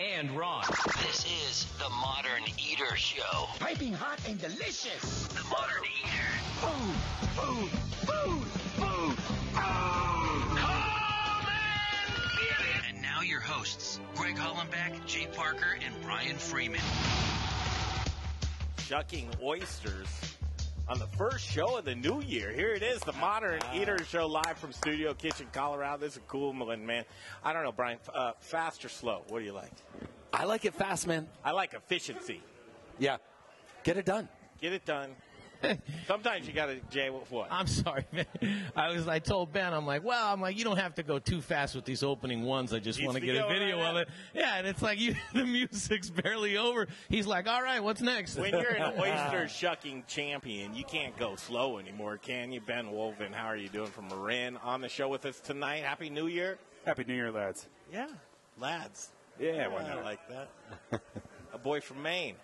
and Ron. This is the Modern Eater Show. Piping hot and delicious. The Modern Eater. Food, food, food, food, food. Come and get it! And now your hosts, Greg Hollenbeck, Jay Parker, and Brian Freeman. Shucking oysters on the first show of the new year. Here it is, the Modern Eater Show, live from Studio Kitchen, Colorado. This is a cool one, man. I don't know, Brian, fast or slow? What do you like? I like it fast, man. I like efficiency. Yeah. Get it done. Get it done. Sometimes you got to, Jay, what? I'm sorry, man. I told Ben, you don't have to go too fast with these opening ones. I just want to get a video of it. Yeah, and it's like the music's barely over. He's like, all right, what's next? When you're an oyster shucking champion, you can't go slow anymore, can you? Ben Wolven, how are you doing from Morin on the show with us tonight? Happy New Year. Happy New Year, lads. Yeah, lads. Yeah, why not? I like that. A boy from Maine.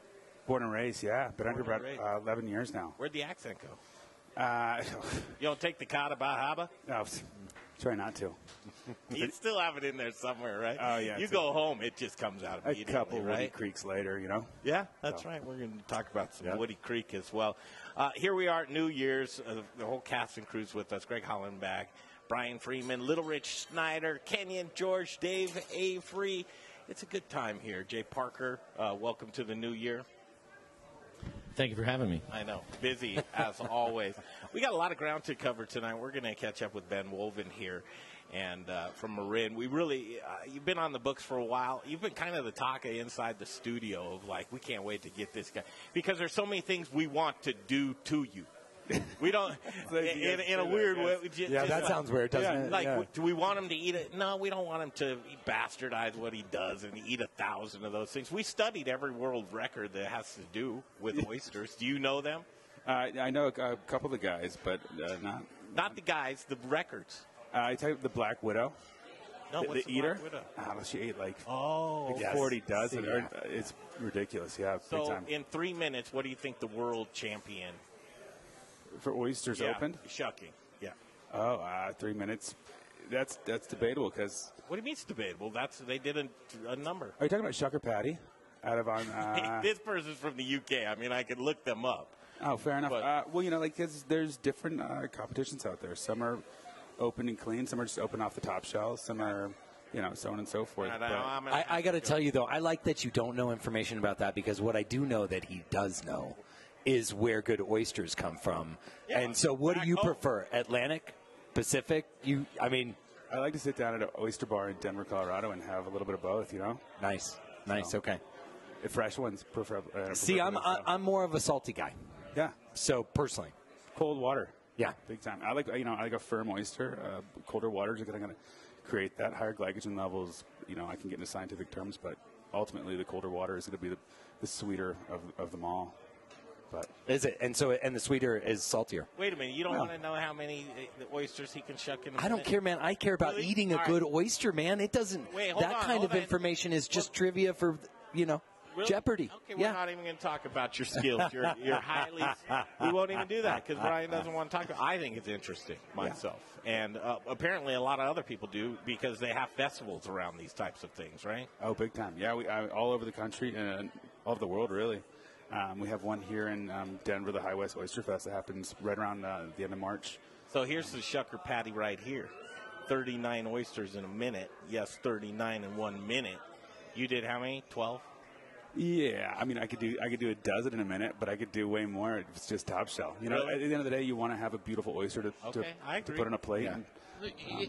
Born and raised, yeah. Been under about 11 years now. Where'd the accent go? You don't take the kata bahaba? No, try not to. You still have it in there somewhere, right? Oh, yeah. You go home, it just comes out immediately, a couple right? Woody Creeks later, you know? Yeah, that's right. We're going to talk about some Woody Creek as well. Here we are at New Year's. The whole cast and crew's with us. Greg Hollenbeck, Brian Freeman, Little Rich Snyder, Kenyon George, Dave Avery. It's a good time here. Jay Parker, welcome to the new year. Thank you for having me. I know. Busy, as always. We got a lot of ground to cover tonight. We're going to catch up with Ben Wolven here and from Morin. We really, you've been on the books for a while. You've been kind of the talk inside the studio of like, we can't wait to get this guy. Because there's so many things we want to do to you. We don't, in a weird way. That sounds weird, doesn't it? Like, do we want him to eat it? No, we don't want him to bastardize what he does and eat 1,000 of those things. We studied every world record that has to do with oysters. Do you know them? I know a couple of the guys, but not. Not the guys, the records. I tell you, the Black Widow. No, what's the eater? Black Widow? She ate like 40 dozen. Yeah. It's ridiculous, yeah. So, big time. In 3 minutes, what do you think the world champion for oysters opened? Shucking, yeah. 3 minutes. That's debatable because. What do you mean it's debatable? They did a number. Are you talking about Shucker Patty? Out of on. This person's from the UK. I mean, I could look them up. Oh, fair enough. Because there's different competitions out there. Some are open and clean. Some are just open off the top shells. Some are, so on and so forth. I got to tell you, though, I like that you don't know information about that because what I do know that he does know is where good oysters come from. Yeah, and so what do you prefer, Atlantic, Pacific? I like to sit down at an oyster bar in Denver, Colorado and have a little bit of both, Nice, okay. Fresh ones, preferably. See, I'm more of a salty guy. Yeah. So, personally. Cold water. Yeah. Big time. I like a firm oyster. Colder waters are going to create that. Higher glycogen levels, I can get into scientific terms, but ultimately the colder water is going to be the sweeter of them all. But is it? And the sweeter is saltier. Wait a minute. You don't want to know how many oysters he can shuck in a minute? I don't care, man. I care about eating a good oyster, man. It doesn't. That kind of information is just trivia for, Really? Jeopardy. Okay, we're not even going to talk about your skills. You're highly. We won't even do that because Brian doesn't want to talk about. I think it's interesting myself, and apparently a lot of other people do because they have festivals around these types of things, right? Oh, big time! Yeah, we all over the country and all over the world, really. We have one here in Denver, the High West Oyster Fest that happens right around the end of March. So here's the Shucker Patty right here. 39 oysters in a minute. Yes, 39 in 1 minute. You did how many? 12? Yeah, I could do a dozen in a minute, but I could do way more if it's just top shell. Really? At the end of the day, you want to have a beautiful oyster to put on a plate. Yeah.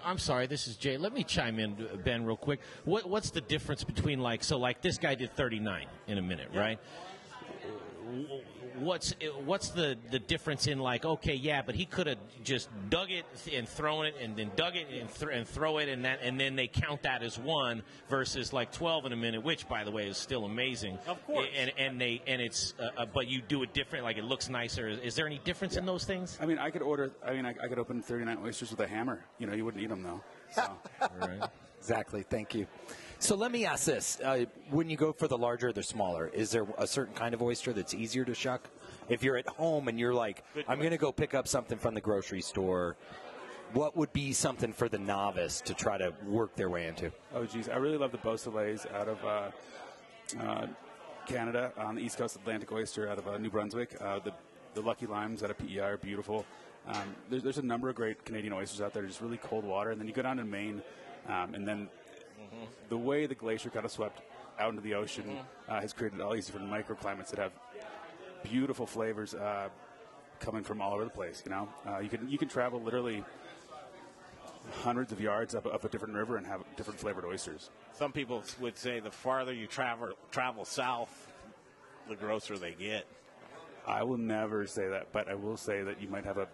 I'm sorry, this is Jay. Let me chime in, Ben, real quick. What's the difference between this guy did 39 in a minute, right? What's the difference in but he could have just dug it and thrown it and then dug it and throw it and then they count that as one versus 12 in a minute, which by the way is still amazing. Of course. But you do it different, it looks nicer. Is there any difference in those things? I could open 39 oysters with a hammer. You wouldn't eat them though. So. Right. Exactly. Thank you. So let me ask this. When you go for the larger or the smaller, is there a certain kind of oyster that's easier to shuck? If you're at home and you're like, I'm going to go pick up something from the grocery store, what would be something for the novice to try to work their way into? Oh, geez. I really love the Beausoleils out of Canada, on the east coast, Atlantic oyster out of New Brunswick. The Lucky Limes out of PEI are beautiful. There's a number of great Canadian oysters out there, just really cold water. And then you go down to Maine, and then the way the glacier kind of swept out into the ocean has created all these different microclimates that have beautiful flavors coming from all over the place. You can travel literally hundreds of yards up a different river and have different flavored oysters. Some people would say the farther you travel south, the grosser they get. I will never say that, but I will say that you might have a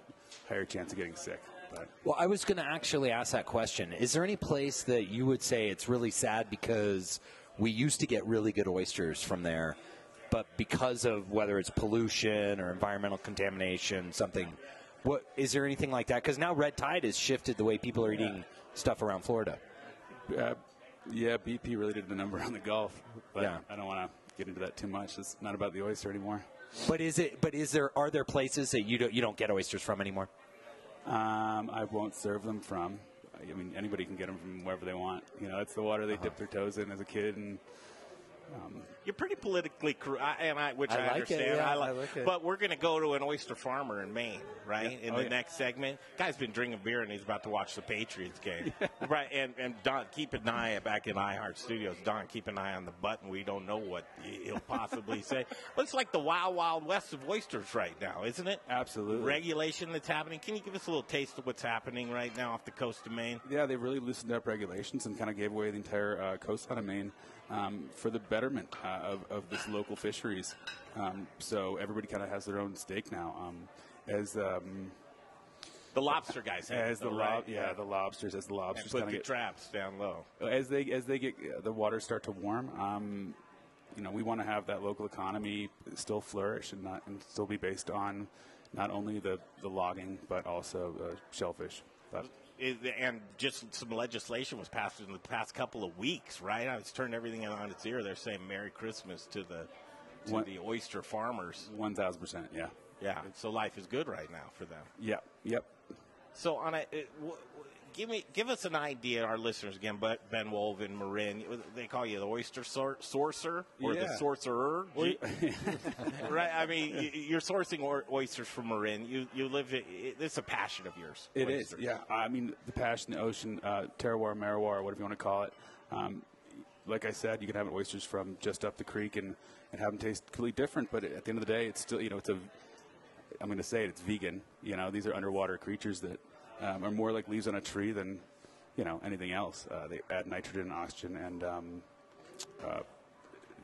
higher chance of getting sick. But. Well, I was going to actually ask that question. Is there any place that you would say it's really sad because we used to get really good oysters from there, but because of whether it's pollution or environmental contamination, something, what is there anything like that? Because now red tide has shifted the way people are eating stuff around Florida. Yeah, BP really did the number on the Gulf, but I don't want to get into that too much. It's not about the oyster anymore. But are there places that you don't get oysters from anymore? I won't serve them from. I mean, anybody can get them from wherever they want. That's the water they dip their toes in as a kid, and you're pretty politically correct, which I like understand. It, yeah, I like it. But we're going to go to an oyster farmer in Maine, right? In the next segment, guy's been drinking beer and he's about to watch the Patriots game, right? And Don, keep an eye back in iHeart Studios. Don, keep an eye on the button. We don't know what he'll possibly say. But it's like the wild, wild west of oysters right now, isn't it? Absolutely. Regulation that's happening. Can you give us a little taste of what's happening right now off the coast of Maine? Yeah, they really loosened up regulations and kind of gave away the entire coastline of Maine. For the betterment of this local fisheries. So everybody kind of has their own stake now. The lobster guys have the lobsters and put the traps down low. As they get the waters start to warm, we want to have that local economy still flourish and still be based on not only the logging but also shellfish. And just some legislation was passed in the past couple of weeks, right? It's turned everything on its ear. They're saying Merry Christmas to the oyster farmers. 1,000%, yeah. Yeah, so life is good right now for them. Yeah, yep. So give us an idea, our listeners again. But Ben Wolven, Morin, they call you the oyster sourcer or the sorcerer, right? I mean, you're sourcing oysters from Morin. You live. It's a passion of yours. It is, yeah. I mean, the passion, the ocean, terroir, marroir, whatever you want to call it. Like I said, you can have oysters from just up the creek and have them taste completely different. But at the end of the day, it's still, I'm going to say it's vegan. These are underwater creatures that are more like leaves on a tree than, anything else. They add nitrogen and oxygen and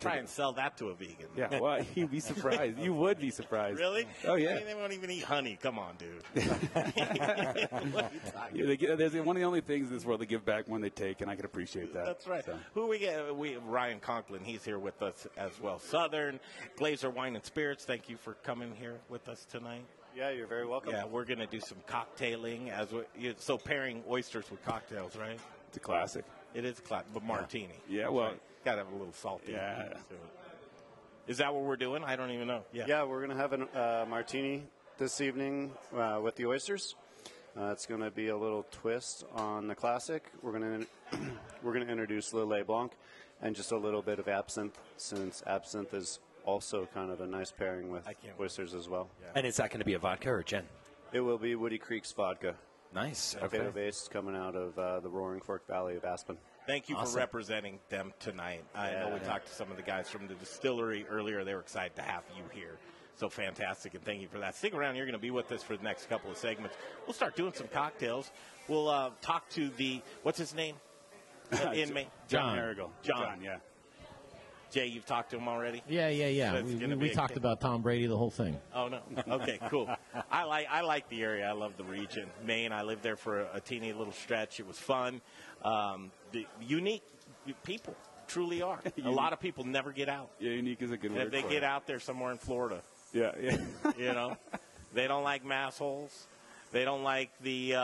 try and sell that to a vegan. Yeah, well, you'd be surprised. You would be surprised. Really? Oh, yeah. I mean, they won't even eat honey. Come on, dude. There's one of the only things in this world they give back when they take, and I can appreciate that. That's right. So. Who we get? Ryan Conklin. He's here with us as well. Southern Glazer Wine and Spirits. Thank you for coming here with us tonight. Yeah, you're very welcome. Yeah, we're going to do some cocktailing. So pairing oysters with cocktails, right? It's a classic. It is a classic, but martini. Yeah, well. Right. Got to have a little salty. Yeah. Is that what we're doing? I don't even know. Yeah, we're going to have a martini this evening with the oysters. It's going to be a little twist on the classic. We're going to introduce Lillet Blanc and just a little bit of absinthe, since absinthe is also kind of a nice pairing with oysters as well. Yeah. And is that going to be a vodka or a gin? It will be Woody Creek's vodka. Nice. Potato based, coming out of the Roaring Fork Valley of Aspen. Thank you for representing them tonight. I know we talked to some of the guys from the distillery earlier. They were excited to have you here. So fantastic, and thank you for that. Stick around. You're going to be with us for the next couple of segments. We'll start doing some cocktails. We'll talk to what's his name? Inmate? John Marigold. John, yeah. Jay, you've talked to him already? Yeah. We talked about Tom Brady, the whole thing. Oh, no. Okay, cool. I like the area. I love the region. Maine, I lived there for a teeny little stretch. It was fun. The unique people truly are. A lot of people never get out. Yeah, unique is a good word. They get out there somewhere in Florida. Yeah. They don't like massholes. They don't like the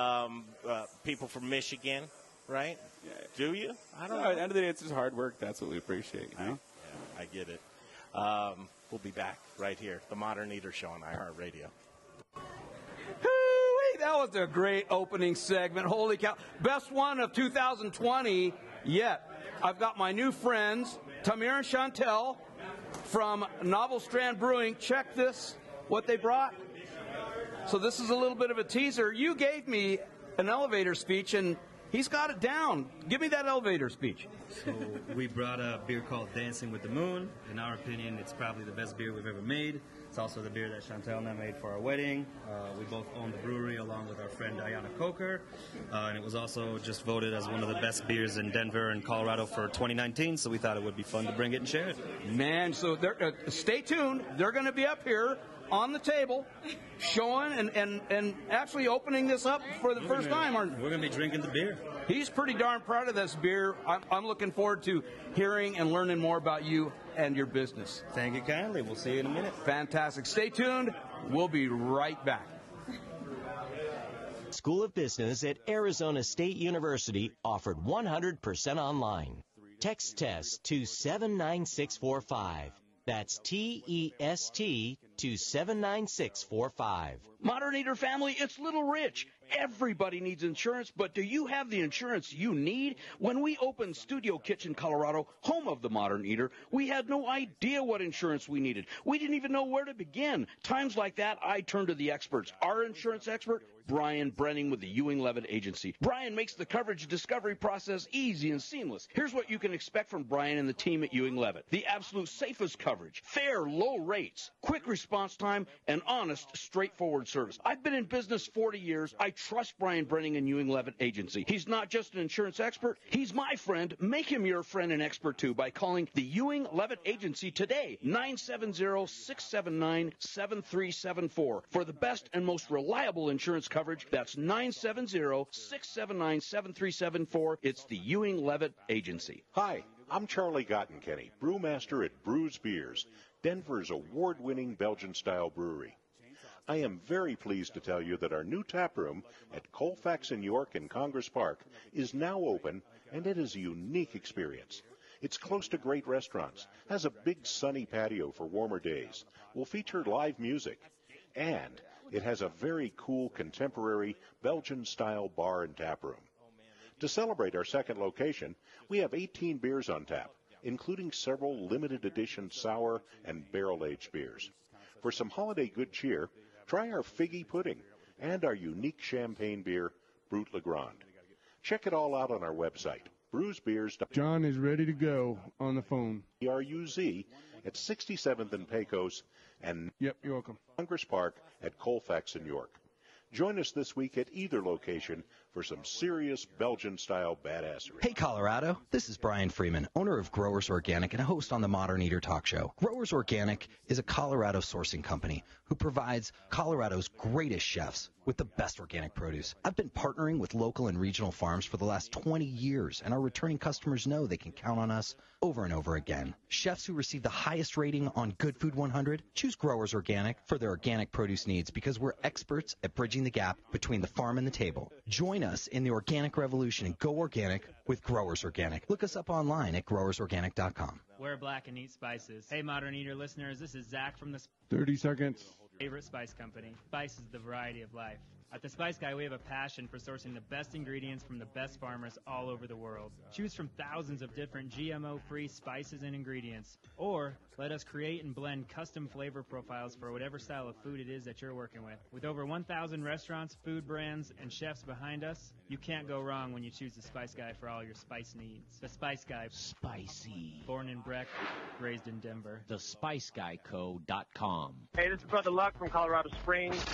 people from Michigan, right? Yeah. Do you? I don't know. At the end of the day, it's just hard work. That's what we appreciate, you know? I get it. We'll be back right here. The Modern Eater Show on iHeartRadio. That That was a great opening segment. Holy cow. Best one of 2020 yet. I've got my new friends, Tamir and Chantel from Novel Strand Brewing. Check this, what they brought. So this is a little bit of a teaser. You gave me an elevator speech, and he's got it down. Give me that elevator speech. So we brought a beer called Dancing with the Moon. In our opinion, it's probably the best beer we've ever made. It's also the beer that Chantel and I made for our wedding. We both own the brewery along with our friend Diana Coker. And it was also just voted as one of the best beers in Denver and Colorado for 2019, so we thought it would be fun to bring it and share it. Man, so stay tuned. They're going to be up here on the table showing and actually opening this up for the first time. We're going to be drinking the beer. He's pretty darn proud of this beer. I'm looking forward to hearing and learning more about you and your business. Thank you kindly. We'll see you in a minute. Fantastic. Stay tuned. We'll be right back. School of Business at Arizona State University offered 100% online. Text test to 79645. That's TEST to 79645. Modern Eater family, it's Little Rich. Everybody needs insurance, but do you have the insurance you need? When we opened Studio Kitchen, Colorado, home of the Modern Eater, we had no idea what insurance we needed. We didn't even know where to begin. Times like that, I turn to the experts. Our insurance expert, Brian Brenning with the Ewing-Levitt Agency. Brian makes the coverage discovery process easy and seamless. Here's what you can expect from Brian and the team at Ewing-Levitt. The absolute safest coverage, fair, low rates, quick response time, and honest, straightforward service. I've been in business 40 years. I trust Brian Brenning and Ewing-Levitt Agency. He's not just an insurance expert. He's my friend. Make him your friend and expert, too, by calling the Ewing-Levitt Agency today, 970-679-7374. For the best and most reliable insurance coverage, that's 970-679-7374. It's the Ewing-Levitt Agency. Hi, I'm Charlie Gottenkenny, brewmaster at Brews Beers, Denver's award-winning Belgian-style brewery. I am very pleased to tell you that our new tap room at Colfax in York and Congress Park is now open, and it is a unique experience. It's close to great restaurants, has a big sunny patio for warmer days, will feature live music, and it has a very cool contemporary Belgian-style bar and tap room. To celebrate our second location, we have 18 beers on tap, including several limited edition sour and barrel-aged beers. For some holiday good cheer, try our figgy pudding and our unique champagne beer, Brut Le Grand. Check it all out on our website, brewsbeers.com. John is ready to go on the phone. RUZ at 67th and Pecos and Yep, you're welcome. Congress Park at Colfax in York. Join us this week at either location for some serious Belgian-style badassery. Hey, Colorado. This is Brian Freeman, owner of Growers Organic and a host on the Modern Eater Talk Show. Growers Organic is a Colorado sourcing company who provides Colorado's greatest chefs with the best organic produce. I've been partnering with local and regional farms for the last 20 years, and our returning customers know they can count on us over and over again. Chefs who receive the highest rating on Good Food 100 choose Growers Organic for their organic produce needs because we're experts at bridging the gap between the farm and the table. Join us in the organic revolution and go organic with Growers Organic. Look us up online at growersorganic.com. Wear black and eat spices. Hey, Modern Eater listeners, this is Zach from the 30 seconds. Favorite Spice Company. Spice is the variety of life. At The Spice Guy, we have a passion for sourcing the best ingredients from the best farmers all over the world. Choose from thousands of different GMO-free spices and ingredients. Or let us create and blend custom flavor profiles for whatever style of food it is that you're working with. With over 1,000 restaurants, food brands, and chefs behind us, you can't go wrong when you choose The Spice Guy for all your spice needs. The Spice Guy. Spicy. Born in Breck, raised in Denver. TheSpiceGuyCo.com. Hey, this is Brother Luck from Colorado Springs.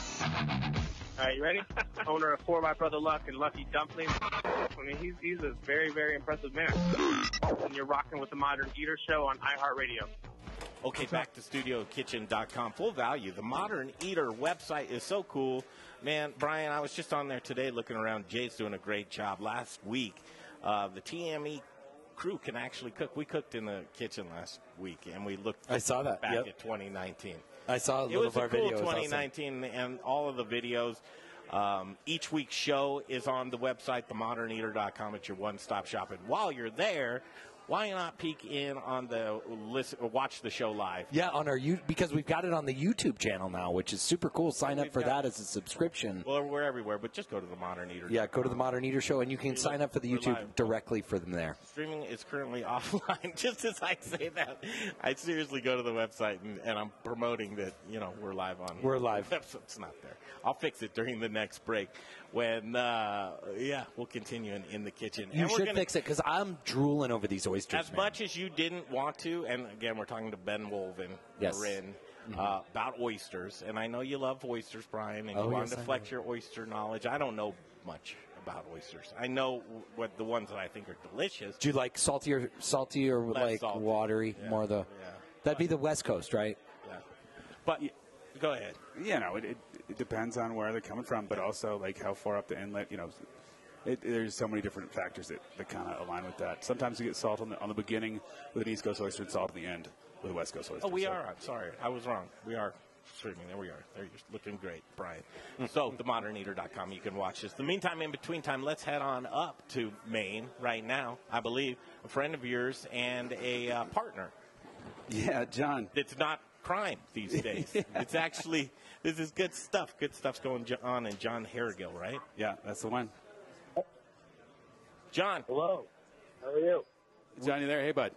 All right, you ready? Owner of 4 by Brother Luck and Lucky Dumplings. I mean, he's a very, very impressive man. And you're rocking with the Modern Eater Show on iHeartRadio. Okay, back to StudioKitchen.com. Full value. The Modern Eater website is so cool. Man, Brian, I was just on there today looking around. Jay's doing a great job. Last week, the TME crew can actually cook. We cooked in the kitchen last week, and we looked I saw that. back Yep. at 2019. I saw a little of our video. It was a cool 2019, and all of the videos. Each week's show is on the website, themoderneater.com. It's your one-stop shop. And while you're there, why not peek in on the list or watch the show live? Yeah, on our because we've got it on the YouTube channel now, which is super cool. Sign up for that as a subscription. Well, we're everywhere, but just go to the Modern Eater. Yeah, go to the Modern Eater Show, and you can sign up for the YouTube directly for them there. Streaming is currently offline. Just as I say that, I seriously go to the website, and I'm promoting that, we're live on. We're live. It's not there. I'll fix it during the next break when, we'll continue in the kitchen. You should fix it, because I'm drooling over these oysters, As much as you didn't want to, and again, we're talking to Ben Wolven, Yes. Morin, about oysters. And I know you love oysters, Brian, and you wanted to flex your oyster knowledge. I don't know much about oysters. I know what the ones that I think are delicious. Do you like salty or like salty. watery? Yeah. More that'd be the West Coast, right? Yeah. But go ahead. It depends on where they're coming from, but also like how far up the inlet. There's so many different factors that kind of align with that. Sometimes you get salt on the beginning with an East Coast oyster and salt on the end with a West Coast oyster. Oh, we are. I'm sorry. I was wrong. We are streaming. There we are. There, you're looking great, Brian. So, themoderneater.com. You can watch this. In the meantime, in between time, let's head on up to Maine right now. I believe a friend of yours and a partner. Yeah, John. It's not crime these days. It's actually, this is good stuff. Good stuff's going on in John Harrigill, right? Yeah, that's the one. John. Hello. How are you? John, you there? Hey, bud.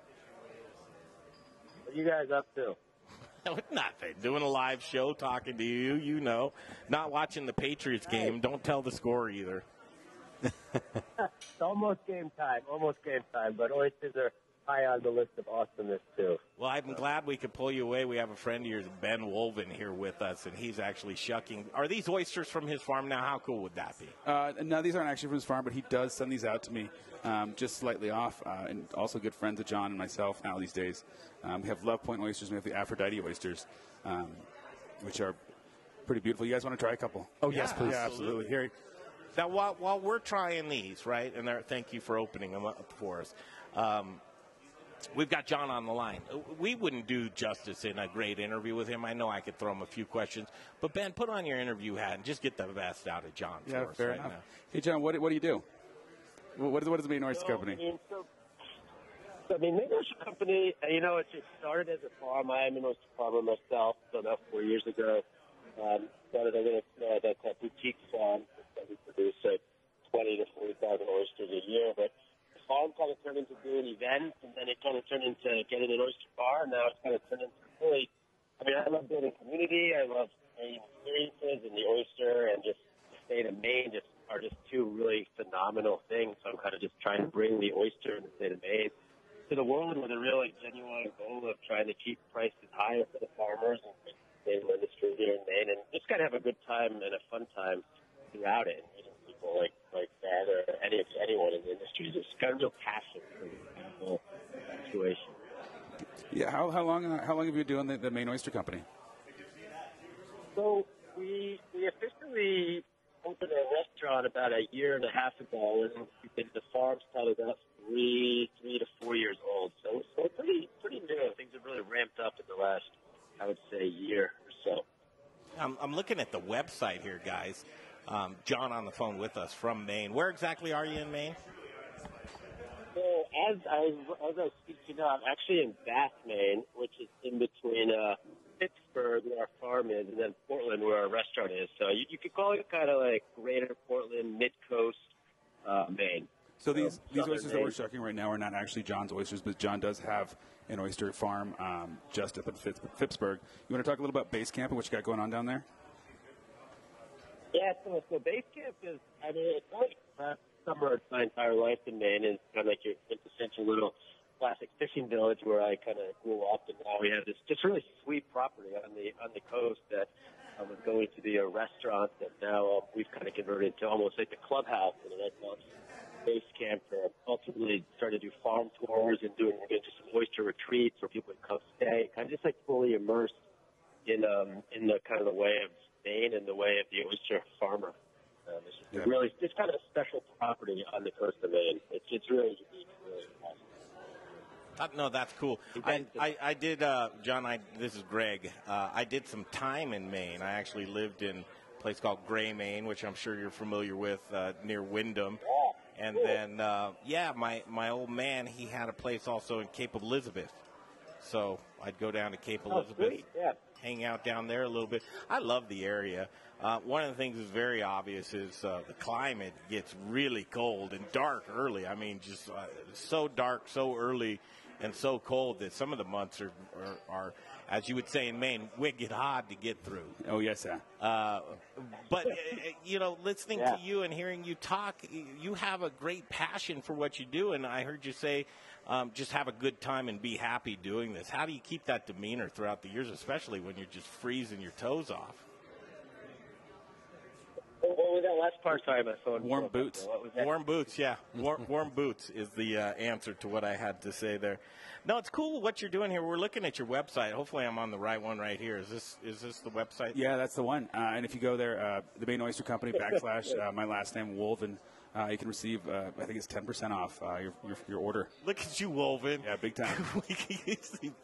What are you guys up to? Nothing. Doing a live show, talking to you, Not watching the Patriots game. Don't tell the score either. It's almost game time, but oysters are high on the list of awesomeness, too. Well, I'm glad we could pull you away. We have a friend of yours, Ben Wolven, here with us, and he's actually shucking. Are these oysters from his farm now? How cool would that be? No, these aren't actually from his farm, but he does send these out to me just slightly off, and also good friends of John and myself now these days. We have Love Point oysters, we have the Aphrodite oysters, which are pretty beautiful. You guys want to try a couple? Oh, yes, please. Yeah, absolutely. Here. Now, while we're trying these, right, and thank you for opening them up for us, we've got John on the line. We wouldn't do justice in a great interview with him. I know I could throw him a few questions. But, Ben, put on your interview hat and just get the best out of John for us fair right enough. now. Hey, John, what do you do? What is the main oyster company? Main oyster company, it started as a farm. I am an oyster farmer myself, so about 4 years ago. Started a little that boutique farm that we produce 20 to 40,000 oysters a year. But the farm kind of turned into doing events, and then it kind of turned into getting an oyster bar, and now it's kind of turned into really, I love building community. I love experiences, and the oyster and just the state of Maine are just two really phenomenal things. So I'm kind of just trying to bring the oyster in the state of Maine to the world with a really genuine goal of trying to keep prices higher for the farmers and the sustainable industry here in Maine, and just kind of have a good time and a fun time throughout it. Meeting people like that or anyone in the industry, just got a real passion for this whole situation. Yeah, how long have you been doing the main oyster company? So we officially opened a restaurant about a year and a half ago, and the farm started up 3 to 4 years old. So pretty new. Things have really ramped up in the last, I would say, year or so. I'm looking at the website here, guys. John on the phone with us from Maine. Where exactly are you in Maine? So as I speak to you now, I'm actually in Bath, Maine, which is in between Pittsburgh, where our farm is, and then Portland, where our restaurant is. So you could call it kind of like Greater Portland, Mid-Coast, Maine. So these oysters that we're shucking right now are not actually John's oysters, but John does have an oyster farm just up in Pittsburgh. You want to talk a little about Base Camp and what you got going on down there? Yeah, so Base Camp is, it's like summer my entire life in Maine, and it's kind of like your quintessential little classic fishing village where I kind of grew up, and now we have this just really sweet property on the coast that was going to be a restaurant that now we've kind of converted to almost like the clubhouse, and that's Base Camp for ultimately started to do farm tours and doing just some oyster retreats where people would come stay, kind of just like fully immersed in the kind of the way of Maine and the way of the oyster farmer. It's really just kind of a special property on the coast of Maine. It's really unique, really awesome. No, that's cool. I did, John, this is Greg. I did some time in Maine. I actually lived in a place called Gray, Maine, which I'm sure you're familiar with, near Wyndham. And then, my old man, he had a place also in Cape Elizabeth. So I'd go down to Cape Elizabeth, hang out down there a little bit. I love the area. One of the things that's very obvious is the climate gets really cold and dark early. I mean, just so dark, so early, and so cold that some of the months are, as you would say in Maine, wicked hard to get through. Oh, yes, sir. But, listening to you and hearing you talk, you have a great passion for what you do. And I heard you say just have a good time and be happy doing this. How do you keep that demeanor throughout the years, especially when you're just freezing your toes off? What was that last part? Sorry, my phone. Warm boots. What was that? Warm boots, yeah. Warm boots is the answer to what I had to say there. No, it's cool what you're doing here. We're looking at your website. Hopefully I'm on the right one right here. Is this the website? Yeah, that's the one. And if you go there, the Maine Oyster Company / my last name, Wolven, you can receive, I think it's 10% off your order. Look at you, Wolven. Yeah, big time.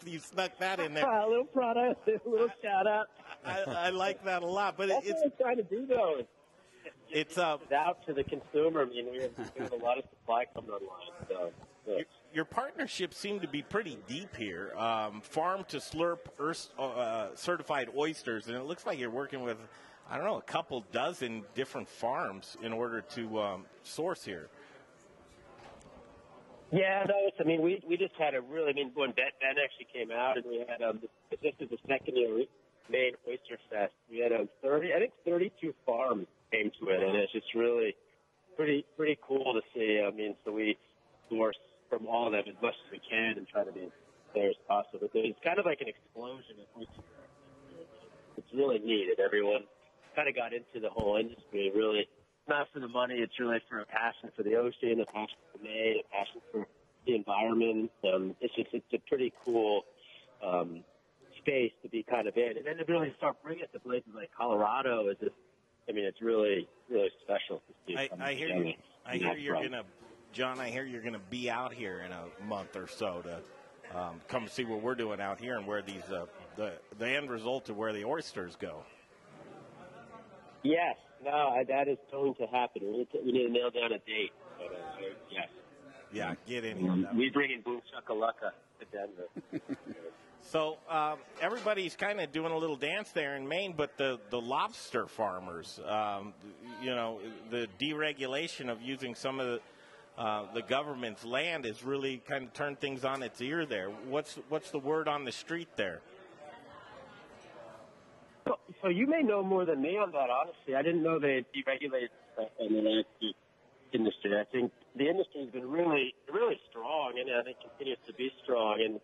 You snuck that in there. A little product, a little shout out. I like that a lot. But that's it's what I'm trying to do, though. It's out to the consumer. I mean, we have a lot of supply coming online. So. Your partnerships seem to be pretty deep here. Farm to Slurp certified oysters, and it looks like you're working with, I don't know, a couple dozen different farms in order to source here. Yeah, no, we just had when Ben actually came out, and we had this is the second year Maine Oyster Fest. We had 32 farms came to it, and it's just really pretty cool to see. I mean, so we source from all of them as much as we can and try to be as fair as possible. But it's kind of like an explosion. It's really neat, and everyone kind of got into the whole industry. Really, not for the money. It's really for a passion for the ocean, a passion for Maine, a passion for the environment. It's a pretty cool space to be kind of in, and then to really start bringing it to places like Colorado is just. I mean, it's really, really special to see. I hear you're gonna, John. I hear you're gonna be out here in a month or so to come see what we're doing out here and where these the end result of where the oysters go. Yes, that is going to happen. We need to nail down a date. But, yes. Yeah, get in here. We bring in Boom Shakalaka to Denver. So everybody's kind of doing a little dance there in Maine, but the lobster farmers, the deregulation of using some of the government's land has really kind of turned things on its ear there. What's the word on the street there? So you may know more than me on that, honestly. I didn't know they had deregulated the industry. I think the industry has been really, really strong, and I think continues to be strong. And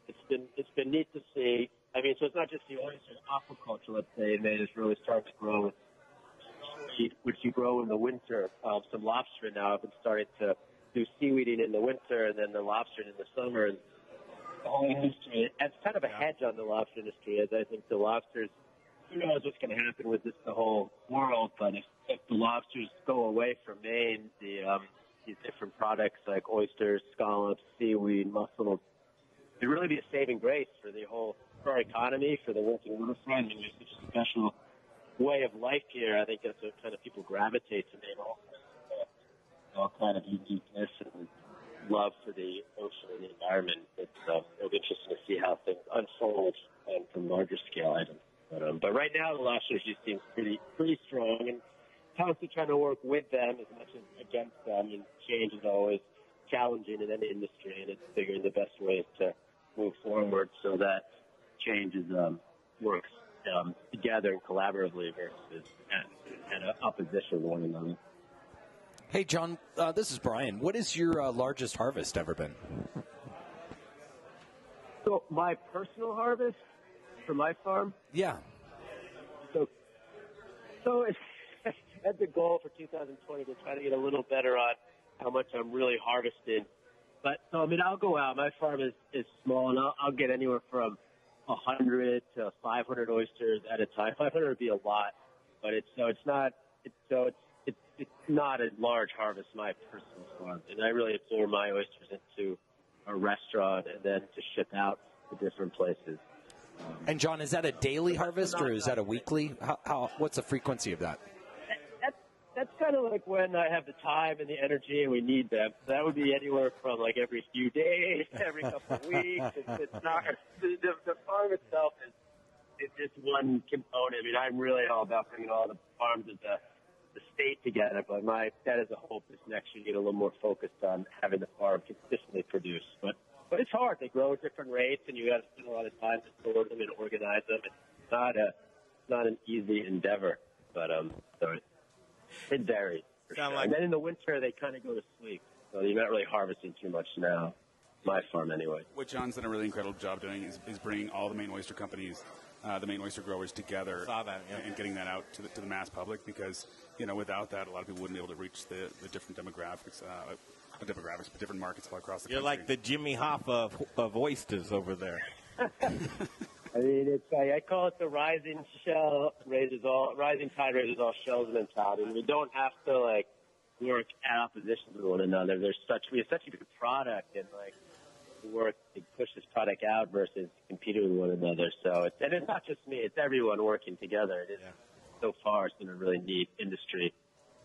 it's been neat to see. I mean, so it's not just the oyster aquaculture, let's say, and it's really starting to grow, which you grow in the winter. Some lobster now have been starting to do seaweeding in the winter, and then the lobster in the summer. And the whole industry, it's kind of a hedge on the lobster industry, as I think the lobsters, who knows what's going to happen with the whole world, but if the lobsters go away from Maine, these different products like oysters, scallops, seaweed, mussels, it'd really be a saving grace for our economy, for the working waterfront. I mean, there's such a special way of life here. I think that's what kind of people gravitate to Maine. All kind of uniqueness and love for the ocean and the environment. It'll be interesting to see how things unfold from larger scale items. But right now, the lobsters just seem pretty strong, and constantly trying to work with them as much as against them. And change is always challenging in any industry, and it's figuring the best ways to move forward so that change works together and collaboratively versus at opposition to one another. Hey, John, this is Brian. What is your largest harvest ever been? So my personal harvest for my farm? Yeah. So it's that's the goal for 2020 to try to get a little better on how much I'm really harvesting. But so I mean, I'll go out. My farm is small, and I'll get anywhere from 100 to 500 oysters at a time. 500 would be a lot, but it's not a large harvest. My personal farm, and I really absorb my oysters into a restaurant and then to ship out to different places. And John, is that a daily harvest or is that a weekly? What's the frequency of that? that's kind of like when I have the time and the energy and we need them. So that would be anywhere from like every few days, every couple of weeks. It's not the farm itself is just one component. I mean, I'm really all about bringing all the farms of the state together, but that is a hope is next year get a little more focused on having the farm consistently produce. But it's hard. They grow at different rates, and you got to spend a lot of time to store them and organize them. It's not an easy endeavor, but so it varies. For sure. And then in the winter, they kind of go to sleep, so you're not really harvesting too much now. My farm, anyway. What John's done a really incredible job doing is bringing all the main oyster companies, the main oyster growers together. Saw that, yeah. And getting that out to the mass public because, without that, a lot of people wouldn't be able to reach the different demographics, but different markets all across the country. You're like the Jimmy Hoffa of oysters over there. I mean, I call it the rising tide raises all shells mentality. And we don't have to work at opposition to one another. We have such a good product, and work to push this product out versus competing with one another. So it's not just me; it's everyone working together. It is so far it's been a really neat industry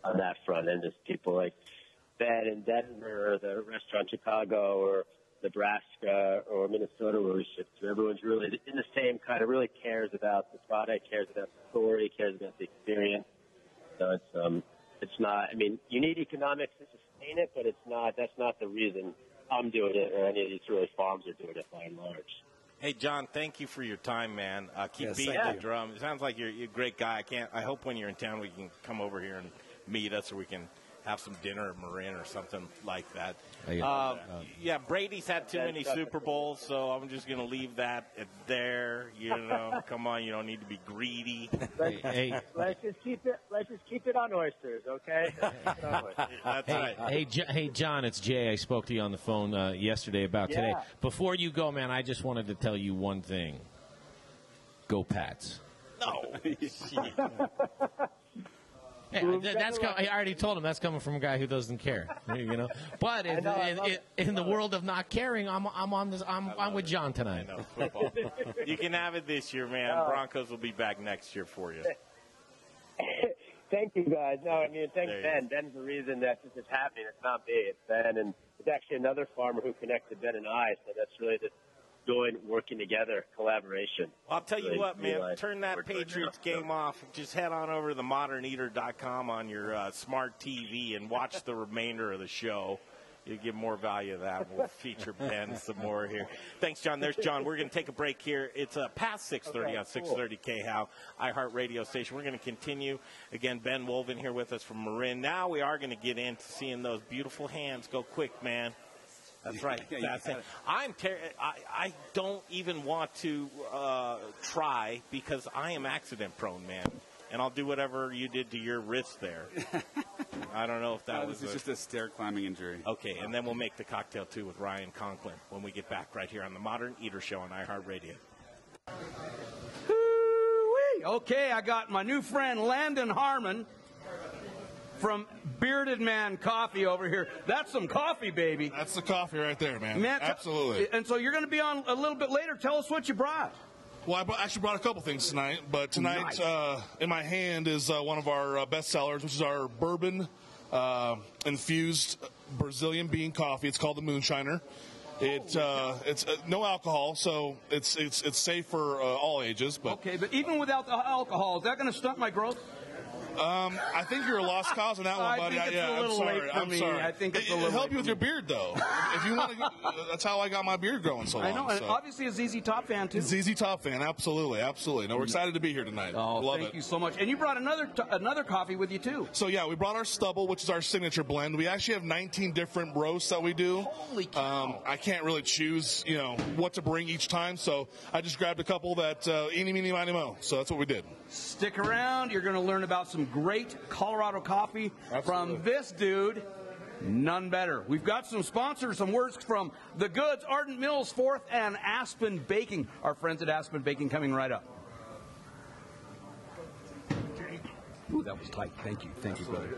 on that front, and there's people like Ben in Denver, or the restaurant Chicago, or Nebraska or Minnesota where we ship to. Everyone's really in the same kind of really cares about the product, cares about the story, cares about the experience. So it's not, I mean, you need economics to sustain it, but that's not the reason I'm doing it or any of these really farms are doing it by and large. Hey, John, thank you for your time, man. Keep beating the drum. It sounds like you're a great guy. I hope when you're in town we can come over here and meet us or we can have some dinner at Morin or something like that. Brady's had too many Super Bowls, so I'm just going to leave that there. Come on, you don't need to be greedy. Let's just keep it on oysters, okay? That's right. Hey, John, it's Jay. I spoke to you on the phone yesterday about today. Before you go, man, I just wanted to tell you one thing. Go Pats. No. Hey, I already told him that's coming from a guy who doesn't care, But in the world of not caring, I'm with John tonight. I know, football. You can have it this year, man. Broncos will be back next year for you. Thank you, guys. No, I mean, thanks, Ben. Ben's the reason that this is happening. It's not me. It's Ben, and it's actually another farmer who connected Ben and I. So that's really the working together, collaboration. Well, I'll tell you what, man, turn that Patriots game off. Just head on over to themoderneater.com on your smart TV and watch the remainder of the show. You'll get more value of that. We'll feature Ben some more here. Thanks, John. There's John. We're going to take a break here. It's past 6:30 on 630 KHOW, iHeartRadio station. We're going to continue. Again, Ben Wolven here with us from Morin. Now we are going to get into seeing those beautiful hands go quick, man. That's right. That's it. I don't even want to try because I am accident prone, man. And I'll do whatever you did to your wrist there. I don't know if that was just a stair climbing injury. Okay, and then we'll make the cocktail, too, with Ryan Conklin when we get back right here on the Modern Eater Show on iHeartRadio. Okay, I got my new friend Landon Harmon from Bearded Man Coffee over here. That's some coffee, baby. That's the coffee right there, man. Absolutely. And so you're going to be on a little bit later. Tell us what you brought. Well, I actually brought a couple things tonight, but tonight in my hand is one of our best sellers, which is our bourbon infused Brazilian bean coffee. It's called the Moonshiner. It's no alcohol, so it's safe for all ages. But okay, but even without the alcohol, is that going to stunt my growth? I think you're a lost cause on that one, buddy. I think it's a little late for me. I think it's a little late. It'll help you with your beard, though. If you want to, that's how I got my beard growing so long. I know, and obviously a ZZ Top fan, too. ZZ Top fan, absolutely. No, we're excited to be here tonight. Love thank you so much. And you brought another coffee with you, too. So, yeah, we brought our Stubble, which is our signature blend. We actually have 19 different roasts that we do. Holy cow. I can't really choose, what to bring each time, so I just grabbed a couple that eeny, meeny, miny, mo. So that's what we did. Stick around. You're going to learn about some great Colorado coffee from this dude. None better. We've got some sponsors, some words from The Goods, Ardent Mills, Fourth, and Aspen Baking. Our friends at Aspen Baking coming right up. Ooh, that was tight. Thank you. Thank you, brother.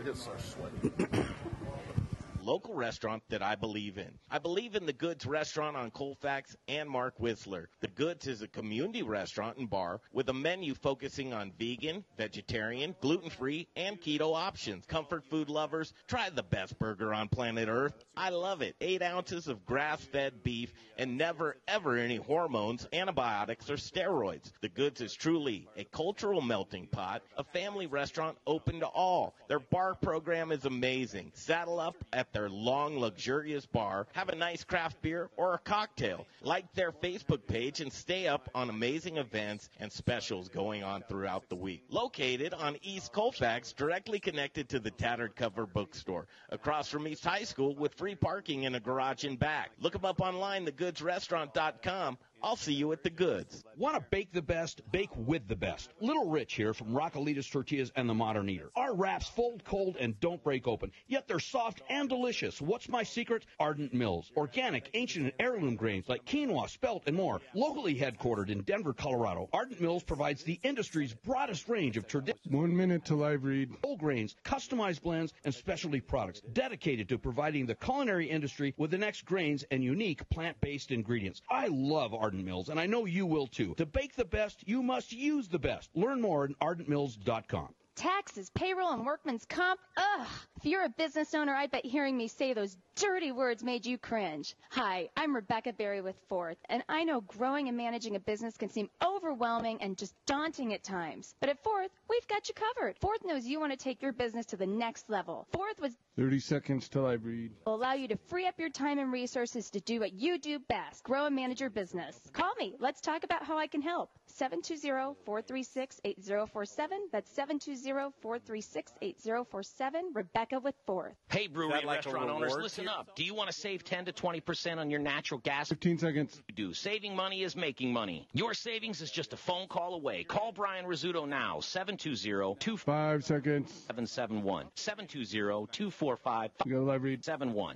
local restaurant that I believe in. I believe in the Goods restaurant on Colfax and Mark Whistler. The Goods is a community restaurant and bar with a menu focusing on vegan, vegetarian, gluten-free, and keto options. Comfort food lovers, try the best burger on planet Earth. I love it. 8 ounces of grass-fed beef and never, ever any hormones, antibiotics, or steroids. The Goods is truly a cultural melting pot, a family restaurant open to all. Their bar program is amazing. Saddle up at their long, luxurious bar, have a nice craft beer or a cocktail. Like their Facebook page and stay up on amazing events and specials going on throughout the week. Located on East Colfax, directly connected to the Tattered Cover Bookstore, across from East High School with free parking in a garage in back. Look them up online, thegoodsrestaurant.com. I'll see you at the Goods. Want to bake the best? Bake with the best. Little Rich here from Raquelitas Tortillas and the Modern Eater. Our wraps fold cold and don't break open, yet they're soft and delicious. What's my secret? Ardent Mills. Organic, ancient, and heirloom grains like quinoa, spelt, and more. Locally headquartered in Denver, Colorado, Ardent Mills provides the industry's broadest range of traditional 1 minute till I read. whole grains, customized blends, and specialty products dedicated to providing the culinary industry with the next grains and unique plant-based ingredients. I love Ardent Mills, and I know you will too. To bake the best, you must use the best. Learn more at ardentmills.com. Taxes, payroll, and workman's comp. Ugh. If you're a business owner, I bet hearing me say those dirty words made you cringe. Hi, I'm Rebecca Berry with Forth, and I know growing and managing a business can seem overwhelming and just daunting at times. But at Forth, we've got you covered. Forth knows you want to take your business to the next level. Forth was 30 seconds till I read. will allow you to free up your time and resources to do what you do best, grow and manage your business. Call me. Let's talk about how I can help. 720-436-8047. That's 720-436-8047. Rebecca with Forth. Hey, brewery and like restaurant a owners, reward listen to you? up. Do you want to save 10 to 20% on your natural gas? 15 seconds. You do. Saving money is making money. Your savings is just a phone call away. Call Brian Rizzuto now, 720-247-771. 5 seconds. 720-245-71. You got live read.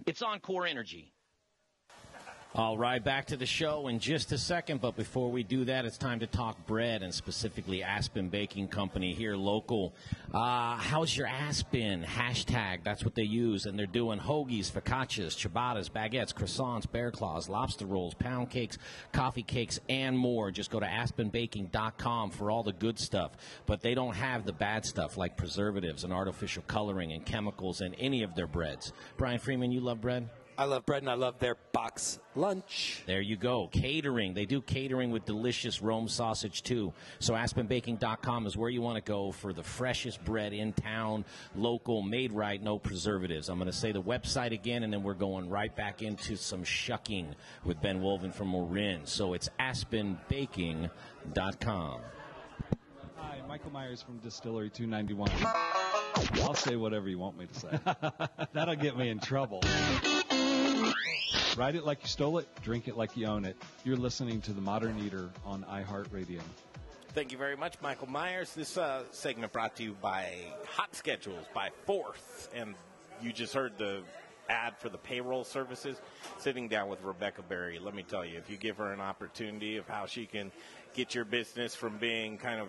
It's on Core Energy. All right, back to the show in just a second. But before we do that, it's time to talk bread, and specifically Aspen Baking Company here local. How's your Aspen? Hashtag, that's what they use. And they're doing hoagies, focaccias, ciabattas, baguettes, croissants, bear claws, lobster rolls, pound cakes, coffee cakes, and more. Just go to aspenbaking.com for all the good stuff. But they don't have the bad stuff like preservatives and artificial coloring and chemicals in any of their breads. Brian Freeman, you love bread? I love bread, and I love their box lunch. There you go. Catering. They do catering with delicious Rome sausage, too. So AspenBaking.com is where you want to go for the freshest bread in town, local, made right, no preservatives. I'm going to say the website again, and then we're going right back into some shucking with Ben Wolven from Morin. So it's AspenBaking.com. Hi, Michael Myers from Distillery 291. I'll say whatever you want me to say. That'll get me in trouble. Write it like you stole it, drink it like you own it. You're listening to The Modern Eater on iHeartRadio. Thank you very much, Michael Myers. This segment brought to you by Hot Schedules by Forth. And you just heard the ad for the payroll services. Sitting down with Rebecca Berry, let me tell you, if you give her an opportunity of how she can get your business from being kind of,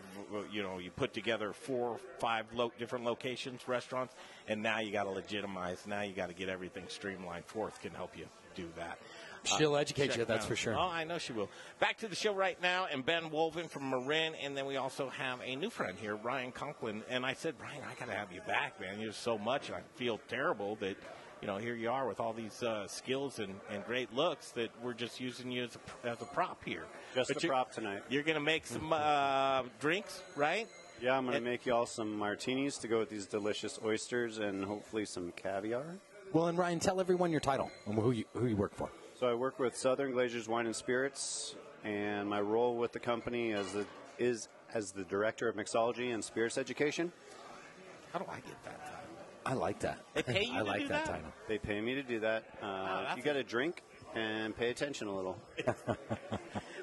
you put together 4 or 5 different locations, restaurants, and now you got to legitimize. Now you got to get everything streamlined. Forth can help you do that. She'll educate you, that's for sure. Oh, I know she will. Back to the show right now, and Ben Wolven from Morin, and then we also have a new friend here, Ryan Conklin. And I said, Brian, I got to have you back, man. You're so much. I feel terrible that, here you are with all these skills and great looks that we're just using you as a prop here. Just a prop tonight. You're going to make some drinks, right? Yeah, I'm going to make you all some martinis to go with these delicious oysters and hopefully some caviar. Well, and Ryan, tell everyone your title and who you work for. So I work with Southern Glazers Wine and Spirits, and my role with the company is as the Director of Mixology and Spirits Education. How do I get that title? I like that. They pay you I to like do that that title. They pay me to do that. You got to drink and pay attention a little.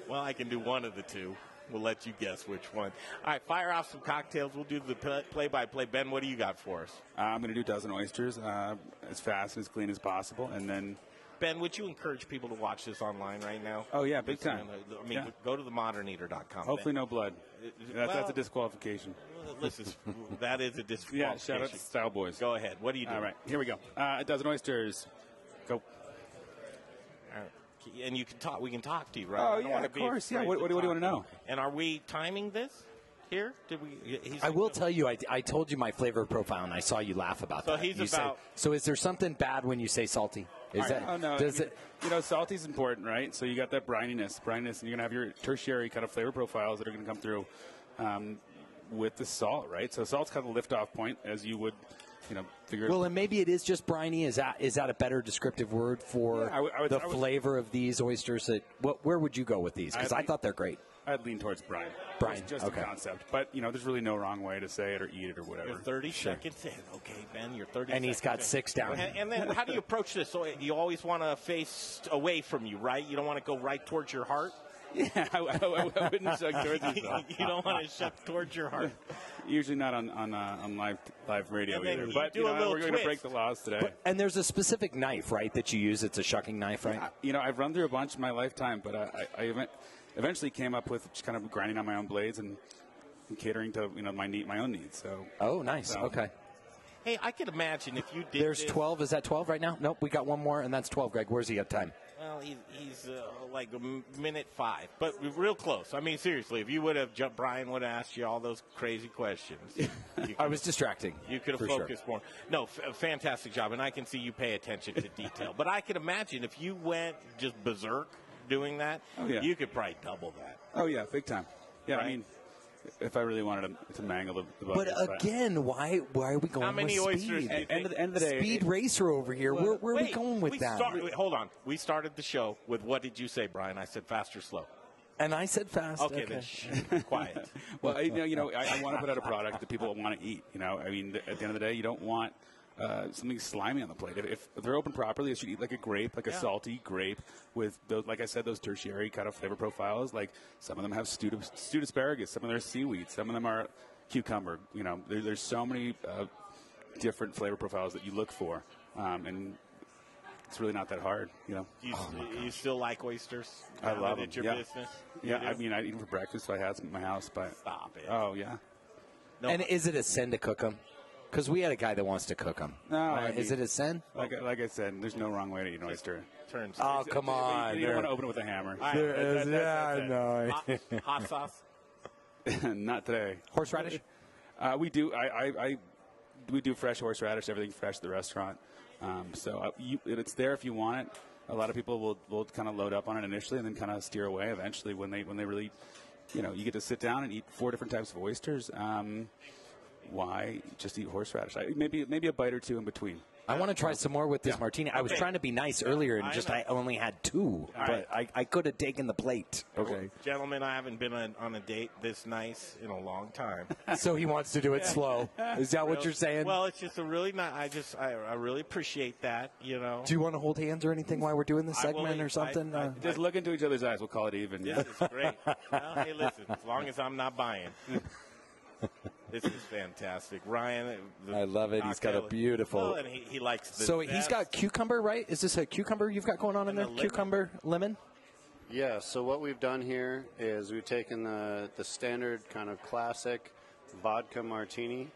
Well, I can do one of the two. We'll let you guess which one. All right, fire off some cocktails. We'll do the play-by-play. Ben, what do you got for us? I'm going to do a dozen oysters as fast and as clean as possible, and then Ben, would you encourage people to watch this online right now? Oh, yeah, big time. I mean, go to themoderneater.com. Hopefully Ben. no blood. That's a disqualification. Listen, that is a disqualification. Yeah, shout out to Style Boys. Go ahead. What do you do? All right, here we go. A dozen oysters. Go. And you can talk. We can talk to you, right? Oh, yeah, of course. Yeah, what do you want to know? And are we timing this here? Did we? I will tell you, I told you my flavor profile, and I saw you laugh about So that. he's You about- so is there something bad when you say salty? Is that Oh, no. does I mean, it? salty's important, right? So you got that brininess, and you're going to have your tertiary kind of flavor profiles that are going to come through with the salt, right? So salt's kind of the liftoff point, as you would, figure. Well, and maybe it is just briny. Is that a better descriptive word for the flavor of these oysters? Where would you go with these? Because I thought they're great. I'd lean towards brine. Brine, just okay. a concept. But, there's really no wrong way to say it or eat it or whatever. You're 30 seconds in. Okay, Ben, you're 30 And he's got seconds 6 down. And then how do you approach this? So you always want to face away from you, right? You don't want to go right towards your heart? Yeah, I wouldn't shuck towards yourself. You don't want to shuck towards your heart. Usually not on live radio And then either. you But do a little we're going to twist. break the laws today. And there's a specific knife, right, that you use. It's a shucking knife, right? I've run through a bunch in my lifetime, but I eventually came up with just kind of grinding on my own blades and catering to my own needs. So. Oh, nice. Okay. Hey, I could imagine if you did. There's 12. Is that 12 right now? Nope. We got one more, and that's 12. Greg, where's he at time? Well, he's like a minute 5, but real close. I mean, seriously, if you would have jumped, Brian would have asked you all those crazy questions. I was distracting. You could have for focused more. No, fantastic job, and I can see you pay attention to detail. But I could imagine if you went just berserk doing that, you could probably double that. Oh, yeah, big time. Yeah, Right? I mean, if I really wanted to mangle the But buckets, again, why are we going How many with oysters speed? do you End of the day, Speed racer over here. Where are we going with that? Hold on. We started the show with what did you say, Brian? I said fast or slow. And I said fast. Okay. Then shh, quiet. Well, I want to put out a product that people want to eat. I mean, at the end of the day, you don't want something slimy on the plate. If they're open properly, it should eat like a grape, like a salty grape with those, like I said, those tertiary kind of flavor profiles. Like some of them have stewed asparagus, some of them are seaweed, some of them are cucumber. There's so many different flavor profiles that you look for, and it's really not that hard. You still like oysters? I love them. It's your Yeah. business. Yeah, I mean, I eat them for breakfast. So I had some at my house, but stop it. Oh yeah. No. And is it a sin to cook them? Because we had a guy that wants to cook them. No, is it a sin? Like I said, there's no wrong way to eat an oyster. Turns. Oh, come on. You don't want to open it with a hammer. There is, I know. Hot sauce? Not today. Horseradish? We do. We do fresh horseradish. Everything fresh at the restaurant. So it's there if you want it. A lot of people will kind of load up on it initially and then kind of steer away eventually when they really, you get to sit down and eat 4 different types of oysters. Why just eat horseradish? Maybe a bite or two in between. I want to try some more with this martini. I was trying to be nice earlier, and I only had 2, but I could have taken the plate. Okay. Gentlemen, I haven't been on a date this nice in a long time. So he wants to do it slow. Is that what you're saying? Well, it's just a really nice. I really appreciate that. Do you want to hold hands or anything while we're doing this segment or something? Just look into each other's eyes. We'll call it even. This is great. Well, hey, listen. As long as I'm not buying. This is fantastic. Ryan. I love it. He's got a beautiful. Well, and he likes the So he's got cucumber, right? Is this a cucumber you've got going on in there? Cucumber, lemon? Yeah, so what we've done here is we've taken the standard kind of classic vodka martini,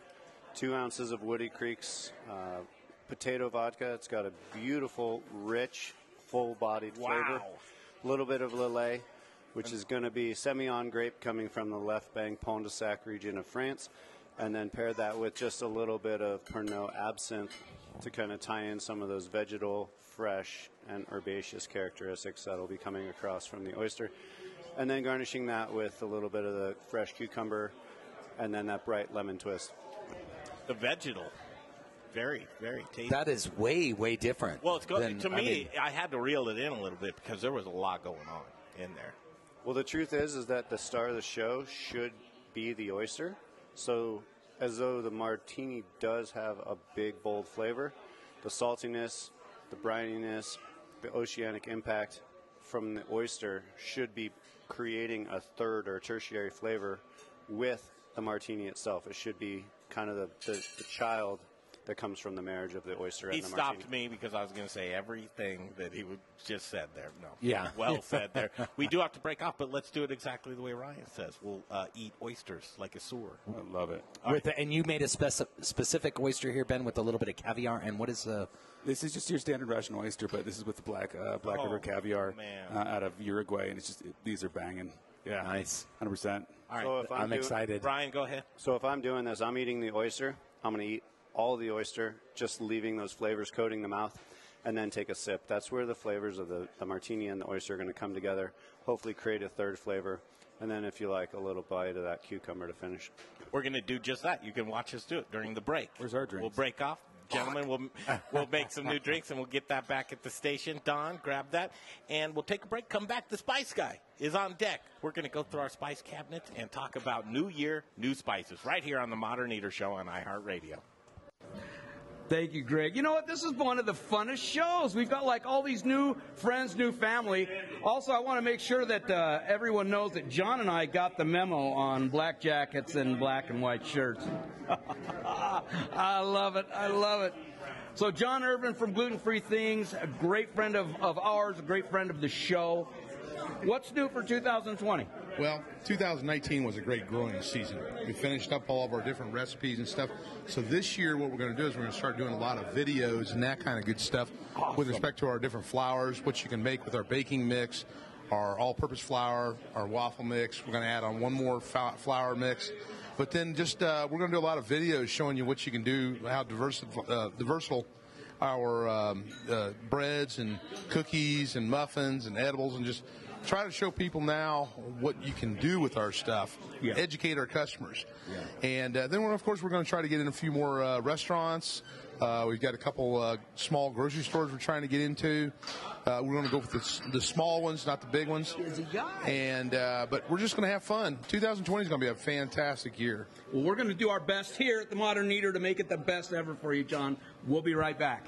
2 ounces of Woody Creek's potato vodka. It's got a beautiful, rich, full-bodied flavor. A little bit of Lillet, which is going to be Semillon grape coming from the left bank Pont de Sac region of France, and then pair that with just a little bit of Pernod absinthe to kind of tie in some of those vegetal, fresh, and herbaceous characteristics that will be coming across from the oyster. And then garnishing that with a little bit of the fresh cucumber and then that bright lemon twist. The vegetal. Very, very tasty. That is way, way different. Well, it's good. To me, I had to reel it in a little bit because there was a lot going on in there. Well, the truth is that the star of the show should be the oyster. So as though the martini does have a big, bold flavor, the saltiness, the brininess, the oceanic impact from the oyster should be creating a third or tertiary flavor with the martini itself. It should be kind of the child that comes from the marriage of the oyster He and the martini. stopped me because I was going to say everything that he just said there. No. Yeah. Well said there. We do have to break off, but let's do it exactly the way Ryan says. We'll eat oysters like a sewer. I love it. And you made a specific oyster here, Ben, with a little bit of caviar. And what is This is just your standard Russian oyster, but this is with the black river caviar out of Uruguay, and it's just these are banging. Yeah, nice, 100%. All right, So if I'm excited. Ryan, go ahead. So if I'm doing this, I'm eating the oyster. I'm going to eat all of the oyster, just leaving those flavors coating the mouth, and then take a sip. That's where the flavors of the martini and the oyster are going to come together, hopefully create a third flavor, and then if you like, a little bite of that cucumber to finish. We're going to do just that. You can watch us do it during the break. Where's our drinks? We'll break off. Gentlemen, we'll make some new drinks, and we'll get that back at the station. Don, grab that, and we'll take a break. Come back. The Spice Guy is on deck. We're going to go through our spice cabinet and talk about New Year, new spices, right here on the Modern Eater Show on iHeartRadio. Thank you, Greg. You know what? This is one of the funnest shows. We've got like all these new friends, new family. Also, I want to make sure that everyone knows that John and I got the memo on black jackets and black and white shirts. I love it. I love it. So John Irvin from Gluten Free Things, a great friend of ours, a great friend of the show. What's new for 2020? Well, 2019 was a great growing season. We finished up all of our different recipes and stuff. So this year what we're going to do is we're going to start doing a lot of videos and that kind of good stuff with respect to our different flours, what you can make with our baking mix, our all-purpose flour, our waffle mix. We're going to add on one more flour mix. But then just we're going to do a lot of videos showing you what you can do, how versatile our breads and cookies and muffins and edibles, and just try to show people now what you can do with our stuff, educate our customers. And then, of course, we're going to try to get in a few more restaurants. We've got a couple small grocery stores we're trying to get into. We're going to go with the small ones, not the big ones. And but we're just going to have fun. 2020 is going to be a fantastic year. Well, we're going to do our best here at the Modern Eater to make it the best ever for you, John. We'll be right back.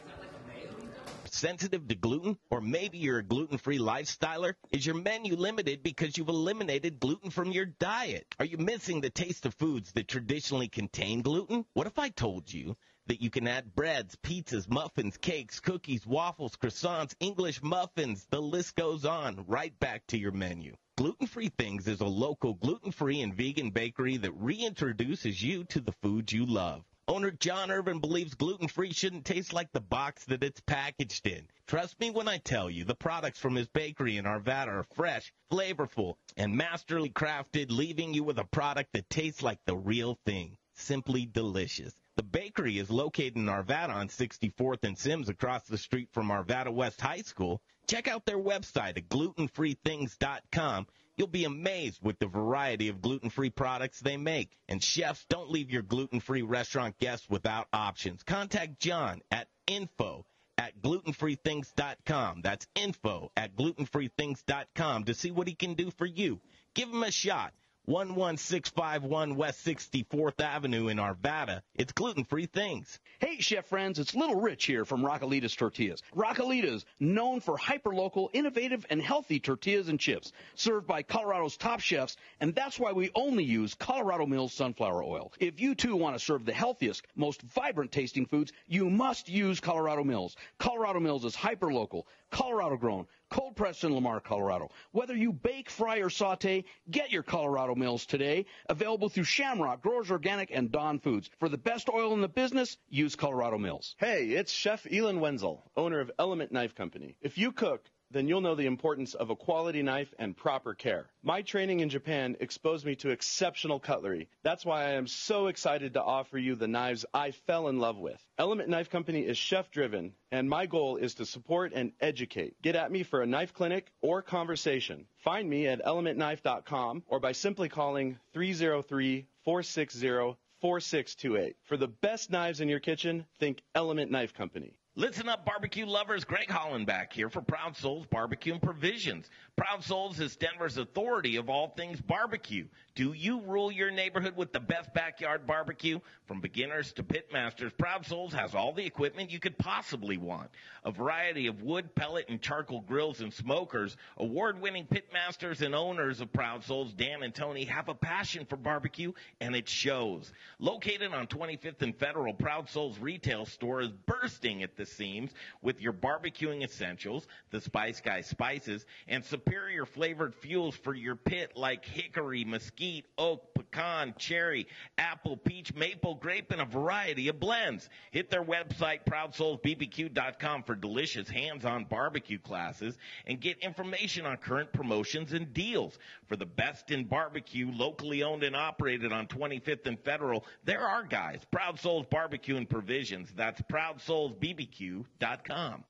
Sensitive to gluten? Or maybe you're a gluten-free lifestyler? Is your menu limited because you've eliminated gluten from your diet? Are you missing the taste of foods that traditionally contain gluten? What if I told you that you can add breads, pizzas, muffins, cakes, cookies, waffles, croissants, English muffins, the list goes on, right back to your menu? Gluten-Free Things is a local gluten-free and vegan bakery that reintroduces you to the foods you love. Owner John Irvin believes gluten-free shouldn't taste like the box that it's packaged in. Trust me when I tell you, the products from his bakery in Arvada are fresh, flavorful, and masterly crafted, leaving you with a product that tastes like the real thing. Simply delicious. The bakery is located in Arvada on 64th and Sims across the street from Arvada West High School. Check out their website at glutenfreethings.com. You'll be amazed with the variety of gluten-free products they make. And chefs, don't leave your gluten-free restaurant guests without options. Contact John at info@glutenfreethings.com. That's info@glutenfreethings.com to see what he can do for you. Give him a shot. 11651 West 64th Avenue in Arvada. It's Gluten-Free Things. Hey, chef friends, it's Little Rich here from Raquelitas Tortillas. Raquelitas, known for hyper-local, innovative, and healthy tortillas and chips, served by Colorado's top chefs, and that's why we only use Colorado Mills sunflower oil. If you, too, want to serve the healthiest, most vibrant-tasting foods, you must use Colorado Mills. Colorado Mills is hyper-local, Colorado-grown, cold-pressed in Lamar, Colorado. Whether you bake, fry, or saute, get your Colorado Mills today. Available through Shamrock, Growers Organic, and Dawn Foods. For the best oil in the business, use Colorado Mills. Hey, it's Chef Elan Wenzel, owner of Element Knife Company. If you cook, then you'll know the importance of a quality knife and proper care. My training in Japan exposed me to exceptional cutlery. That's why I am so excited to offer you the knives I fell in love with. Element Knife Company is chef-driven, and my goal is to support and educate. Get at me for a knife clinic or conversation. Find me at elementknife.com or by simply calling 303-460-4628. For the best knives in your kitchen, think Element Knife Company. Listen up, barbecue lovers. Greg Hollenbach here for Proud Souls Barbecue and Provisions. Proud Souls is Denver's authority of all things barbecue. Do you rule your neighborhood with the best backyard barbecue? From beginners to pit masters, Proud Souls has all the equipment you could possibly want. A variety of wood, pellet, and charcoal grills and smokers. Award-winning pit masters and owners of Proud Souls, Dan and Tony, have a passion for barbecue, and it shows. Located on 25th and Federal, Proud Souls retail store is bursting at the seams with your barbecuing essentials, the Spice Guy spices, and superior flavored fuels for your pit like hickory, mesquite, oak, pecan, cherry, apple, peach, maple, grape, and a variety of blends. Hit their website, ProudSoulsBBQ.com, for delicious hands-on barbecue classes and get information on current promotions and deals. For the best in barbecue, locally owned and operated on 25th and Federal, there are guys. Proud Souls Barbecue and Provisions. That's ProudSoulsBBQ.com.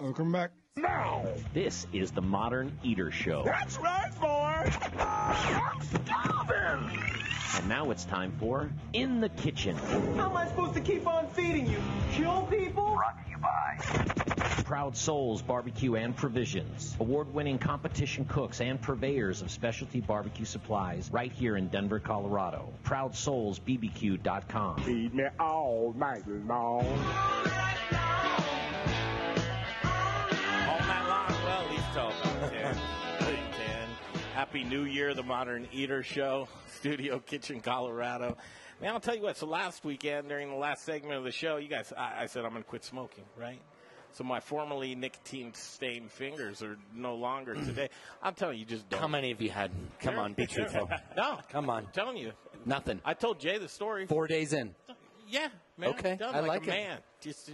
Welcome back. Now, this is the Modern Eater Show. That's right, boy. I'm starving. And now it's time for In the Kitchen. How am I supposed to keep on feeding you? Kill people? Brought to you by Proud Souls Barbecue and Provisions. Award-winning competition cooks and purveyors of specialty barbecue supplies right here in Denver, Colorado. ProudSoulsBBQ.com. Feed me all night long. All night long. Well, at least till about 10. 10. Happy New Year, the Modern Eater Show, Studio Kitchen, Colorado. Man, I'll tell you what. So last weekend, during the last segment of the show, you guys, I said I'm going to quit smoking, right? So my formerly nicotine-stained fingers are no longer today. I'm telling you, just don't. How many have you had? Come on, be truthful. No. Come on. I'm telling you. Nothing. I told Jay the story. 4 days in. Yeah, man. Okay, Done I like like a it. man.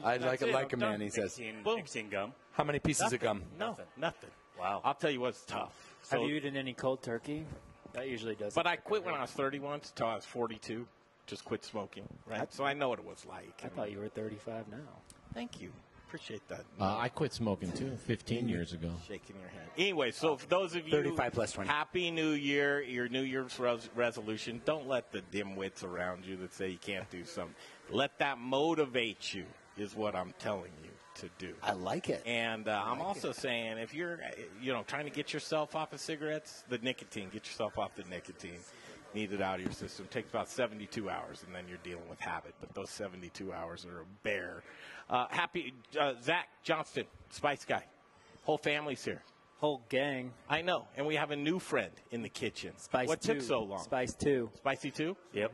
I like it it. like a I'm man, done. he says. Nicotine gum? How many pieces of gum? Nothing. Wow. I'll tell you what's tough. Have So- you eaten any cold turkey? That usually does. But I quit when I was 31 until I was 42. Just quit smoking, right? So I know what it was like. I thought you were 35 now. Thank you. Appreciate that. I quit smoking, too, 15 years ago. Shaking your head. Anyway, so for those of you 35 plus 20. Happy New Year, your New Year's resolution. Don't let the dimwits around you that say you can't do something. Let that motivate you is what I'm telling you to do. I like it. And I'm also saying if you're, trying to get yourself off of cigarettes, get yourself off the nicotine. Need it out of your system. It takes about 72 hours, and then you're dealing with habit. But those 72 hours are a bear. Happy Zach Johnston, Spice Guy. Whole family's here. Whole gang. I know. And we have a new friend in the kitchen. Spice What 2. took so long? Spice 2. Spicy 2? Yep.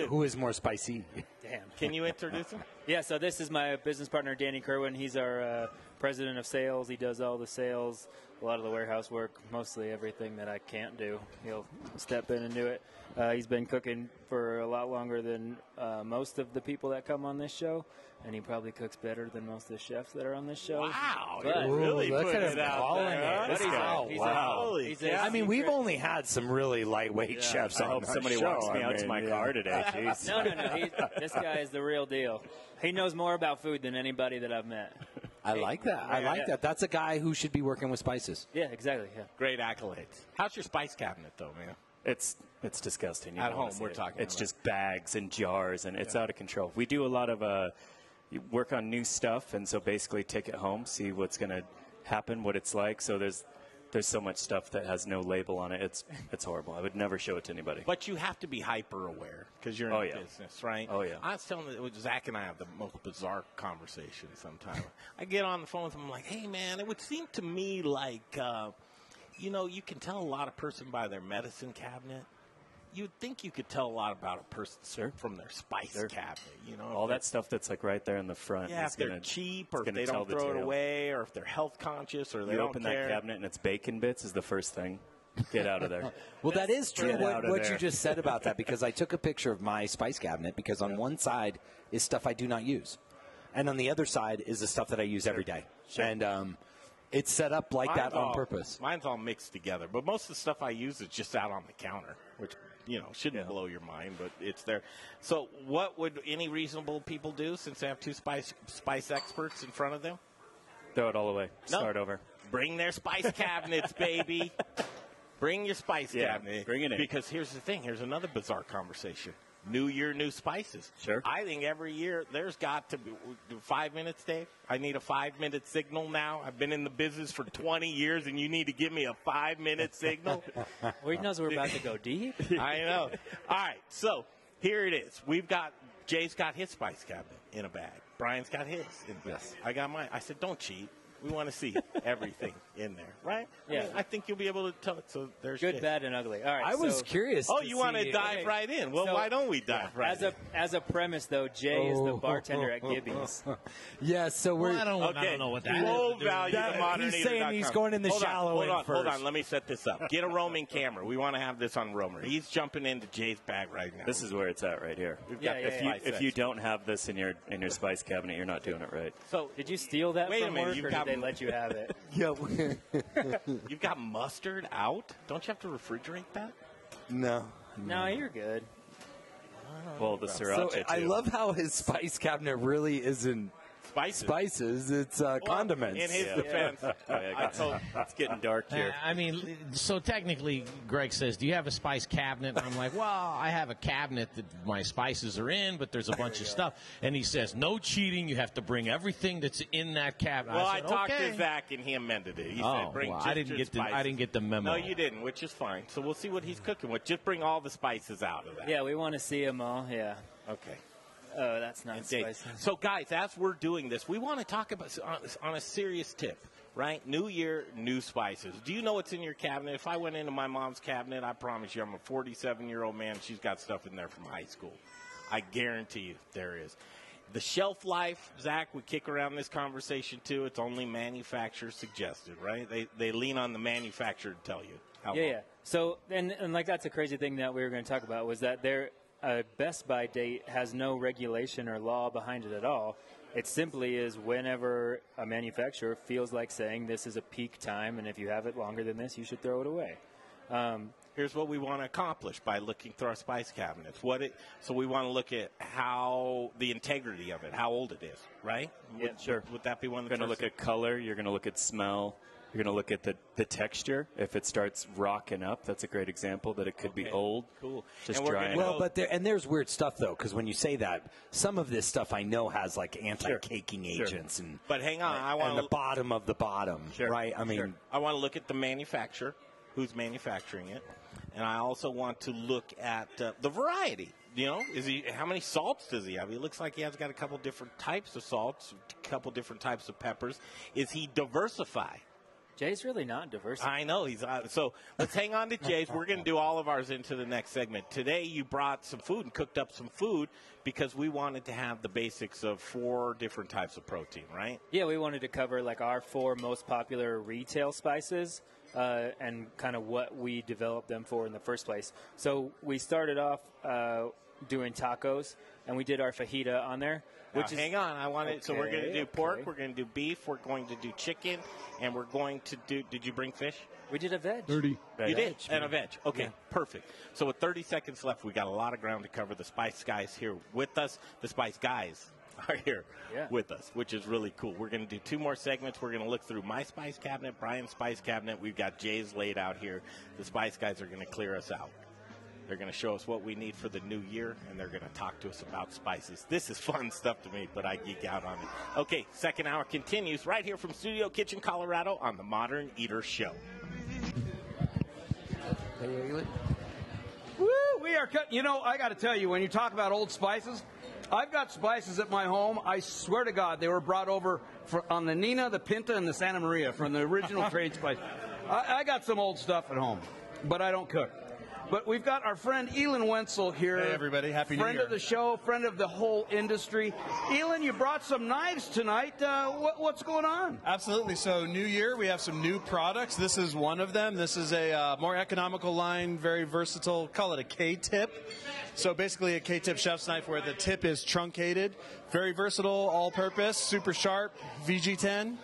Who is more spicy? Damn. Can you introduce him? Yeah, so this is my business partner, Danny Kerwin. He's our president of sales. He does all the sales, a lot of the warehouse work, mostly everything that I can't do. He'll step in and do it. He's been cooking for a lot longer than most of the people that come on this show, and he probably cooks better than most of the chefs that are on this show. Wow, But, you're really look putting at it him out calling there. it. but he's a I mean, we've only had some really lightweight chefs I on hope the somebody show. walks me out to my car today. Jeez. No. This guy is the real deal. He knows more about food than anybody that I've met. I like that. I like that. That's a guy who should be working with spices. Yeah, exactly. Yeah. Great accolades. How's your spice cabinet, though, man? It's disgusting. You At don't wanna home, see we're it. talking It's about. just bags and jars, and it's out of control. We do a lot of you work on new stuff, and so basically take it home, see what's going to happen, what it's like. So there's so much stuff that has no label on it. It's horrible. I would never show it to anybody. But you have to be hyper aware because you're in business, right? Oh, yeah. I was telling Zach and I have the most bizarre conversation sometimes. I get on the phone with him, I'm like, hey, man, it would seem to me like, you can tell a lot of person by their medicine cabinet. You'd think you could tell a lot about a person from their spice cabinet, All that stuff that's like right there in the front. Yeah, is if they're gonna, cheap or it's if they gonna don't tell the throw it tale. away or if they're health conscious or they You don't open care. that cabinet and it's bacon bits is the first thing. Get out of there. Well, that is true Get out of what there. you just said about that, because I took a picture of my spice cabinet because on one side is stuff I do not use, and on the other side is the stuff that I use every day. And it's set up like that on purpose. Mine's all mixed together, but most of the stuff I use is just out on the counter, which shouldn't blow your mind, but it's there. So what would any reasonable people do since they have two spice experts in front of them? Throw it all away. No. Start over. Bring their spice cabinets, baby. Bring your spice cabinet. bring it in. Because here's the thing. Here's another bizarre conversation. New year, new spices. Sure. I think every year there's got to be 5 minutes, Dave. I need a 5-minute signal now. I've been in the business for 20 years, and you need to give me a 5-minute signal. Well, he knows we're about to go deep. I know. All right, so here it is. Jay's got his spice cabinet in a bag. Brian's got his. Yes. I got mine. I said, don't cheat. We want to see everything in there, right? Yeah. I think you'll be able to tell it. So there's good, Jay. bad, and ugly. All right. I was curious. Oh, to you want to see- dive right in? Well, So, why don't we dive right in? As a premise, though, Jay is the bartender at Gibby's. Yeah, so we're. I don't know what that is. Low value That- to modern he's saying he's going in the shallow end Hold first. on. Let me set this up. Get a roaming camera. We want to have this on roamer. He's jumping into Jay's bag right now. This is where it's at right here. We've got the spice If you section. don't have this in your spice cabinet, you're not doing it right. So Did you steal that Wait a from minute, work, you've or got- did they let you have it? Yeah. you've got mustard out. Don't you have to refrigerate that? No. No, you're good. Well, the So sriracha, too. I love how his spice cabinet really isn't spices. It's condiments. In his defense, it's getting dark here. I mean, so technically, Greg says, do you have a spice cabinet? And I'm like, well, I have a cabinet that my spices are in, but there's a bunch of stuff. And he says, no cheating. You have to bring everything that's in that cabinet. Well, I said, talked okay. to Zach, and he amended it. He Oh, said, bring well, just I didn't your get the- I spices. didn't get the memo. No, you didn't, which is fine. So we'll see what he's cooking with. Just bring all the spices out of that. Yeah, we want to see them all. Yeah. Okay. Oh, that's not Indeed. spicy. So, guys, as we're doing this, we want to talk about on a serious tip, right? New year, new spices. Do you know what's in your cabinet? If I went into my mom's cabinet, I promise you, I'm a 47-year-old man. She's got stuff in there from high school. I guarantee you there is. The shelf life, Zach, we kick around this conversation too. It's only manufacturer suggested, right? They lean on the manufacturer to tell you how long. Yeah. So, and like that's a crazy thing that we were going to talk about was that a Best By date has no regulation or law behind it at all. It simply is whenever a manufacturer feels like saying this is a peak time, and if you have it longer than this, you should throw it away. Here's what we want to accomplish by looking through our spice cabinets. So we want to look at how the integrity of it, how old it is, right? Yeah, sure. Would that be one of the You're going to look at color. You're going to look at smell. You're going to look at the texture. If it starts rocking up, that's a great example that it could be old. Cool. Just drying Well, but there's weird stuff though, because when you say that, some of this stuff I know has like anti-caking agents and. But hang on, I want the bottom of the bottom, right? I mean, I want to look at the manufacturer, who's manufacturing it, and I also want to look at the variety. You know, how many salts does he have? He looks like he has got a couple different types of salts, a couple different types of peppers. Is he diversified? Jay's really not diverse. I know he's so. Let's hang on to Jay's. We're going to do all of ours into the next segment. Today, you brought some food and cooked up some food because we wanted to have the basics of 4 different types of protein, right? Yeah, we wanted to cover like our 4 most popular retail spices and kind of what we developed them for in the first place. So we started off doing tacos, and we did our fajita on there. Hang on, I want it. So we're going to do pork, okay. we're going to do beef, we're going to do chicken, and we're going to do. Did you bring fish? We did a veg. You did, and a veg. Okay, perfect. So with 30 seconds left, we got a lot of ground to cover. The Spice Guys here with us. The Spice Guys are here with us, which is really cool. We're going to do 2 more segments. We're going to look through my spice cabinet, Brian's spice cabinet. We've got Jay's laid out here. The Spice Guys are going to clear us out. They're going to show us what we need for the new year, and they're going to talk to us about spices. This is fun stuff to me, but I geek out on it. Okay, second hour continues right here from Studio Kitchen, Colorado on the Modern Eater Show. Woo, we are cutting. You know, I got to tell you, when you talk about old spices, I've got spices at my home. I swear to God, they were brought over on the Nina, the Pinta, and the Santa Maria from the original trade spice. I got some old stuff at home, but I don't cook. But we've got our friend Elan Wenzel here. Hey, everybody. Happy New Year. Friend of the show, friend of the whole industry. Elan, you brought some knives tonight. What's going on? Absolutely. So, New Year, we have some new products. This is one of them. This is a more economical line, very versatile. Call it a K-tip. So, basically a K-tip chef's knife where the tip is truncated. Very versatile, all-purpose, super sharp, VG10,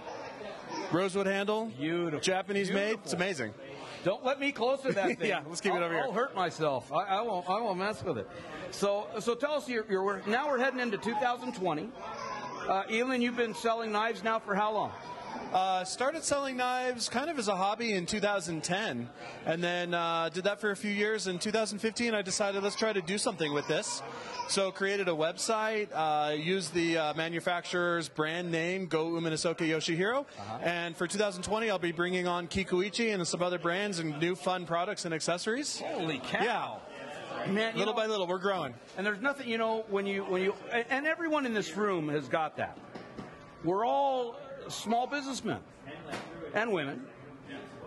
rosewood handle. Beautiful. Japanese made. It's amazing. Don't let me close to that thing. Yeah, let's keep it over here. I'll hurt myself. I won't mess with it. So tell us, now we're heading into 2020. Elan, you've been selling knives now for how long? Started selling knives kind of as a hobby in 2010, and then did that for a few years. In 2015, I decided let's try to do something with this. So created a website, used the manufacturer's brand name, Go Uminosuke Yoshihiro, and for 2020, I'll be bringing on Kikuichi and some other brands and new fun products and accessories. Holy cow! Yeah. Man, little by little, we're growing. And there's nothing, when you, and everyone in this room has got that. We're all small businessmen and women,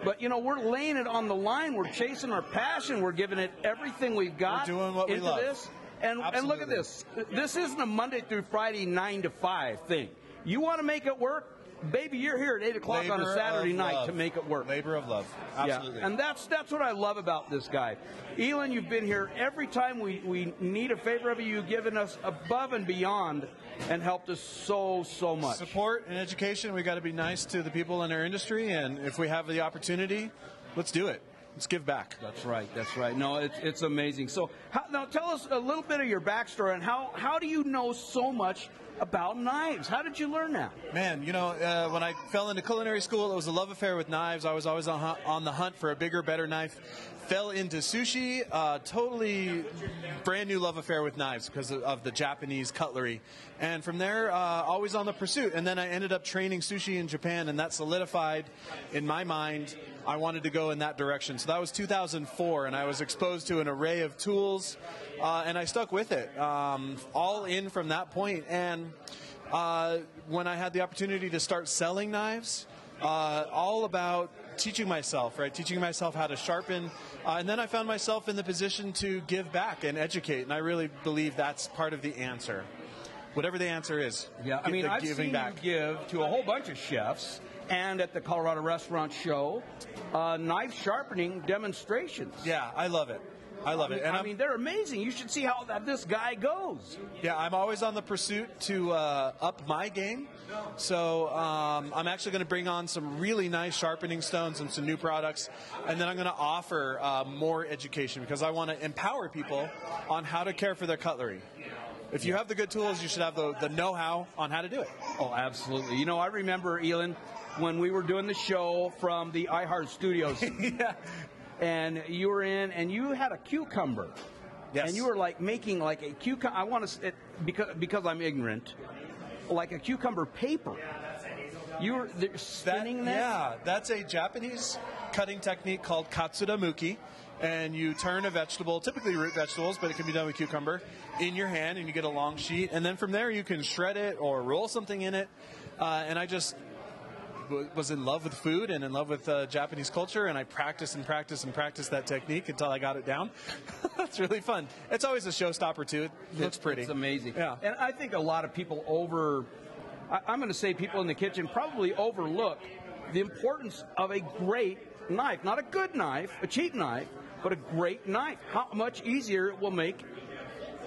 but we're laying it on the line. We're chasing our passion. We're giving it everything we've got. We're doing what into we love. This. And look at this. This isn't a Monday through Friday 9 to 5 thing. You want to make it work? Baby, you're here at 8 o'clock on a Saturday night to make it work. Labor of love. Absolutely. Yeah. And that's what I love about this guy. Elan, you've been here every time we need a favor of you. You've given us above and beyond and helped us so much. Support and education. We got to be nice to the people in our industry, and if we have the opportunity, let's do it. Let's give back. That's right. No, it's amazing. So now tell us a little bit of your backstory and how do you know so much about knives? How did you learn that? Man, when I fell into culinary school, it was a love affair with knives. I was always on the hunt for a bigger, better knife. Fell into sushi, totally brand new love affair with knives because of the Japanese cutlery. And from there, always on the pursuit. And then I ended up training sushi in Japan, and that solidified in my mind I wanted to go in that direction. So that was 2004, and I was exposed to an array of tools, and I stuck with it, all in from that point. And when I had the opportunity to start selling knives, all about teaching myself how to sharpen, and then I found myself in the position to give back and educate, and I really believe that's part of the answer. Whatever the answer is. Yeah, I mean, I've seen you give to a whole bunch of chefs and at the Colorado Restaurant Show knife sharpening demonstrations. Yeah, I love it. And I mean, they're amazing. You should see how this guy goes. Yeah, I'm always on the pursuit to up my game. So I'm actually going to bring on some really nice sharpening stones and some new products. And then I'm going to offer more education because I want to empower people on how to care for their cutlery. If you have the good tools, you should have the know-how on how to do it. Oh, absolutely. I remember, Elan, when we were doing the show from the iHeart Studios. Yeah. And you were in, and you had a cucumber. Yes. And you were making a cucumber. I want to, because I'm ignorant, like a cucumber paper. You were spinning that? Yeah, that's a Japanese cutting technique called katsudamuki. And you turn a vegetable, typically root vegetables, but it can be done with cucumber, in your hand, and you get a long sheet. And then from there, you can shred it or roll something in it. And I just was in love with food and in love with Japanese culture, and I practiced that technique until I got it down. It's really fun. It's always a showstopper, too. It's pretty. It's amazing. Yeah. And I think a lot of people I'm going to say people in the kitchen probably overlook the importance of a great knife. Not a good knife, a cheap knife, but a great knife. How much easier it will make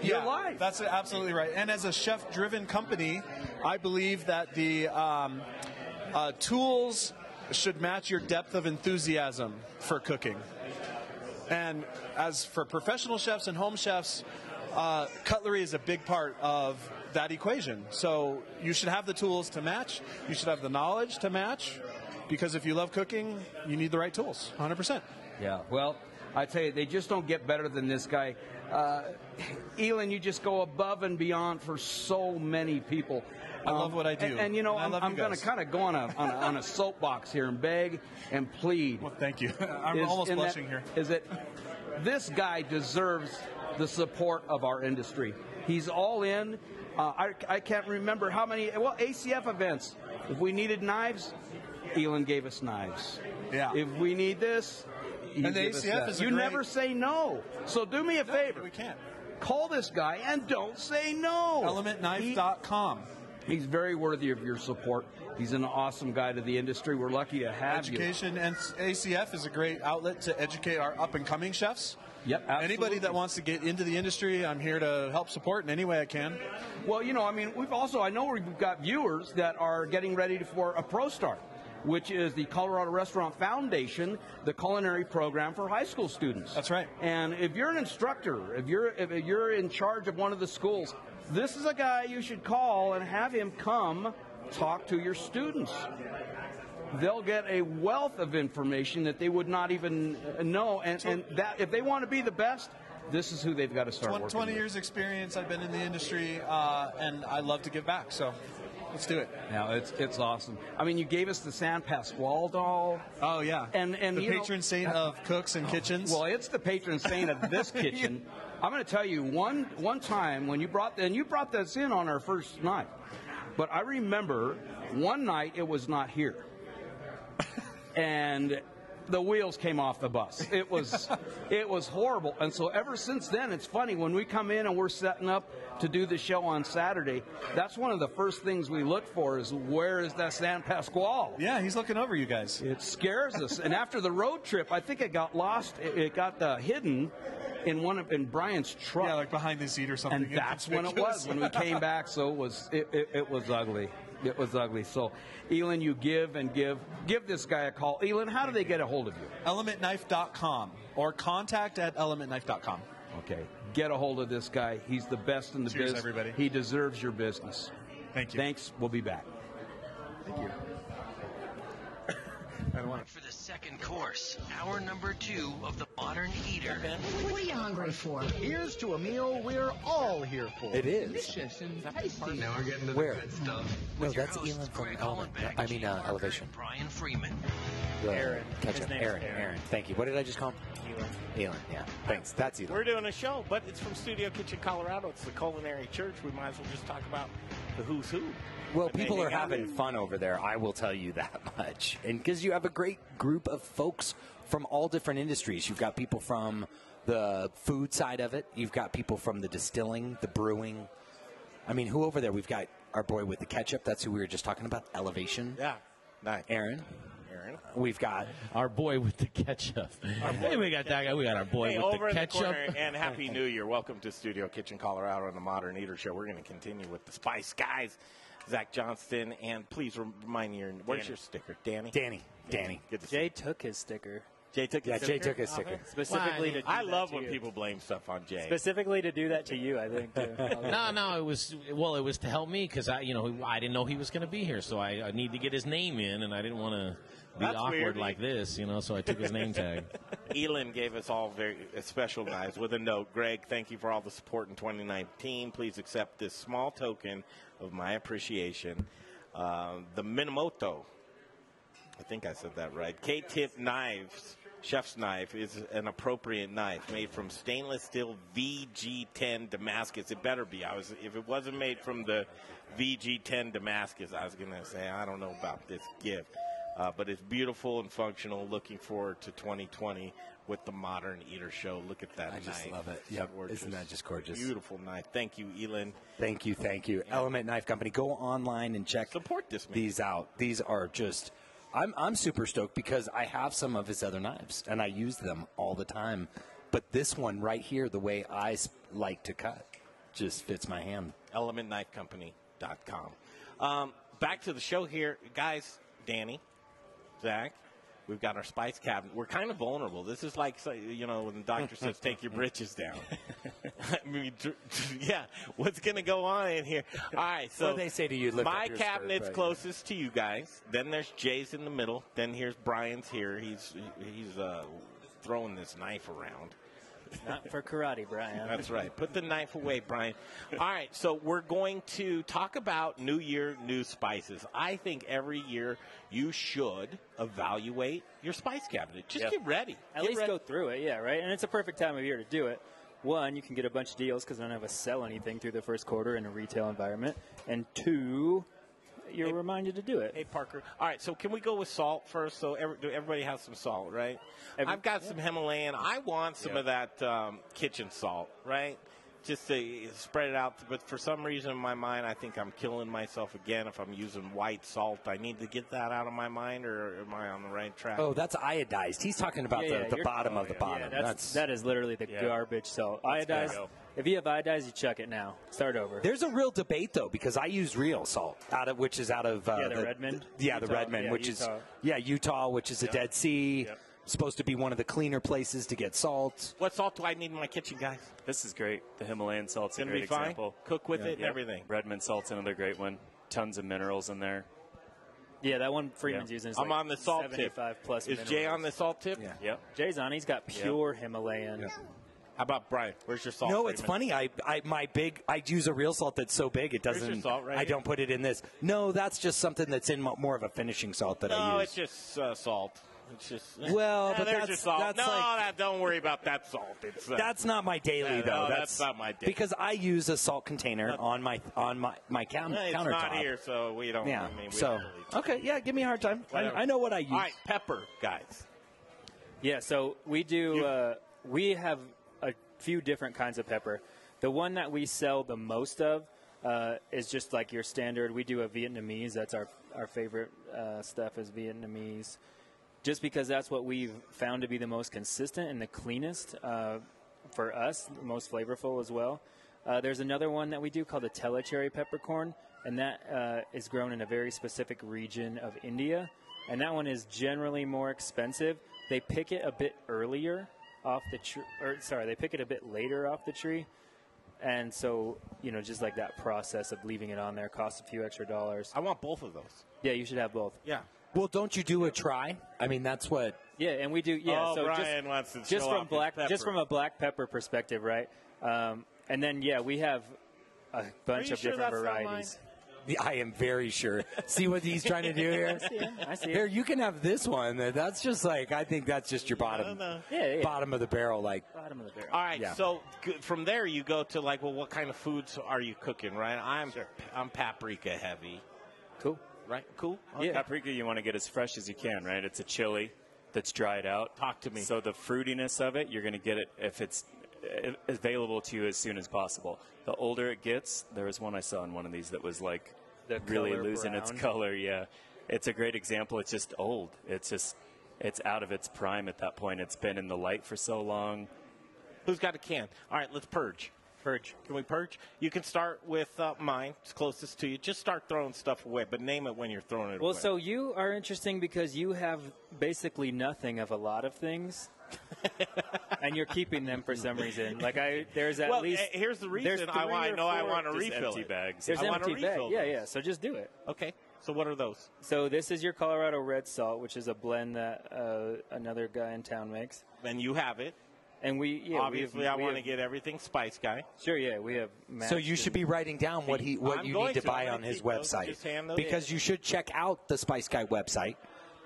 your life. That's absolutely right. And as a chef-driven company, I believe that the tools should match your depth of enthusiasm for cooking. And as for professional chefs and home chefs, cutlery is a big part of that equation. So you should have the tools to match. You should have the knowledge to match. Because if you love cooking, you need the right tools, 100%. Yeah, well, I tell you, they just don't get better than this guy. Elan, you just go above and beyond for so many people. I love what I do. And I'm going to kind of go on a soapbox here and beg and plead. Well, thank you. I'm almost blushing here. Is that this guy deserves the support of our industry. He's all in. I can't remember how many, ACF events. If we needed knives, Elan gave us knives. Yeah. If we need this, and the ACF is you never say no. So do me a favor. We can't. Call this guy and don't say no. ElementKnife.com. He's very worthy of your support. He's an awesome guy to the industry. We're lucky to have Education and ACF is a great outlet to educate our up-and-coming chefs. Yep, absolutely. Anybody that wants to get into the industry, I'm here to help support in any way I can. Well, I know we've got viewers that are getting ready for a Pro Start, which is the Colorado Restaurant Foundation, the culinary program for high school students. That's right. And if you're an instructor, if you're in charge of one of the schools, this is a guy you should call and have him come talk to your students. they'll get a wealth of information that they would not even know. And that if they want to be the best, this is who they've got to start working 20 with. years experience. I've been in the industry, and I love to give back. So let's do it. Yeah, it's awesome. I mean, you gave us the San Pasquale doll. Oh yeah, and the patron saint of cooks and kitchens. Well, it's the patron saint of this kitchen. I'm going to tell you one time when you brought this in on our first night, but I remember one night it was not here, and the wheels came off the bus. It was horrible. And so ever since then, it's funny when we come in and we're setting up to do the show on Saturday. That's one of the first things we look for is where is that San Pasquale? Yeah, he's looking over you guys. It scares us. And after the road trip, I think it got lost. It got hidden in Brian's truck. Yeah, like behind the seat or something. And that's when it was when we came back. So it was ugly. It was ugly. So, Elan, you give and give. Give this guy a call. Elan, how do they get a hold of you? ElementKnife.com or contact@elementknife.com. Okay. Get a hold of this guy. He's the best in the Cheers, business. everybody. He deserves your business. Thank you. Thanks. We'll be back. Thank you. For the second course, hour number 2 of the Modern Eater. What are you hungry for? Here's to a meal we're all here for. It is. Delicious and tasty. Now we're getting to Where? the good stuff. No, With your that's hosts, Elan from Greg Element. Hollenbeck, I mean, Keith Elevation. and Brian Freeman. Aaron. Catch His up. name's Aaron. Aaron. Thank you. What did I just call him? Elan. Yeah. Thanks. That's Elan. We're doing a show, but it's from Studio Kitchen, Colorado. It's the Culinary Church. We might as well just talk about the who's who. Well, And they people are hang out having there. fun over there. I will tell you that much. And because you have a great group of folks from all different industries. You've got people from the food side of it. You've got people from the distilling, the brewing. I mean, who over there? We've got our boy with the ketchup. That's who we were just talking about. Elevation. Yeah. Nice. Aaron. We've got our boy with the ketchup. Hey, we got that guy. We got our boy with over the in ketchup. The corner, and Happy New Year. Welcome to Studio Kitchen, Colorado, and the Modern Eater Show. We're going to continue with the Spice Guys, Zach Johnston, and please remind me, where's your sticker? Danny? Danny. Good to see Jay you. took his sticker. Jay took his Yeah, sticker? Jay took his sticker. Specifically to do I that love to when you. people blame stuff on Jay. Specifically to do that to you, I think. Too. No, it was to help me because I didn't know he was going to be here, so I need to get his name in, and I didn't want to be That's awkward weird. like this, so I took his name tag. Elan gave us all very special guys with a note. Greg, thank you for all the support in 2019. Please accept this small token of my appreciation. The Minamoto, I think I said that right, K-tip knives, chef's knife, is an appropriate knife made from stainless steel VG10 Damascus. It better be. If it wasn't made from the VG10 Damascus, I was going to say, I don't know about this gift. But it's beautiful and functional. Looking forward to 2020 with the Modern Eater Show. Look at that I knife. just love it. It's Yep. gorgeous. Isn't that just gorgeous? Beautiful knife. Thank you, Elan. Thank you. Element Knife Company. Go online and check these out. These are just. I'm super stoked because I have some of his other knives and I use them all the time. But this one right here, the way I like to cut, just fits my hand. ElementKnifeCompany.com. Back to the show here, guys. Danny, Zach, we've got our spice cabinet. We're kind of vulnerable. This is like, when the doctor says, take your britches down. I mean, yeah, what's going to go on in here? All right, so What do they say to you? Lift my up your skirt, cabinet's right? closest to you guys. Then there's Jay's in the middle. Then here's Brian's here. He's throwing this knife around. Not for karate, Brian. That's right. Put the knife away, Brian. All right, so we're going to talk about New Year, new spices. I think every year you should evaluate your spice cabinet. Just get ready. At least go through it, yeah, right? And it's a perfect time of year to do it. One, you can get a bunch of deals because none of us sell anything through the first quarter in a retail environment. And two, you're reminded to do it. Hey, Parker. All right, so can we go with salt first? So everybody has some salt, right? I've got some Himalayan. I want some of that kitchen salt, right? Just to spread it out. But for some reason in my mind, I think I'm killing myself again if I'm using white salt. I need to get that out of my mind, or am I on the right track? Oh, that's iodized. He's talking about the bottom of the bottom. Yeah, that is literally the garbage salt. Iodized. If you have iodized, you chuck it now. Start over. There's a real debate though because I use real salt which is out of the Redmond. the Redmond, which Utah. is Utah, which is a Dead Sea. Yep. Supposed to be one of the cleaner places to get salt. What salt do I need in my kitchen, guys? This is great. The Himalayan salt's a Gonna great be fine? example. Cook with it and everything. Redmond salt's another great one. Tons of minerals in there. Yeah, that one Freeman's using is I'm like on the salt tip. 75 plus Is Jay on the salt tip? Yeah. Yep. Jay's on. He's got pure Himalayan. How about Brian? Where's your salt? No, it's Freeman? funny. I use a real salt that's so big it Where's your doesn't. salt right I here? don't put it in this. No, that's just something that's in more of a finishing salt that I No, use. it's just salt. It's just Well, but there's that's- your salt. that's no, like- don't worry about that salt. It's That's not my daily though. No, that's not my daily. Because I use a salt container on my It's countertop. not here, so we don't. Yeah. I mean, we So don't really okay, yeah, give me a hard time. Whatever. I know what I use. All right, pepper, guys. Yeah, so we do. We have a few different kinds of pepper. The one that we sell the most of is just like your standard. We do a Vietnamese. That's our favorite stuff is Vietnamese, just because that's what we've found to be the most consistent and the cleanest for us, the most flavorful as well. There's another one that we do called the Telecherry peppercorn, and that is grown in a very specific region of India, and that one is generally more expensive. They pick it a bit earlier off the tree, they pick it a bit later off the tree. And so, just like that process of leaving it on there costs a few extra dollars. I want both of those. Yeah, you should have both. Yeah. Well, don't you do a try? I mean, that's what. Yeah, and we do. Yeah, Oh, so Brian wants to just show from off his pepper. just from a black pepper perspective, right? And then we have a bunch you of sure different that's not varieties. I am very sure. See what he's trying to do here? I see it. Here, you can have this one. That's just like, I think that's just your bottom bottom of the barrel. Like, bottom of the barrel. All right, Yeah. so from there you go to like, well, what kind of foods are you cooking, right? I'm paprika heavy. Cool. Right? Cool? Yeah. Paprika you want to get as fresh as you can, right? It's a chili that's dried out. Talk to me. So the fruitiness of it, you're going to get it if it's available to you as soon as possible. The older it gets, there was one I saw in one of these that was like really color losing its brown. color. Yeah, it's a great example. It's just old. It's out of its prime at that point. It's been in the light for so long. Who's got a can? All right, let's purge. Purge. Can we purge? You can start with mine. It's closest to you. Just start throwing stuff away, but name it when you're throwing it Well, away. so you are interesting because you have basically nothing of a lot of things. And you're keeping them for some reason. Like there's at well, least here's the reason there's I three or know I four- want to Just refill empty it. bags. There's I want empty to bag. refill Yeah, those. yeah. So just do it. Okay. So what are those? So this is your Colorado red salt, which is a blend that another guy in town makes. And you have it. And Obviously, I want to get everything Spice Guy. Sure, yeah, we have. so you should be writing down what I'm you going need to to. buy I'm gonna on his keep those. website, Just hand those because in. you should check out the Spice Guy website,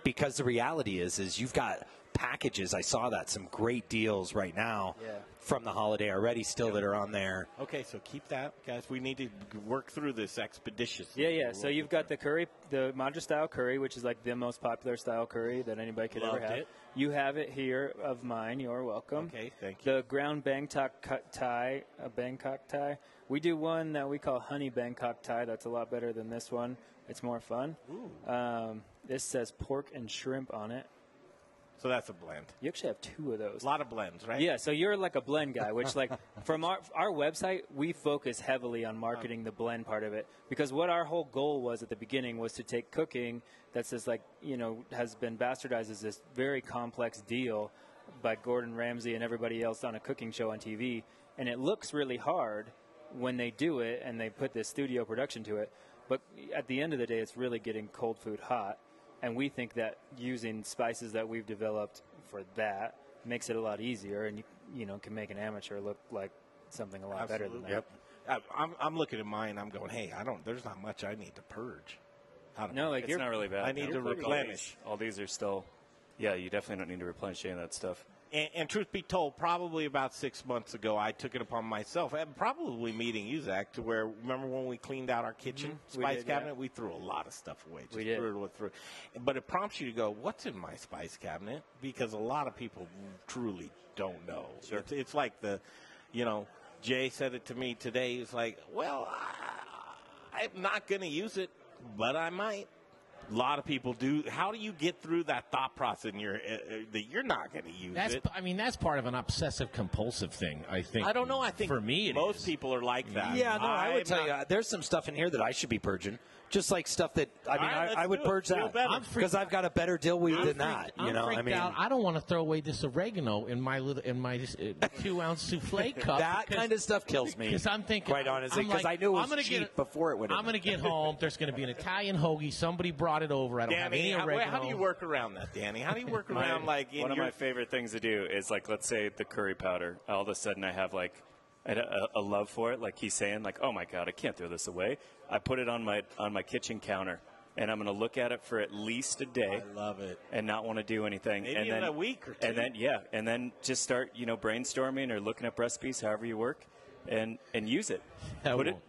because the reality is you've got packages. I saw that some great deals right now from the holiday already still that are on there. Okay, so keep that, guys. We need to work through this expeditiously. Yeah, yeah. So you've got the curry, the Madra style curry, which is like the most popular style curry that anybody could Loved ever have. it. You have it here of mine. You're welcome. Okay, thank you. The ground Bangkok Thai, a Bangkok Thai. We do one that we call honey Bangkok Thai. That's a lot better than this one. It's more fun. This says pork and shrimp on it. So that's a blend. You actually have two of those. A lot of blends, right? Yeah, so you're like a blend guy, which like from our website, we focus heavily on marketing the blend part of it, because what our whole goal was at the beginning was to take cooking that's this like, has been bastardized as this very complex deal by Gordon Ramsay and everybody else on a cooking show on TV, and it looks really hard when they do it and they put this studio production to it, but at the end of the day, it's really getting cold food hot. And we think that using spices that we've developed for that makes it a lot easier, and you can make an amateur look like something a lot better than that. Yep. I'm looking at mine. I'm going, hey, there's not much I need to purge. No, like it's not really bad. I need to replenish. All these are still. Yeah, you definitely don't need to replenish any of that stuff. And truth be told, probably about 6 months ago, I took it upon myself, and probably meeting you, Zach, to where, remember when we cleaned out our kitchen spice cabinet? We threw a lot of stuff away. Just we did. Threw. But it prompts you to go, what's in my spice cabinet? Because a lot of people truly don't know. Sure. It's like Jay said it to me today. He's like, well, I'm not going to use it, but I might. A lot of people do. How do you get through that thought process in your that you're not going to use it? I mean, that's part of an obsessive compulsive thing, I think. I don't know. I think for me, most people are like that. Yeah, no, I would tell you, there's some stuff in here that I should be purging. Just like stuff that, I would purge that. Because I've got a better deal than that. I'm freaked out. I don't want to throw away this oregano in my 2-ounce souffle cup. That kind of stuff kills me. Because I'm thinking, quite honestly, because I knew it was cheap before it went in. I'm going to get home. There's going to be an Italian hoagie. Somebody brought it over. I don't have any oregano. How do you work around that, Danny? How do you work around one of my favorite things to do is like, let's say the curry powder. All of a sudden, I have like a love for it. Like he's saying, like, oh my God, I can't throw this away. I put it on my kitchen counter. And I'm going to look at it for at least a day. I love it. And not want to do anything. Maybe and then, in a week or two. And then just start, brainstorming or looking up recipes, however you work, and use it.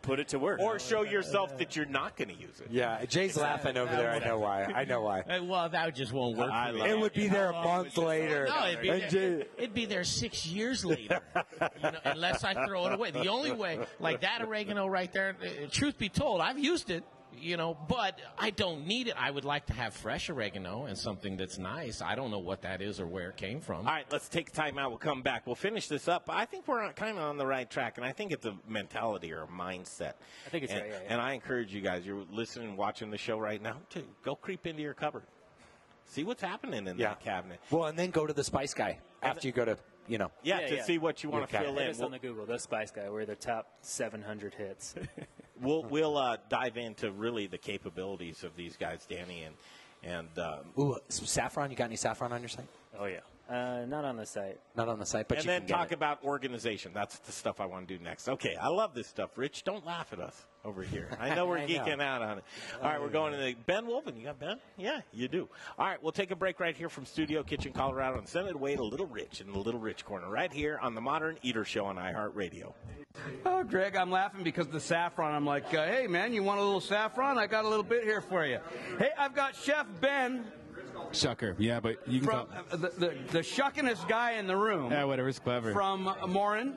Put it to work. Or show yourself that you're not going to use it. Yeah, Jay's laughing over there. I know why. Well, that just won't work for me. It would be there a month later. No, it'd be there 6 years later, unless I throw it away. The only way, like that oregano right there, truth be told, I've used it. But I don't need it. I would like to have fresh oregano and something that's nice. I don't know what that is or where it came from. All right, let's take time out. We'll come back. We'll finish this up. I think we're kind of on the right track, and I think it's a mentality or a mindset. I think it's right, yeah. And I encourage you guys, you're listening and watching the show right now, to go creep into your cupboard. See what's happening in that cabinet. Well, and then go to the Spice Guy after you go to, to see what you want to fill in. It's on the Google, the Spice Guy. We're the top 700 hits. We'll dive into really the capabilities of these guys, Danny, and some saffron. You got any saffron on your site? Oh yeah. Not on the site. Not on the site, but and you then can get talk it. about organization. That's the stuff I want to do next. Okay, I love this stuff. Rich, don't laugh at us over here. I know we're geeking out on it. All right, we're going to Ben Wolven. You got Ben? Yeah, you do. All right, we'll take a break right here from Studio Kitchen, Colorado, and send it away to Little Rich in the Little Rich Corner right here on the Modern Eater Show on iHeartRadio. Oh, Greg, I'm laughing because the saffron. I'm like, hey, man, you want a little saffron? I got a little bit here for you. Hey, I've got Chef Ben. Shucker, yeah, but you can from the shuckingest guy in the room. Yeah, whatever's clever. From Morin,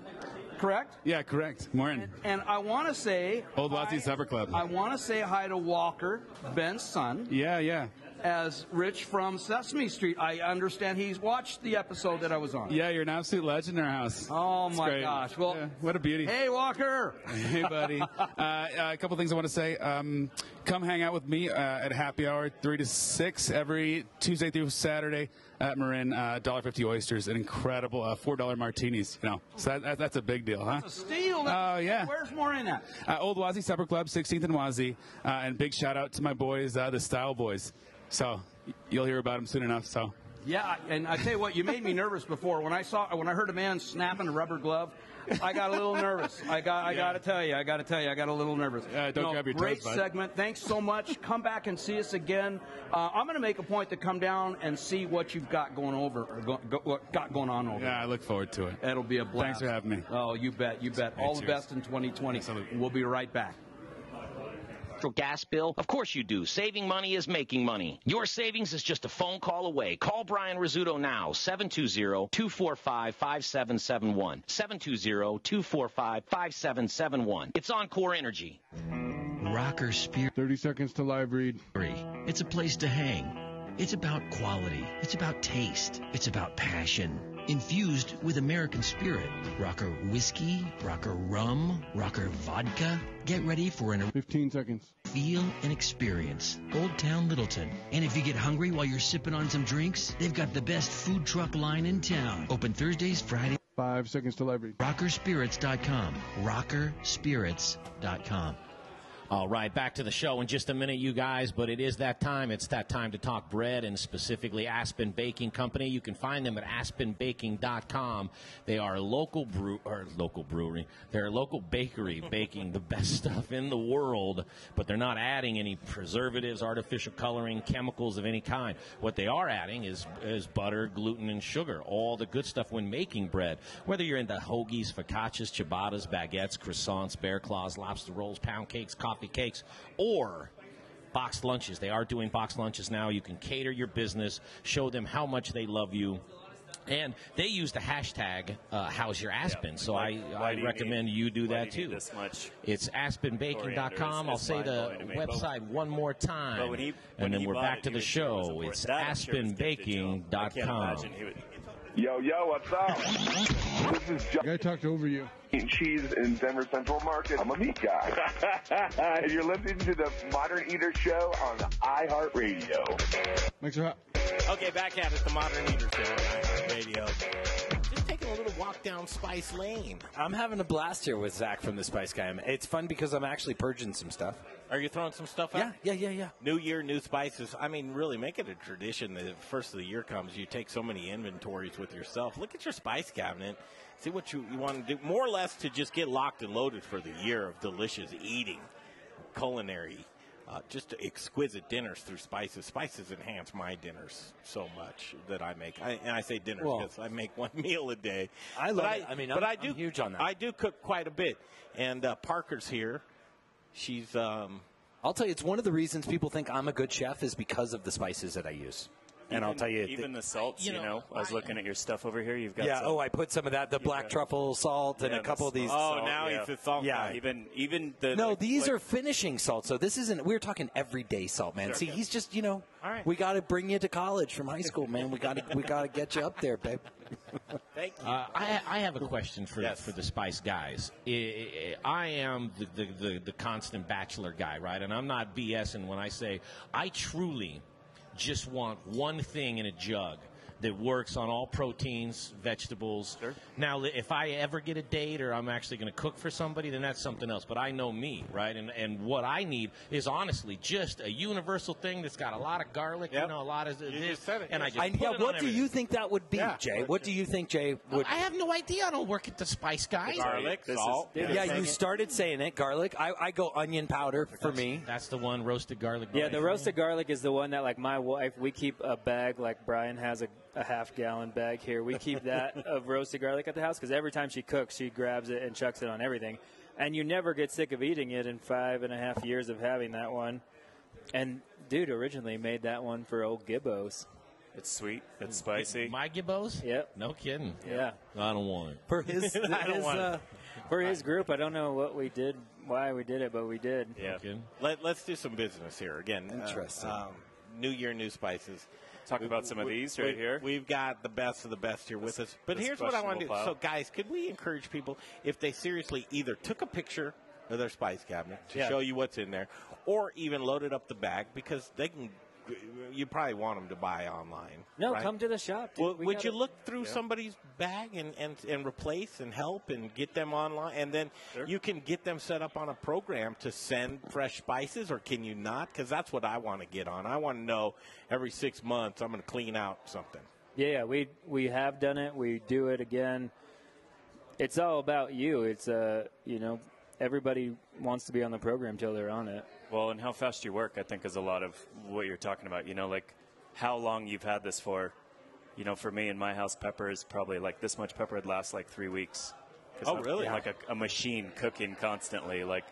correct? Yeah, correct. Morin. And I want to say Old Watsy Supper Club. I want to say hi to Walker, Ben's son. Yeah. As Rich from Sesame Street. I understand he's watched the episode that I was on. Yeah, you're an absolute legend in our house. Oh, it's my great. gosh. Well, what a beauty. Hey, Walker. Hey, buddy. A couple things I want to say. Come hang out with me at happy hour, 3 to 6, every Tuesday through Saturday at Morin. $1.50 oysters, an incredible $4 martinis. So that's a big deal, huh? That's a steal. Oh, yeah. Where's Morin at? Old Watsy Supper Club, 16th and Watsy. And big shout out to my boys, the Style Boys. So you'll hear about them soon enough. So yeah, and I tell you what, you made me nervous before when I heard a man snapping a rubber glove. I got a little nervous. I got to tell you, I got a little nervous. Don't grab your toes, great bud. segment. Thanks so much. Come back and see us again. I'm going to make a point to come down and see what you've got going on over. Yeah, I look forward to it. It'll be a blast. Thanks for having me. Oh, you bet. All the best in 2020. We'll be right back. Gas bill? Of course you do. Saving money is making money. Your savings is just a phone call away. Call Brian Rizzuto now, 720-245-5771. 720-245-5771. It's Encore Energy. Rocker Spirit. 30 seconds to live read. It's a place to hang. It's about quality. It's about taste. It's about passion. Infused with American spirit. Rocker whiskey, rocker rum, rocker vodka. Get ready for 15 seconds. Feel and experience. Old Town Littleton. And if you get hungry while you're sipping on some drinks, they've got the best food truck line in town. Open Thursdays, Fridays. 5 seconds to live read. Rockerspirits.com. Rockerspirits.com. All right, back to the show in just a minute, you guys, but it is that time. It's that time to talk bread, and specifically Aspen Baking Company. You can find them at aspenbaking.com. They are a local brewery. They're a local bakery baking the best stuff in the world, but they're not adding any preservatives, artificial coloring, chemicals of any kind. What they are adding is butter, gluten, and sugar, all the good stuff when making bread. Whether you're into hoagies, focaccias, ciabattas, baguettes, croissants, bear claws, lobster rolls, pound cakes, coffee cakes, or boxed lunches. They are doing boxed lunches now. You can cater your business, show them how much they love you. And they use the hashtag How's Your Aspen, so I recommend you do that too. It's aspenbaking.com. I'll say the website one more time, and then we're back to the show. It's aspenbaking.com. Yo, what's up? This is John. I talked over you. Cheese in Denver Central Market. I'm a meat guy. And you're listening to the Modern Eater Show on iHeartRadio. Makes her hot. Okay, back at it, the Modern Eater Show on iHeartRadio. Just taking a little walk down down Spice Lane. I'm having a blast here with Zach from the Spice Guy. It's fun because I'm actually purging some stuff. Are you throwing some stuff out? Yeah. New year, new spices. I mean, really make it a tradition that the first of the year comes, you take so many inventories with yourself. Look at your spice cabinet. See what you want to do. More or less to just get locked and loaded for the year of delicious eating, culinary, just exquisite dinners through spices. Spices enhance my dinners so much that I make. And I say dinners because I make one meal a day. I love it. I mean, I'm huge on that. I do cook quite a bit. And Parker's here. She's I'll tell you, it's one of the reasons people think I'm a good chef is because of the spices that I use. And I'll tell you, even the salts. You know, I was looking at your stuff over here. You've got I put some of that, the black truffle salt, and a couple of these. Oh, now he's a salt guy. Even the no, these are finishing salt. So this isn't. We're talking everyday salt, man. Sure. See, he's just All right. We got to bring you to college from high school, man. We got to get you up there, babe. Thank you. I have a question for the Spice guys. I am the constant bachelor guy, right? And I'm not BSing when I say I truly just want one thing in a jug that works on all proteins, vegetables. Sure. Now, if I ever get a date or I'm actually going to cook for somebody, then that's something else. But I know me, right? And what I need is honestly just a universal thing that's got a lot of garlic, a lot of You this. just said it. And I just put it on what do everything. you think that would be, Jay? What do you think, Jay? Would... I have no idea. I don't work at the Spice Guy. Garlic, salt. you started saying it. Garlic. I go onion powder for me. That's the one, roasted garlic. Yeah, the roasted garlic is the one that, like, my wife, we keep a bag, like Brian has a half-gallon bag here. We keep that of roasted garlic at the house because every time she cooks, she grabs it and chucks it on everything. And you never get sick of eating it in 5.5 years of having that one. And dude originally made that one for old Gibbos. It's sweet. It's spicy. My Gibbos? Yep. No kidding. Yeah. I don't want it. For his, for his group, I don't know what we did, why we did it, but we did. Yeah. Let's do some business here again. Interesting. New year, new spices. Talk about some of these right here. We've got the best of the best here with us. But here's what I want to do. So, guys, could we encourage people, if they seriously either took a picture of their spice cabinet to show you what's in there, or even loaded up the bag, because they can. You probably want them to buy online. No, right? come to the shop. Dude. Well, would you look through somebody's bag and replace and help and get them online? And then you can get them set up on a program to send fresh spices, or can you not? Because that's what I want to get on. I want to know every 6 months I'm going to clean out something. Yeah, we have done it. We do it again. It's all about you. It's, everybody wants to be on the program till they're on it. Well, and how fast you work, I think, is a lot of what you're talking about. You know, like how long you've had this for. You know, for me in my house, pepper is probably like this much pepper would last like 3 weeks. Oh, really? Like a machine cooking constantly, like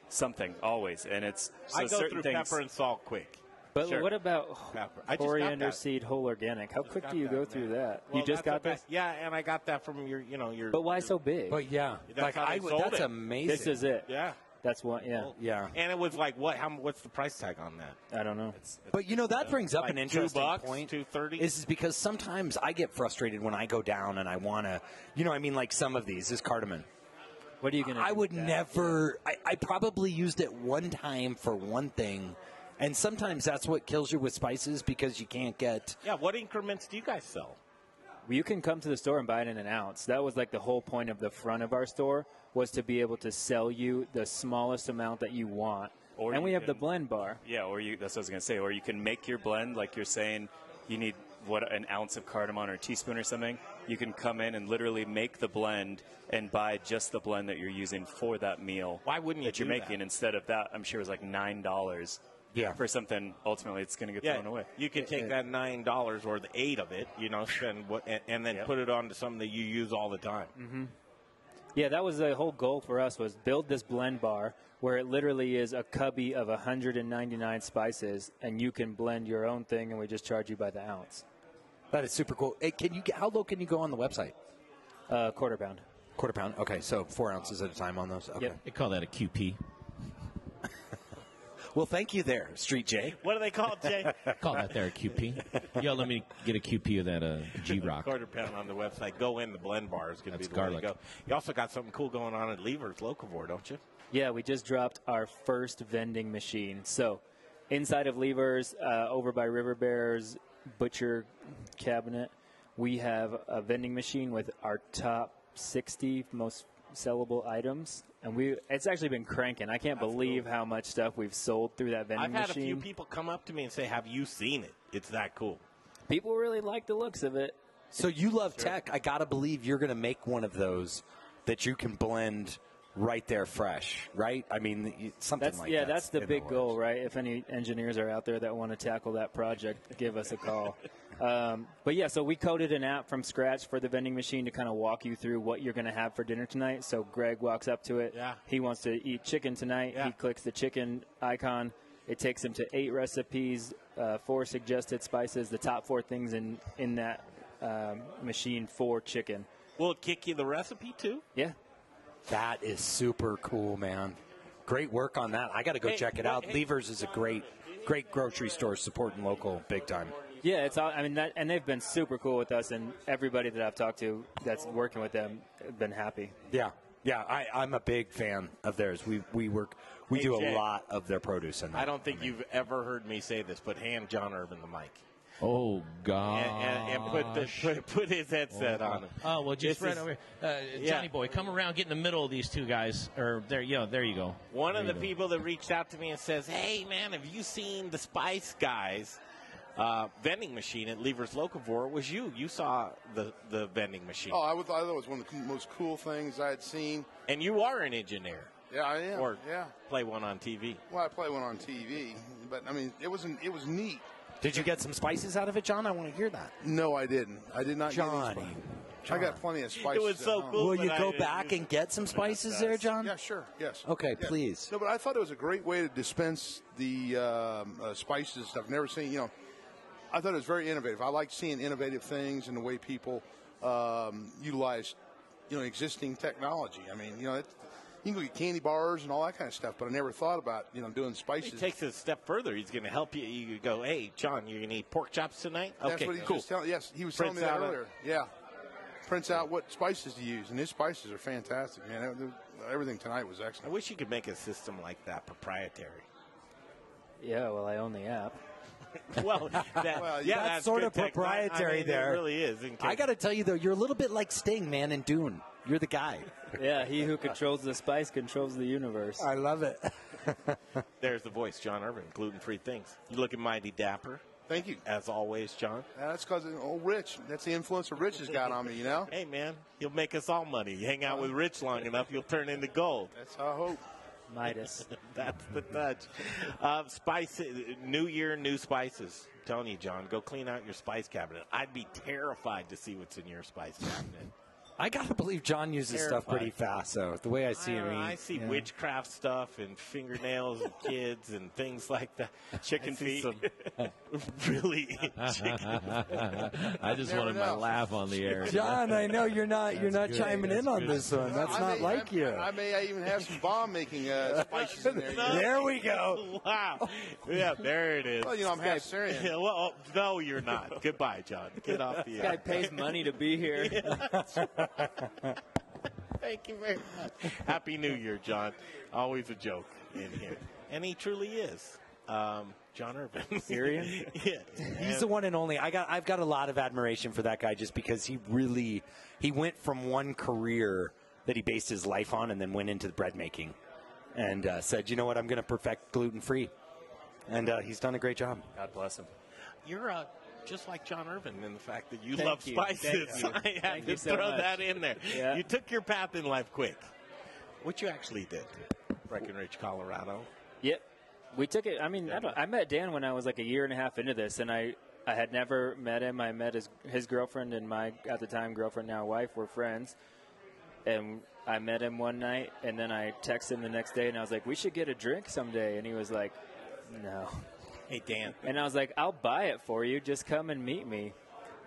something always. And it's so I go certain through things, pepper and salt quick. But Sure. what about I just got coriander that. seed whole organic? How quick do you go through that? Well, You just that's got this? Yeah, and I got that from your. But why so big? But yeah, That's how they sold that's it. amazing. This is it. Yeah. That's one. Yeah. Yeah. And it was like what? What's the price tag on that? I don't know. But that brings up like an interesting $2, point. $2.30. Is because sometimes I get frustrated when I go down and I want to, like some of these is cardamom. What are you going to do? I would never. I probably used it one time for one thing, and sometimes that's what kills you with spices because you can't get. Yeah. What increments do you guys sell? You can come to the store and buy it in an ounce. That was like the whole point of the front of our store was to be able to sell you the smallest amount that you want. And we have the blend bar. Yeah, that's what I was going to say. Or you can make your blend like you're saying you need, an ounce of cardamom or a teaspoon or something. You can come in and literally make the blend and buy just the blend that you're using for that meal. Why wouldn't you that you're do making that? Instead of that, I'm sure it was like $9. Yeah. For something, ultimately, it's going to get thrown away. You can take that $9 or the 8 of it, spend and then put it on to something that you use all the time. Mm-hmm. Yeah, that was the whole goal for us was build this blend bar where it literally is a cubby of 199 spices, and you can blend your own thing, and we just charge you by the ounce. That is super cool. Hey, how low can you go on the website? Quarter pound. Quarter pound. Okay, so 4 ounces at a time on those. Okay. Yep. They call that a QP. Well, thank you there, Street J. What do they call it, Jay? Call that there a QP. Yo, let me get a QP of that G-Rock. Quarter pound on the website. Go in. The blend bar is going to be the garlic. way to go. You also got something cool going on at Lever's Locavore, don't you? Yeah, we just dropped our first vending machine. So inside of Lever's, over by River Bear's butcher cabinet, we have a vending machine with our top 60 most sellable items, and it's actually been cranking. I can't believe how much stuff we've sold through that vending machine. I've had a few people come up to me and say, "Have you seen it? It's that cool." People really like the looks of it. So you love tech. I got to believe you're going to make one of those that you can blend right there fresh, right? I mean, something like that. Yeah, that's the big goal, right? If any engineers are out there that want to tackle that project, give us a call. But yeah, so we coded an app from scratch for the vending machine to kind of walk you through what you're going to have for dinner tonight. So Greg walks up to it. Yeah. He wants to eat chicken tonight. Yeah. He clicks the chicken icon. It takes him to 8 recipes, 4 suggested spices, the top 4 things in that machine for chicken. Will it kick you the recipe too? Yeah. That is super cool, man. Great work on that. I got to go check it out. Levers is a great grocery store supporting local big time. Yeah, it's all. I mean, and they've been super cool with us, and everybody that I've talked to that's working with them have been happy. Yeah, I'm a big fan of theirs. We do a lot of their produce. I don't think you've ever heard me say this, but hand John Irvin the mic. Oh God! And put his headset on him. Oh well, just right over here. Johnny boy, come around, get in the middle of these two guys. Or there, there you go. One of the people that reached out to me and says, "Hey man, have you seen the Spice Guys vending machine at Lever's Locavore?" Was you? You saw the vending machine? Oh, I thought it was one of the most cool things I had seen. And you are an engineer. Yeah, I am. Or yeah, play one on TV. Well, I play one on TV, but I mean, it was neat. Did you get some spices out of it, John? I want to hear that. No, I didn't. I did not Johnny. get any spices. I got plenty of spices. It was so cool. Will you go back and get some spices there, John? Yeah, sure. Yes. Okay, yeah. please. No, but I thought it was a great way to dispense the spices and stuff. Never seen, I thought it was very innovative. I like seeing innovative things and the way people utilize, existing technology. I mean, you can go get candy bars and all that kind of stuff, but I never thought about, doing spices. He takes it a step further. He's going to help you. You go, "Hey, John, you're going to eat pork chops tonight?" That's okay, what he cool. was telling. Yes, he was telling me that earlier. Yeah. Prints out what spices to use, and his spices are fantastic, man. Everything tonight was excellent. I wish you could make a system like that, proprietary. Yeah, well, I own the app. That's sort of proprietary there. It really is. I got to tell you, though, you're a little bit like Sting, man, in Dune. You're the guy. Yeah, he who controls the spice controls the universe. I love it. There's the voice, John Irvin, gluten-free things. You looking mighty dapper. Thank you. As always, John. That's because old Rich. That's the influence Rich has got on me, Hey, man, he'll make us all money. You hang out with Rich long enough, you'll turn into gold. That's how I hope. Midas. That's the touch. Spices, new year, new spices. I'm telling you, John, go clean out your spice cabinet. I'd be terrified to see what's in your spice cabinet. I got to believe John uses stuff pretty fast, though. The way I see him eat. I see witchcraft stuff and fingernails and kids and things like that. Chicken feet. Really I just wanted my laugh on the air. John, I know you're not chiming in on this one. That's not like you. I may even have some bomb-making spices in there. There we go. Wow. Yeah, there it is. Well, I'm half Syrian. Yeah, well, no, you're not. Goodbye, John. Get off the This guy pays money to be here. Thank you very much. Happy New Year, John. Always a joke in here. And he truly is. John Irvin. Syrian? Yeah. He's the one and only. I've got a lot of admiration for that guy just because he went from one career that he based his life on and then went into the bread making and said, you know what, I'm going to perfect gluten-free. And he's done a great job. God bless him. You're just like John Irvin in the fact that you Thank love you. spices. Thank you. I had to so throw much. that in there. Yeah. You took your path in life quick. What you actually did, Breckenridge, Colorado. Yep. We took it. I mean, I met Dan when I was like a year and a half into this, and I had never met him. I met his girlfriend and my, at the time, girlfriend, now wife, were friends. And I met him one night, and then I texted him the next day, and I was like, we should get a drink someday. And he was like, no. Hey, Dan. And I was like, I'll buy it for you. Just come and meet me.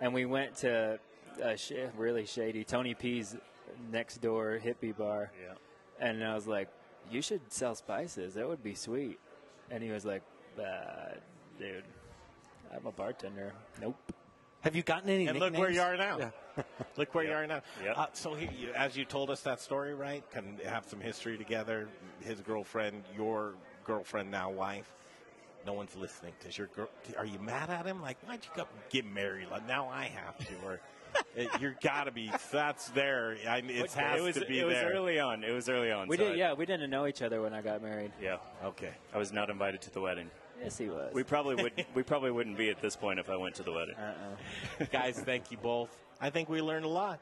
And we went to a really shady Tony P's next door hippie bar. Yeah. And I was like, you should sell spices. That would be sweet. And he was like, dude, I'm a bartender. Nope. Have you gotten any And nicknames? look where you are now. Yeah. Look where you are now. Yep. So as you told us that story, right, can have some history together, his girlfriend, your girlfriend, now wife. No one's listening. Are you mad at him? Like, why'd you get married? Like, now I have to. Or You're got to be. That's there. It has to be It was there. early on. It was early on. We didn't know each other when I got married. Yeah. Okay. I was not invited to the wedding. Yes, he was. We probably wouldn't be at this point if I went to the wedding. Guys, thank you both. I think we learned a lot.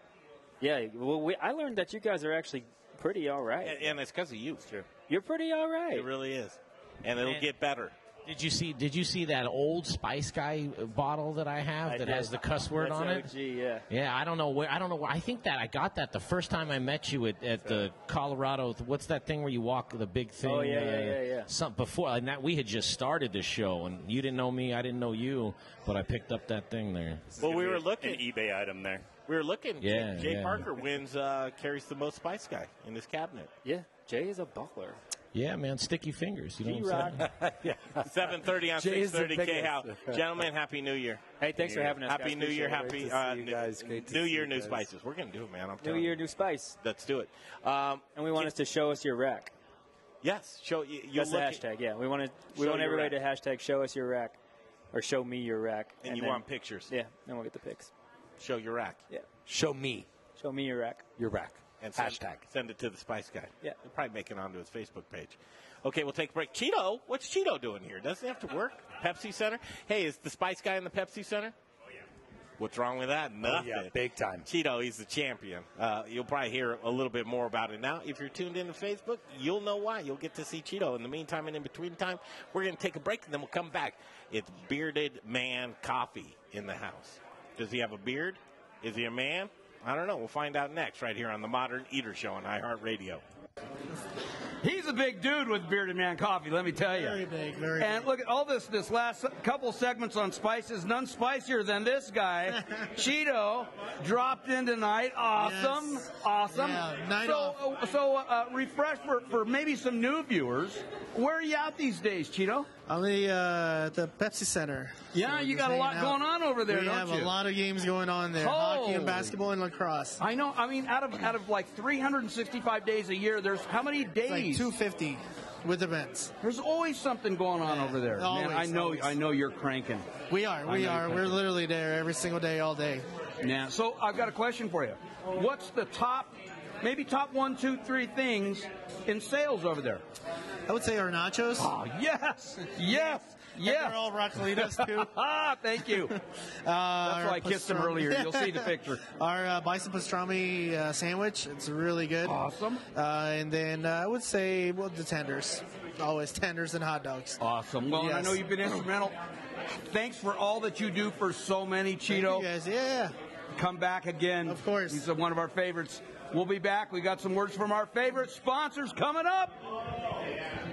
Yeah. Well, I learned that you guys are actually pretty all right. And it's because of you. True. You're pretty all right. It really is. And it'll get better. Did you see that old Spice Guy bottle that I have that has the cuss word on it? OG, yeah. Yeah, I don't know where. I think that I got that the first time I met you at the Colorado. What's that thing where you walk the big thing? Oh yeah. Some before, and that we had just started the show, and you didn't know me, I didn't know you, but I picked up that thing there. Well, we were looking an eBay item there. We were looking. Yeah, Jay yeah. Parker carries the most Spice Guy in his cabinet. Yeah, Jay is a buckler. Yeah, man, sticky fingers. You know what I'm saying? 7:30 on 6:30 K-House. Gentlemen, Happy New Year. Hey, thanks for having us. Happy guys. New Year. Appreciate Happy it. New Year, New Spices. We're going to do it, man. I'm New telling Year, you. New Spice. Let's do it. And we want us to show us your rack. Yes. Show you. That's the hashtag. Yeah, we want everybody to hashtag show us your rack, or show me your rack. And you then, want pictures. Yeah, then we'll get the pics. Show your rack. Yeah. Show me Show me your rack. your rack. And Hashtag. Send it to the Spice Guy. Yeah. He'll probably make it onto his Facebook page. Okay, we'll take a break. Cheeto, what's Cheeto doing here? Doesn't he have to work? Pepsi Center? Hey, is the Spice Guy in the Pepsi Center? Oh, yeah. What's wrong with that? Nothing. Yeah, big time. Cheeto, he's the champion. You'll probably hear a little bit more about it now. If you're tuned into Facebook, you'll know why. You'll get to see Cheeto. In the meantime and in between time, we're going to take a break, and then we'll come back. It's Bearded Man Coffee in the house. Does he have a beard? Is he a man? I don't know. We'll find out next right here on the Modern Eater Show on iHeartRadio. He's a big dude with Bearded Man Coffee, let me tell you. Very big, very big. And look at all this last couple segments on spices. None spicier than this guy. Cheeto dropped in tonight. Awesome. Yes. Awesome. Yeah, night off. So refresh for maybe some new viewers. Where are you out these days, Cheeto? On the Pepsi Center. Yeah, So you just got a lot hanging out. going on over there, we don't have you? a lot of games going on there. Hockey and basketball and lacrosse. I know. I mean, out of like 365 days a year, there's how many days? It's like 250 with events. There's always something going on over there. Always, Man, always. I know you're cranking. We are. We're literally there every single day, all day. Yeah. So I've got a question for you. What's the top 1, 2, 3 things in sales over there? I would say our nachos. Oh, yes. Yes. Yeah. They're all Rockalitas, too. Thank you. That's why I kissed him earlier. You'll see the picture. Our bison pastrami sandwich. It's really good. Awesome. And then I would say, the tenders. Always tenders and hot dogs. Awesome. Well, Yes. I know you've been instrumental. Thanks for all that you do for so many, Cheeto. Thank you guys. Yeah. Come back again. Of course. He's one of our favorites. We'll be back. We got some words from our favorite sponsors coming up.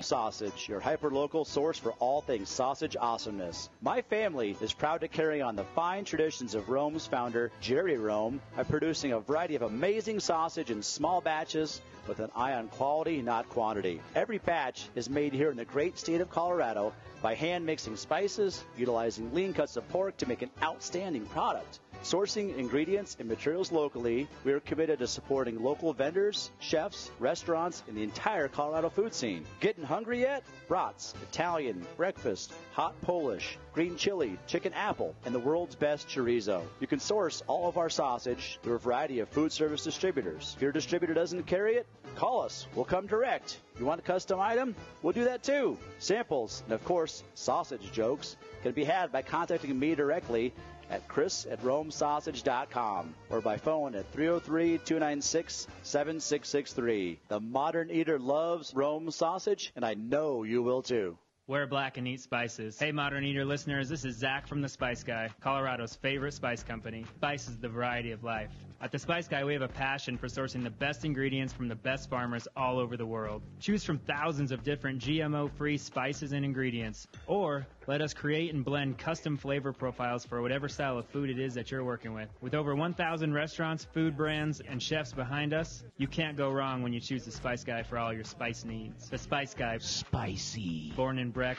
Sausage, your hyper-local source for all things sausage awesomeness. My family is proud to carry on the fine traditions of Rome's founder, Jerry Rome, by producing a variety of amazing sausage in small batches with an eye on quality, not quantity. Every batch is made here in the great state of Colorado by hand mixing spices, utilizing lean cuts of pork to make an outstanding product. Sourcing ingredients and materials locally, we are committed to supporting local vendors, chefs, restaurants, and the entire Colorado food scene. Getting hungry yet? Brats, Italian, breakfast, hot Polish, green chili, chicken apple, and the world's best chorizo. You can source all of our sausage through a variety of food service distributors. If your distributor doesn't carry it, call us. We'll come direct. You want a custom item? We'll do that too. Samples, and of course, sausage jokes, can be had by contacting me directly at chris@romesausage.com or by phone at 303-296-7663. The modern eater loves Rome sausage, and I know you will too. Wear black and eat spices. Hey, Modern Eater listeners, this is Zach from The Spice Guy, Colorado's favorite spice company. Spice is the variety of life. At The Spice Guy, we have a passion for sourcing the best ingredients from the best farmers all over the world. Choose from thousands of different GMO-free spices and ingredients, or let us create and blend custom flavor profiles for whatever style of food it is that you're working with. With over 1,000 restaurants, food brands, and chefs behind us, you can't go wrong when you choose The Spice Guy for all your spice needs. The Spice Guy. Spicy. Born in Breck,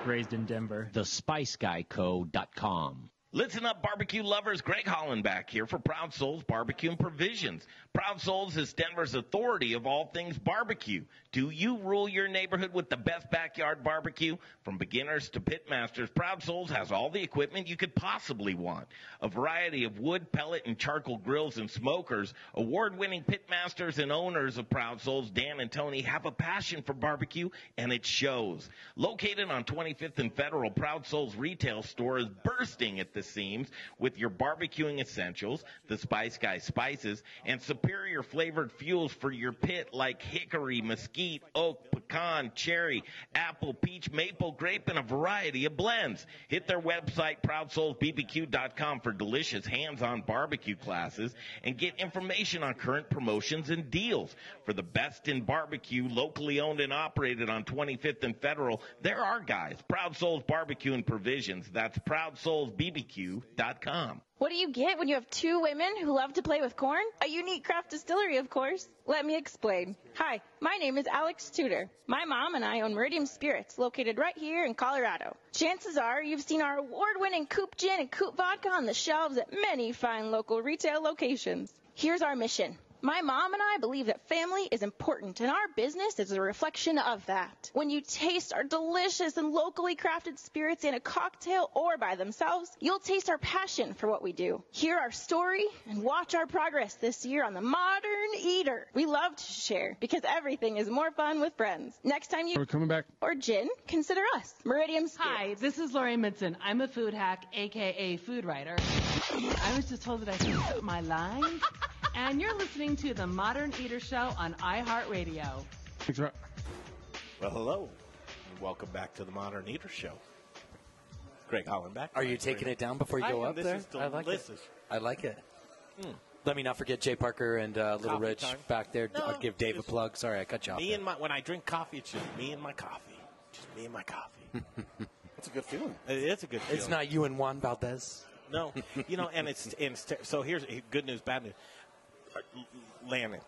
raised in Denver. TheSpiceGuyCo.com. Listen up, barbecue lovers. Greg Hollenbach here for Proud Souls Barbecue and Provisions. Proud Souls is Denver's authority of all things barbecue. Do you rule your neighborhood with the best backyard barbecue? From beginners to pit masters, Proud Souls has all the equipment you could possibly want. A variety of wood, pellet, and charcoal grills and smokers. Award-winning pit masters and owners of Proud Souls, Dan and Tony, have a passion for barbecue, and it shows. Located on 25th and Federal, Proud Souls retail store is bursting at the seams with your barbecuing essentials, the Spice Guy spices, and superior flavored fuels for your pit like hickory, mesquite, oak, pecan, cherry, apple, peach, maple, grape, and a variety of blends. Hit their website, ProudSoulsBBQ.com, for delicious hands-on barbecue classes and get information on current promotions and deals. For the best in barbecue, locally owned and operated on 25th and Federal, there are guys. Proud Souls Barbecue and Provisions. That's ProudSoulsBBQ.com. What do you get when you have two women who love to play with corn? A unique craft distillery, of course. Let me explain. Hi, my name is Alex Tudor. My mom and I own Meridian Spirits, located right here in Colorado. Chances are you've seen our award-winning Coupe Gin and Coupe Vodka on the shelves at many fine local retail locations. Here's our mission. My mom and I believe that family is important, and our business is a reflection of that. When you taste our delicious and locally crafted spirits in a cocktail or by themselves, you'll taste our passion for what we do. Hear our story and watch our progress this year on The Modern Eater. We love to share because everything is more fun with friends. Next time you We're coming back. or gin, consider us. Meridian Spirits. Hi, this is Lori Midson. I'm a food hack, a.k.a. food writer. I was just told that I could put my line. And you're listening to The Modern Eater Show on iHeartRadio. Thanks, Rob. Well, hello. And welcome back to the Modern Eater Show. Greg Hollenbach. Are you taking it down before you go up this there? Is I like it. delicious. I like it. Let me not forget Jay Parker and Little Coffee Rich time. back there. No, I'll give Dave a plug. Sorry, I cut you off. Me and when I drink coffee, it's just me and my coffee. Just me and my coffee. That's a good feeling. It is a good feeling. It's not you and Juan Valdez. No, and so here's good news, bad news. Landon,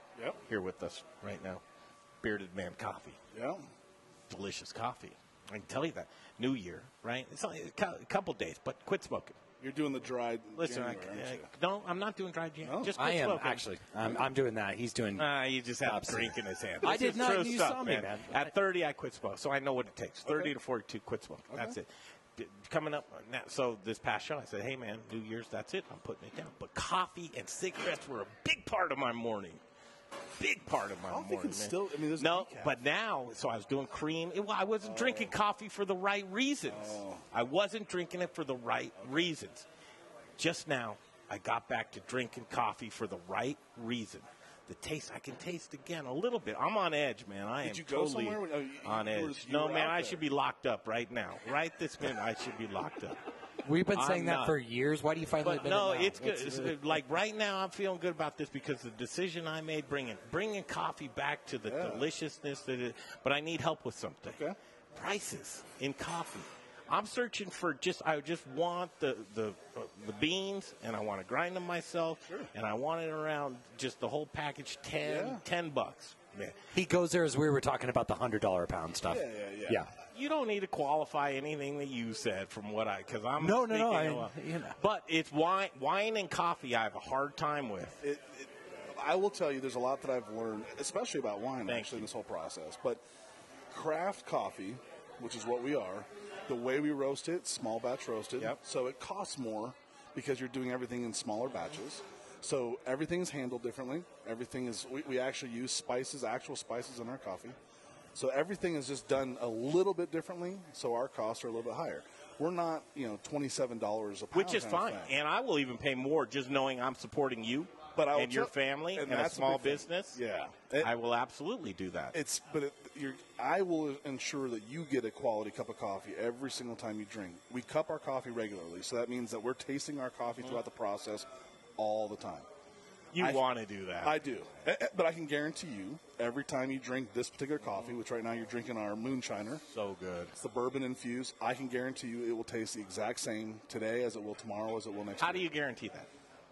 here with us right now. Bearded Man Coffee. Yeah. Delicious coffee. I can tell you that. New Year, right? It's only a couple days, but quit smoking. You're doing the dried. Listen, no, I'm not doing dried jam. Just quit I am, smoking. actually. I'm doing that. He's doing. You just have a drink in his hand. I This did is not. true You stuff, saw me, man. At 30, I quit smoking, so I know what it takes. 30 to 42, quit smoking. That's it. Coming up now, so this past show, I said, hey, man, New Year's, that's it. I'm putting it down. But coffee and cigarettes were a big part of my morning. Big part of my morning, man. Still, I mean, there's no, but now, so I was doing cream. I wasn't drinking coffee for the right reasons. I wasn't drinking it for the right reasons. Just now, I got back to drinking coffee for the right reason. The taste, I can taste again a little bit. I'm on edge, man. I am totally on edge. No, man, I should be locked up right now. Right this minute, I should be locked up. We've been saying that for years. Why do you finally admit it now? It's good. It's like right now, I'm feeling good about this because the decision I made bringing coffee back to the deliciousness that it. But I need help with something. Okay. Prices in coffee. I'm searching for I just want the beans, and I want to grind them myself, and I want it around just the whole package, $10. Yeah. He goes there as we were talking about the $100 a pound stuff. Yeah. You don't need to qualify anything that you said from what because I'm No. But it's wine and coffee I have a hard time with. I will tell you, there's a lot that I've learned, especially about wine, in this whole process. But craft coffee, which is what we are, the way we roast it, small batch roasted. So it costs more because you're doing everything in smaller batches. So everything's handled differently. Everything is, we actually use spices, actual spices in our coffee. So everything is just done a little bit differently, so our costs are a little bit higher. We're not, $27 a pound. Which is fine. And I will even pay more just knowing I'm supporting you and your family and a small business. Yeah. I will absolutely do that. I will ensure that you get a quality cup of coffee every single time you drink. We cup our coffee regularly, so that means that we're tasting our coffee throughout the process all the time. You want to do that. I do. But I can guarantee you, every time you drink this particular coffee, which right now you're drinking our Moonshiner. So good. It's the bourbon infused. I can guarantee you it will taste the exact same today as it will tomorrow, as it will next week. How do you guarantee that?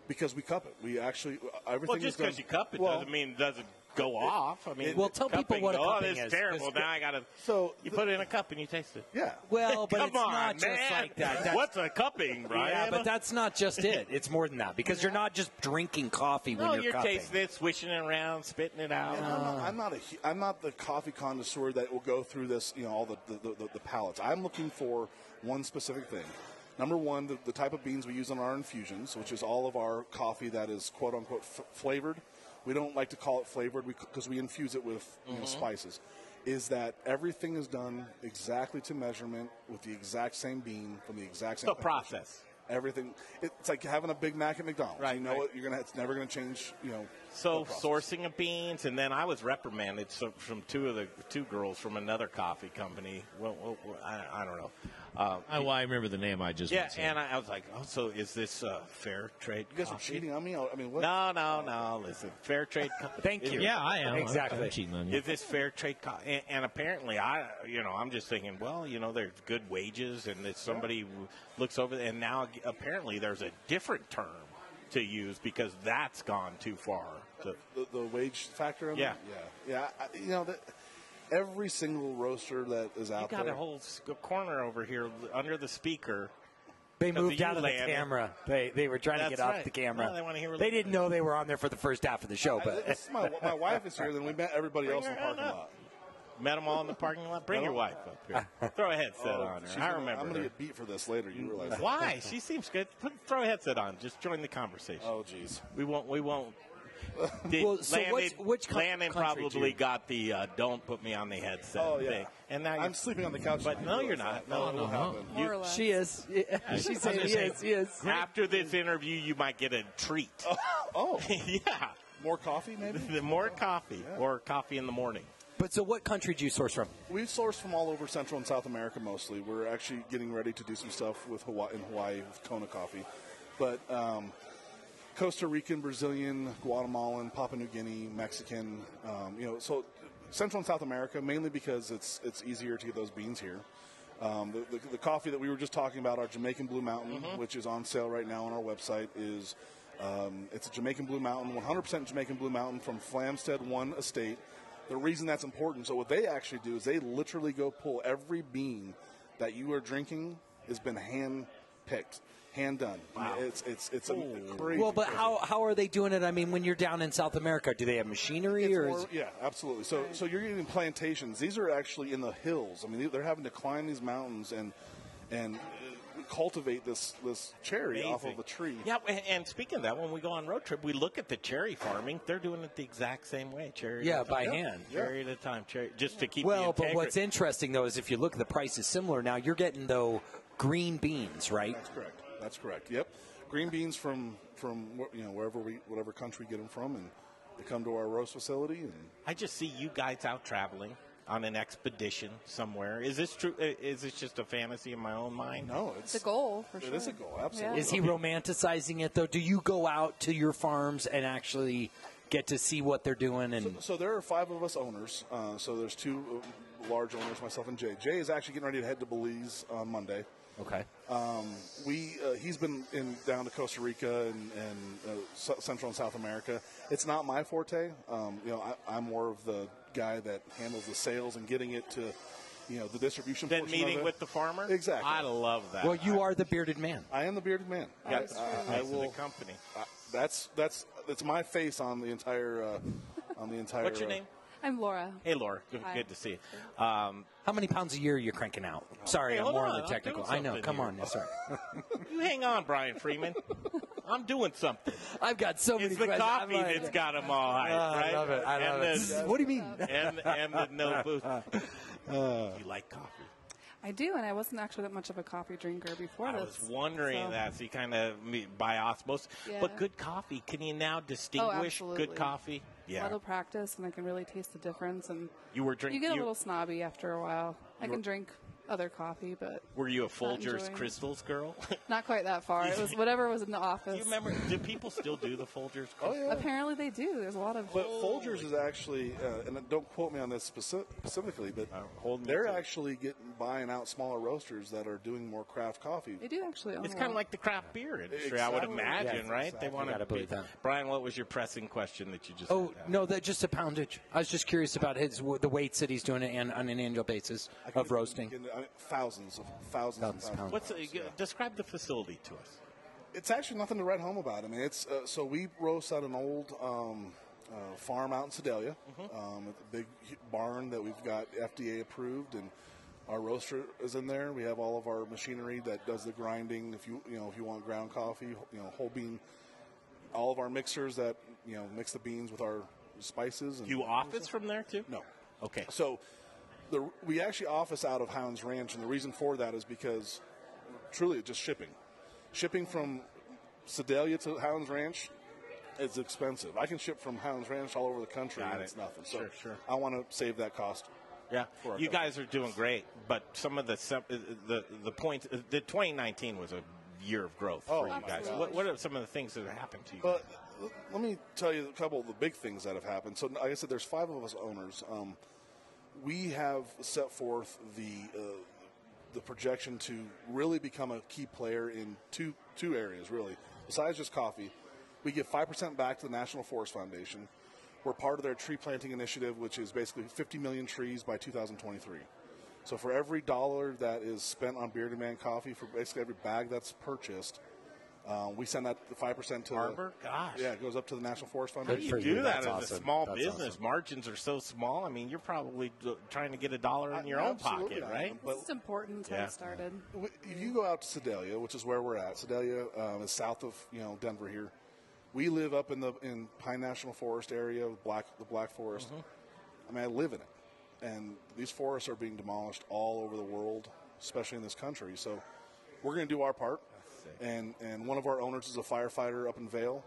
Because we cup it. We actually, everything Well, just because you cup it doesn't mean it doesn't go off. I mean, well, tell people what a cupping is. is. Terrible. Now I got to. So you put it in a cup and you taste it. Yeah. Well, but Come it's on, not man. just like that. What's a cupping, Brian? Yeah, but that's not just it. It's more than that because you're not just drinking coffee when you're cupping. tasting it, swishing it around, spitting it out. I'm not the coffee connoisseur that will go through this, all the palettes. I'm looking for one specific thing. Number one, the type of beans we use in our infusions, which is all of our coffee that is quote unquote flavored. We don't like to call it flavored because we infuse it with spices. Is that everything is done exactly to measurement with the exact same bean from the exact same process. Everything. It's like having a Big Mac at McDonald's. Right. You know what? It's never going to change. So sourcing of beans, and then I was reprimanded from two girls from another coffee company. Well, I don't know. I remember the name I just mentioned. And I was like, so is this fair trade? You guys are cheating on me. I mean, what? No. Listen, fair trade. Thank you. Yeah, I am. Exactly. I'm cheating on you. Is this fair trade? And apparently, I'm just thinking, well, there's good wages, and that somebody looks over, and now apparently there's a different term to use because that's gone too far. The wage factor. Yeah. Every single roaster that is out there. You got a whole corner over here under the speaker. They moved out of the camera. They were trying to get off the camera. No, they want to hear. They didn't know they were on there for the first half of the show. But my wife is here. Then we met everybody else in the parking lot. Met them all in the parking lot. Bring your wife up here. Throw a headset on her. I remember. I'm going to get beat for this later. You realize? Why? She seems good. Throw a headset on. Just join the conversation. Oh, jeez. We won't. Which Landon probably got the "don't put me on the headset" thing. And now I'm sleeping on the couch. But no, you're not. No. She is. She's saying he is. After this interview, you might get a treat. Oh. Yeah. More coffee, maybe? More coffee, or coffee in the morning. But so what country do you source from? We source from all over Central and South America mostly. We're actually getting ready to do some stuff with Hawaii with Kona coffee. But Costa Rican, Brazilian, Guatemalan, Papua New Guinea, Mexican, so Central and South America, mainly because it's easier to get those beans here. The coffee that we were just talking about, our Jamaican Blue Mountain, which is on sale right now on our website, is it's a Jamaican Blue Mountain, 100% Jamaican Blue Mountain from Flamstead One Estate. The reason that's important, so what they actually do is they literally go pull every bean that you are drinking has been hand-picked. Hand done. Wow. It's crazy. Well, but how are they doing it? I mean, when you're down in South America, do they have machinery yeah, absolutely. So you're getting plantations. These are actually in the hills. I mean, they're having to climb these mountains and cultivate this cherry off of a tree. Yeah, and speaking of that, when we go on road trip, we look at the cherry farming. They're doing it the exact same way. Cherry. Yeah, by hand. Cherry at a time. Cherry, just to keep. Well, but what's interesting though is if you look at the price is similar now. You're getting green beans, right? That's correct. Yep, green beans from whatever country we get them from, and they come to our roast facility. And I just see you guys out traveling on an expedition somewhere. Is this true? Is this just a fantasy in my own mind? No, it's a goal for sure. It is a goal, absolutely. Yeah. Is he romanticizing it though? Do you go out to your farms and actually get to see what they're doing? And so there are 5 of us owners. So there's 2 large owners, myself and Jay. Jay is actually getting ready to head to Belize on Monday. Okay. He's been down to Costa Rica and Central and South America. It's not my forte. I'm more of the guy that handles the sales and getting it to, the distribution. Then meeting with the farmer. Exactly. I love that. Well, you are the bearded man. I am the bearded man. I will. The company. That's my face on the entire. What's your name? I'm Laura. Hey, Laura. Good to see you. How many pounds a year are you cranking out? Sorry, hey, I'm more on on the technical. I know. Come on. Sorry. You hang on, Brian Freeman. I'm doing something. I've got so many questions. It's the coffee that's got them all hyped, right? I love it. I love it. What do you mean? And the no booth. You like coffee? I do, and I wasn't actually that much of a coffee drinker before this. I was wondering that. So you kind of by osmosis. Yeah. But good coffee, can you now distinguish good coffee? Yeah. A little practice, and I can really taste the difference. And you were drinking. You get a little snobby after a while. I can drink other coffee, but Were you a not Folgers enjoying it. Crystals girl? Not quite that far. It was whatever was in the office. Do you remember? Do people still do the Folgers? Oh, yeah. Apparently they do. There's a lot of. But Folgers is actually, and don't quote me on this specifically, but they're actually buying out smaller roasters that are doing more craft coffee. They do actually. It's kind of like the craft beer industry, I would imagine, right? exactly. They want Gotta to believe that. Brian, what was your pressing question that you just? Oh no, that just a poundage. I was just curious about the weights that he's doing it on an annual basis of roasting. Thousands of pounds. What's describe the facility to us? It's actually nothing to write home about. I mean, it's so we roast out an old farm out in Sedalia, a big barn that we've got FDA approved, and our roaster is in there. We have all of our machinery that does the grinding. If you want ground coffee, whole bean, all of our mixers that mix the beans with our spices. And you office from there too? No. Okay. So we actually office out of Highlands Ranch, and the reason for that is because truly it's just shipping. Shipping from Sedalia to Highlands Ranch is expensive. I can ship from Highlands Ranch all over the country, and it's nothing. So Sure. I want to save that cost. Yeah, you guys are doing great, but some of the points. The 2019 was a year of growth for you guys. What are some of the things that have happened to you? But let me tell you a couple of the big things that have happened. So, like I said, there's 5 of us owners. We have set forth the projection to really become a key player in two areas, really. Besides just coffee, we give 5% back to the National Forest Foundation. We're part of their tree planting initiative, which is basically 50 million trees by 2023. So for every dollar that is spent on Bearded Man coffee, for basically every bag that's purchased, we send that 5% to Arbor? Gosh. Yeah, it goes up to the National Forest How Foundation. do you do that as a small business? Margins are so small. I mean, you're probably trying to get a dollar in your own pocket, right? It's just important to get started. If you go out to Sedalia, which is where we're at, Sedalia is south of Denver here. We live up in Pine National Forest area, the Black Forest. I mean, I live in it, and these forests are being demolished all over the world, especially in this country. So we're going to do our part. And one of our owners is a firefighter up in Vail,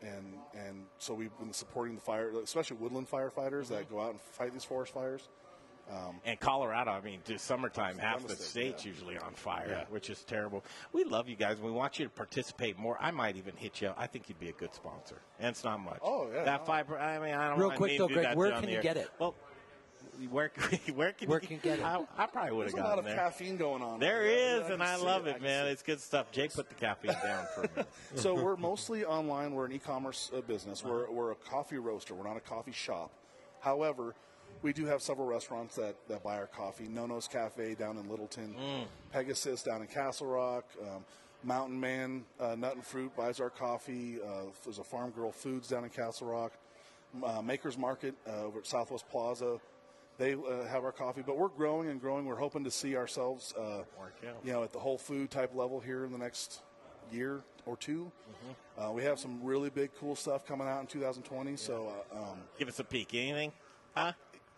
and so we've been supporting the fire, especially woodland firefighters that go out and fight these forest fires. And Colorado, I mean, just summertime, half the state's usually on fire, which is terrible. We love you guys. We want you to participate more. I might even hit you. I think you'd be a good sponsor, and it's not much. Oh yeah, that 5%. I mean, I don't. Real quick though, Greg, where can you get it? Well, where can you get it? I probably would have gotten there. There's a lot of caffeine going on. There is, and I love it, man. It's good stuff. Jake, put the caffeine down for a minute. So we're mostly online. We're an e-commerce business. We're a coffee roaster. We're not a coffee shop. However, we do have several restaurants that buy our coffee. Nono's Cafe down in Littleton. Pegasus down in Castle Rock. Mountain Man Nut and Fruit buys our coffee. There's a Farm Girl Foods down in Castle Rock. Maker's Market over at Southwest Plaza. They have our coffee, but we're growing and growing. We're hoping to see ourselves, at the Whole Food type level here in the next year or two. We have some really big, cool stuff coming out in 2020. So, give us a peek. Anything? Huh?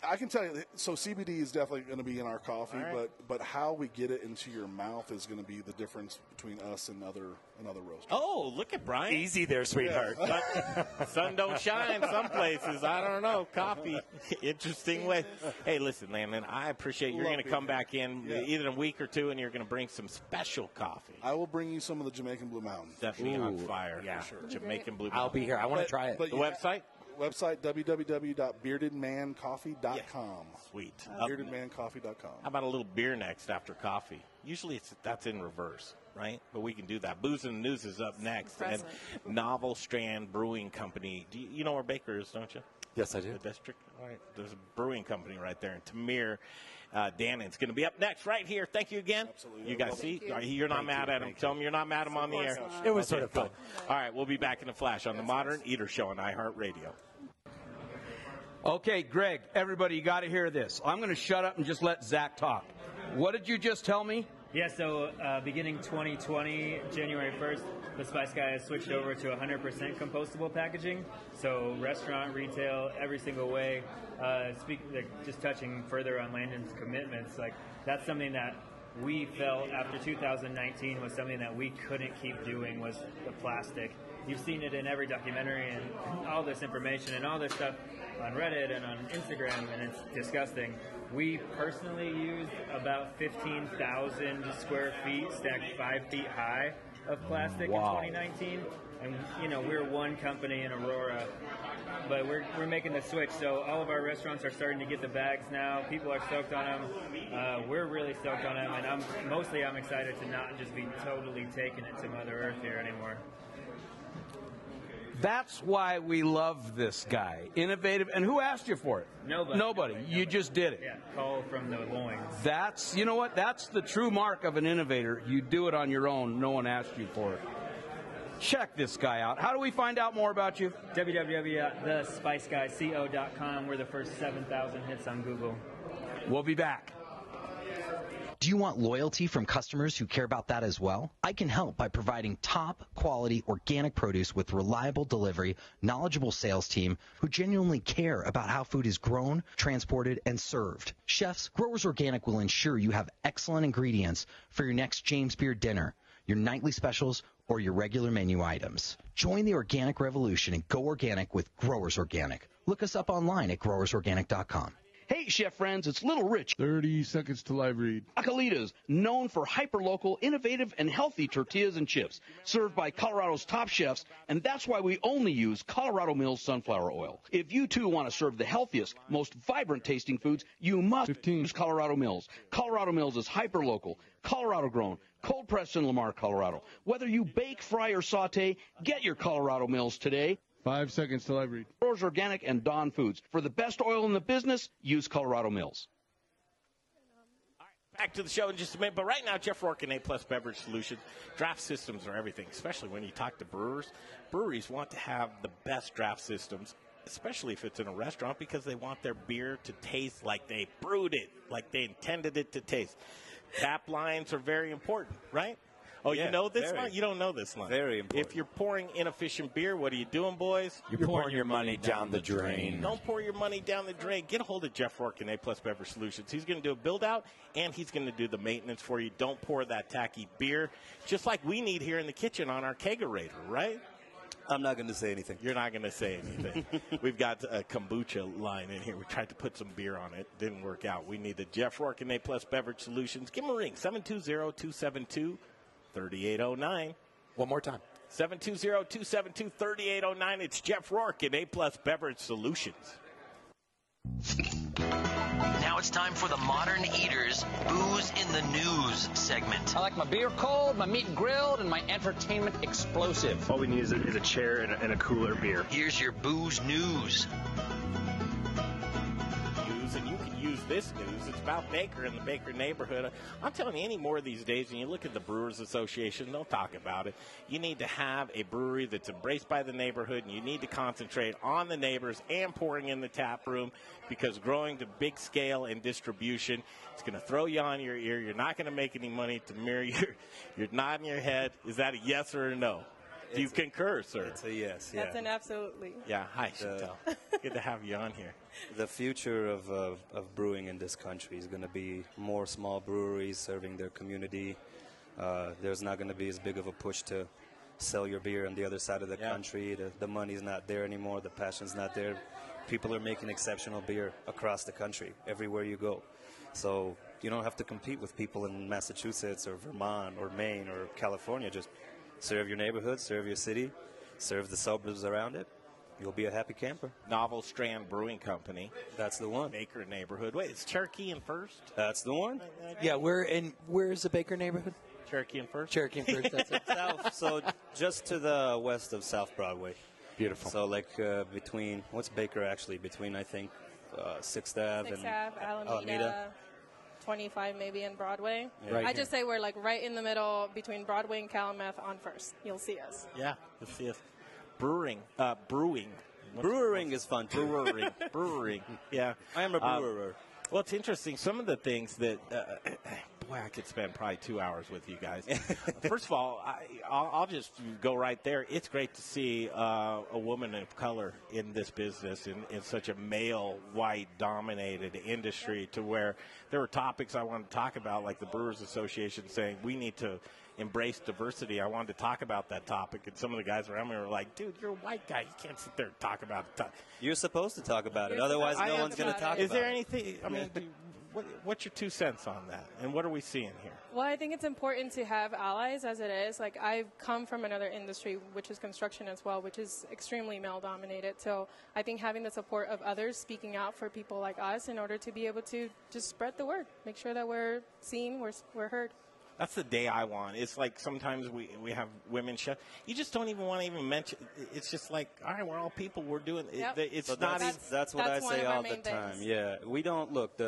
I can tell you. So CBD is definitely going to be in our coffee, right. but how we get it into your mouth is going to be the difference between us and other roasters. Oh, look at Brian. Easy there, sweetheart. But sun don't shine some places. I don't know. Coffee. Interesting way. Hey, listen, Landon, I appreciate you're going to come back in either in a week or two, and you're going to bring some special coffee. I will bring you some of the Jamaican Blue Mountain. Definitely on fire. Yeah. For sure. Jamaican Blue Mountain. I'll be here. I want to try it. The website? Website www.beardedmancoffee.com. Sweet. Beardedmancoffee.com. How about a little beer next after coffee? Usually that's in reverse, right? But we can do that. Booze and News is up next. And Novel Strand Brewing Company. You know where Baker is, don't you? Yes, I do. The district? All right. There's a brewing company right there. And Tamir Danon's going to be up next right here. Thank you again. Absolutely. You guys see? You're not mad at him. Tell him you're not mad at him on the air. It was sort of fun. All right. We'll be back in a flash on the Modern Eater Show on iHeartRadio. Okay, Greg, everybody, you got to hear this. I'm going to shut up and just let Zach talk. What did you just tell me? Yeah, so beginning 2020, January 1st, the Spice Guy has switched over to 100% compostable packaging. So restaurant, retail, every single way. Just touching further on Landon's commitments, that's something that we felt after 2019 was something that we couldn't keep doing was the plastic. you've seen it in every documentary and all this information and all this stuff on Reddit and on Instagram, and it's disgusting. We personally use about 15,000 square feet stacked 5 feet high of plastic in 2019. And, you know, we're one company in Aurora, but we're making the switch. So all of our restaurants are starting to get the bags now. People are stoked on them. We're really stoked on them. And I'm excited to not just be totally taking it to Mother Earth here anymore. That's why we love this guy. Innovative. And who asked you for it? Nobody. You just did it. Yeah, call from the loins. That's, you know what? That's the true mark of an innovator. You do it on your own. No one asked you for it. Check this guy out. How do we find out more about you? www.thespiceguyco.com. We're the first 7,000 hits on Google. We'll be back. Do you want loyalty from customers who care about that as well? I can help by providing top quality organic produce with reliable delivery, knowledgeable sales team who genuinely care about how food is grown, transported, and served. Chefs, Growers Organic will ensure you have excellent ingredients for your next James Beard dinner, your nightly specials, or your regular menu items. Join the organic revolution and go organic with Growers Organic. Look us up online at growersorganic.com. Hey, chef friends, it's Little Rich. 30 seconds till I read. Acalitas, known for hyper-local, innovative, and healthy tortillas and chips, served by Colorado's top chefs, and that's why we only use Colorado Mills sunflower oil. If you, too, want to serve the healthiest, most vibrant-tasting foods, you must use Colorado Mills. Colorado Mills is hyper-local, Colorado-grown, cold-pressed in Lamar, Colorado. Whether you bake, fry, or saute, get your Colorado Mills today. 5 seconds till I read. Growers Organic and Dawn Foods. For the best oil in the business, use Colorado Mills. All right, back to the show in just a minute. But right now, Jeff Rourke and A+ Beverage Solutions. Draft systems are everything, especially when you talk to brewers. Breweries want to have the best draft systems, especially if it's in a restaurant, because they want their beer to taste like they brewed it, like they intended it to taste. Tap lines are very important, right? Oh, yeah, you know this line? You don't know this line. Very important. If you're pouring inefficient beer, what are you doing, boys? You're pouring your money down the drain. Don't pour your money down the drain. Get a hold of Jeff Rourke and A+ Beverage Solutions. He's going to do a build-out, and he's going to do the maintenance for you. Don't pour that tacky beer, just like we need here in the kitchen on our kegerator, right? I'm not going to say anything. You're not going to say anything. We've got a kombucha line in here. We tried to put some beer on it. Didn't work out. We need the Jeff Rourke and A+ Beverage Solutions. Give them a ring, 720-272-3809. One more time. 720-272-3809. It's Jeff Rourke and A+ Beverage Solutions. Now it's time for the Modern Eaters Booze in the News segment. I like my beer cold, my meat grilled, and my entertainment explosive. All we need is a chair and a cooler beer. Here's your booze news. And you can use this news. It's about Baker and the Baker neighborhood. I'm telling you, any more of these days, when you look at the Brewers Association, they'll talk about it. You need to have a brewery that's embraced by the neighborhood, and you need to concentrate on the neighbors and pouring in the tap room, because growing to big scale and distribution, it's going to throw you on your ear. You're not going to make any money. Tamir, you're nodding your head. Is that a yes or a no? Do you concur, sir? It's a yes. That's an absolutely. Yeah. Hi, Chantel. Good to have you on here. The future of brewing in this country is going to be more small breweries serving their community. There's not going to be as big of a push to sell your beer on the other side of the country. The money's not there anymore. The passion's not there. People are making exceptional beer across the country, everywhere you go. So you don't have to compete with people in Massachusetts or Vermont or Maine or California. Just serve your neighborhood, serve your city, serve the suburbs around it. You'll be a happy camper. Novel Strand Brewing Company. That's the one. Baker neighborhood. Wait, it's Cherokee and First? That's the one. Yeah, where's the Baker neighborhood? Cherokee and First? Cherokee and First, that's it. So just to the west of South Broadway. Beautiful. So like between, what's Baker actually? Between, I think, 6th Ave and Alameda. 25 maybe in Broadway. Yeah. Right I just say we're like right in the middle between Broadway and Calumet on First. You'll see us. Yeah, you'll see us. Brewing. Brewing is fun too. Brewing. Yeah. I am a brewer. Well, it's interesting. Some of the things that, boy, I could spend probably 2 hours with you guys. First of all, I'll just go right there. It's great to see a woman of color in this business in such a male, white-dominated industry, to where there were topics I wanted to talk about, like the Brewers Association saying we need to embrace diversity. I wanted to talk about that topic, and some of the guys around me were like, dude, you're a white guy. You can't sit there and talk about it. You're supposed to talk about it. Otherwise, no one's going to talk about it. Is there anything, I mean, what's your 2 cents on that? And what are we seeing here? Well, I think it's important to have allies as it is. Like, I've come from another industry, which is construction as well, which is extremely male-dominated. So I think having the support of others speaking out for people like us in order to be able to just spread the word, make sure that we're seen, we're heard. That's the day I want. It's like sometimes we have women chefs. You just don't even want to even mention. It's just like, all right, we're all people. We're doing it. Yep. It's So not. that's what I say all the time. Yeah, we don't look.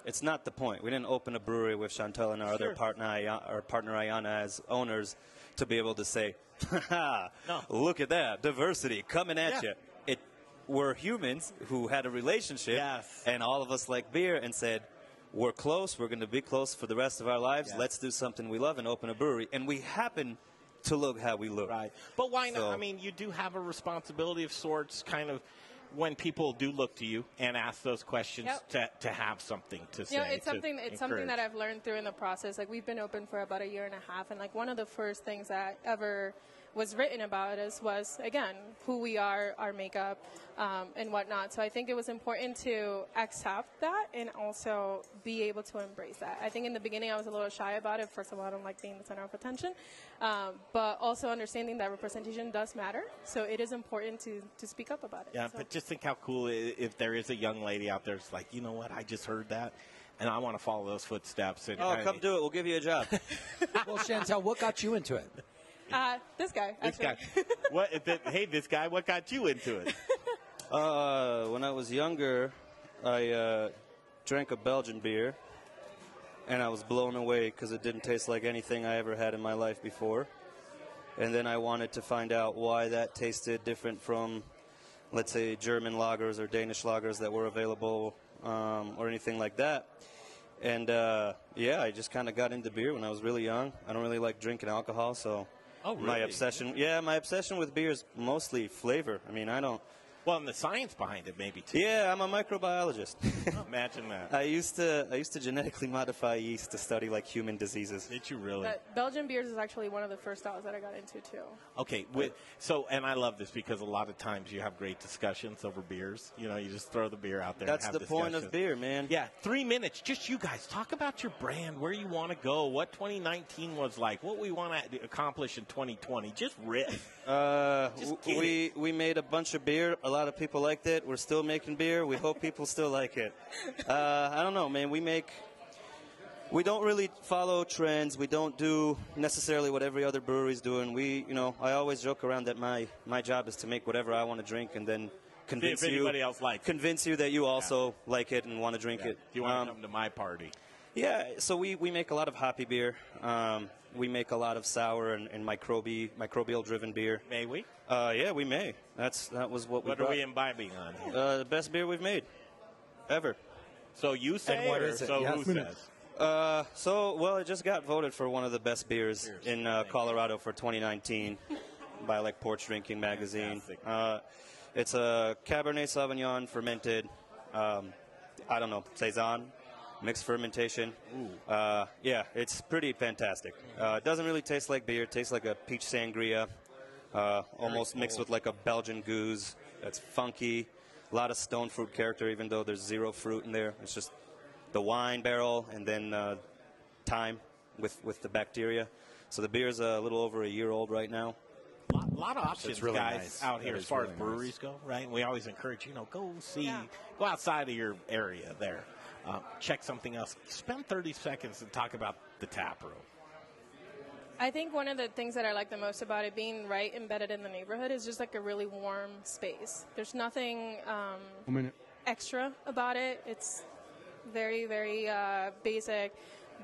It's not the point. We didn't open a brewery with Chantel and our other partner Ayana as owners to be able to say, look at that diversity coming at you. We're humans who had a relationship, and all of us like beer, and said, we're close. We're going to be close for the rest of our lives. Yes. Let's do something we love and open a brewery. And we happen to look how we look. Right. But why not? I mean, you do have a responsibility of sorts, kind of, when people do look to you and ask those questions to have something to say. You know, it's something that I've learned through in the process. Like, we've been open for about 1.5 years, and like one of the first things that ever was written about us was, again, who we are, our makeup, and whatnot. So I think it was important to accept that and also be able to embrace that. I think in the beginning I was a little shy about it. First of all, I don't like being the center of attention, but also understanding that representation does matter. So it is important to speak up about it. Yeah, so. But just think how cool if there is a young lady out there that's like, you know what, I just heard that, and I want to follow those footsteps. And come do it. We'll give you a job. Well, Chantel, what got you into it? This guy. This guy. Hey, this guy, what got you into it? When I was younger, I drank a Belgian beer, and I was blown away because it didn't taste like anything I ever had in my life before. And then I wanted to find out why that tasted different from, let's say, German lagers or Danish lagers that were available or anything like that. And, I just kind of got into beer when I was really young. I don't really like drinking alcohol, so... Oh, really? My obsession with beer is mostly flavor. I mean, I don't... Well, and the science behind it, maybe, too. Yeah, I'm a microbiologist. Imagine that. I used to genetically modify yeast to study, like, human diseases. Did you really? Belgian beers is actually one of the first styles that I got into, too. Okay, and I love this because a lot of times you have great discussions over beers. You know, you just throw the beer out there. That's and have the point of beer, man. Yeah, 3 minutes. Just you guys. Talk about your brand, where you want to go, what 2019 was like, what we want to accomplish in 2020. Just riff. We made a bunch of beer. A lot of people liked it. We're still making beer. We hope people still like it. I don't know, man. We don't really follow trends. We don't do necessarily what every other brewery's doing. I always joke around that my job is to make whatever I want to drink and then convince you that you also like it and want to drink it. Do you want to come to my party? Yeah, so we make a lot of hoppy beer. We make a lot of sour and microbial-driven beer. May we? Yeah, we may. That was what we What brought. are we imbibing on here? The best beer we've made, ever. So you say, And what or is it? so Yes. who says? It just got voted for one of the best beers in Colorado for 2019 by like Porch Drinking Magazine. It's a Cabernet Sauvignon fermented, Saison, mixed fermentation. It's pretty fantastic. It doesn't really taste like beer. It tastes like a peach sangria, almost mixed with like a Belgian goose. It's funky, a lot of stone fruit character, even though there's zero fruit in there. It's just the wine barrel and then thyme with the bacteria. So the beer's a little over a year old right now. A lot of options, really guys, nice. out here That as is far really as breweries go, right? We always encourage, go outside of your area there. Check something else. Spend 30 seconds and talk about the tap room. I think one of the things that I like the most about it being right embedded in the neighborhood is just like a really warm space. There's nothing extra about it. It's very, very basic.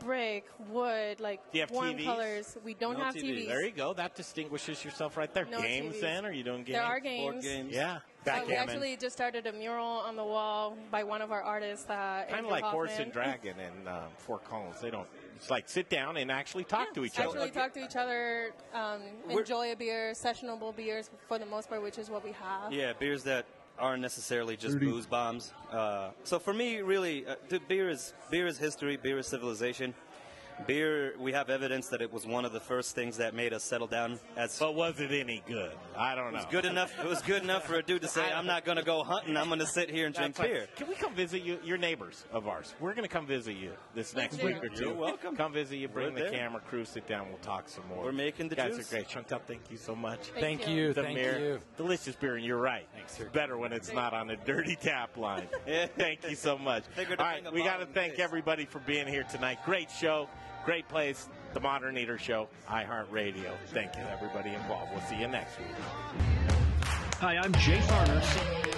Brick, wood, like Do you have warm TVs? colors. We don't have TVs. There you go. That distinguishes yourself right there. No games TVs. then? Are you doing games? There are games. Board games? Yeah. We Backgammon. actually just started a mural on the wall by one of our artists. Kind of like Horse and Dragon in Fort Collins. They don't. It's like sit down and actually talk to each other. Actually talk to each other, enjoy a beer, sessionable beers for the most part, which is what we have. Yeah, beers that aren't necessarily just booze bombs. So for me, really, beer is history. Beer is civilization. Beer, we have evidence that it was one of the first things that made us settle down. But was it any good? I don't know. It was good enough. It was good enough for a dude to say, "I'm not going to go hunting. I'm going to sit here and drink beer." Can we come visit you? You're neighbors of ours. We're going to come visit you this next week or two. You're welcome. Come visit you. Bring We're the there. camera crew. Sit down. We'll talk some more. We're making the guys juice. are great. Chantel, thank you so much. Thank you. Thank Tamir, you. delicious beer, and you're right. It's better when it's not on a dirty tap line. Thank you so much. All right, we got to thank everybody for being here tonight. Great show. Great place, The Modern Eater Show, iHeartRadio. Thank you, everybody involved. We'll see you next week. Hi, I'm Jay Farner.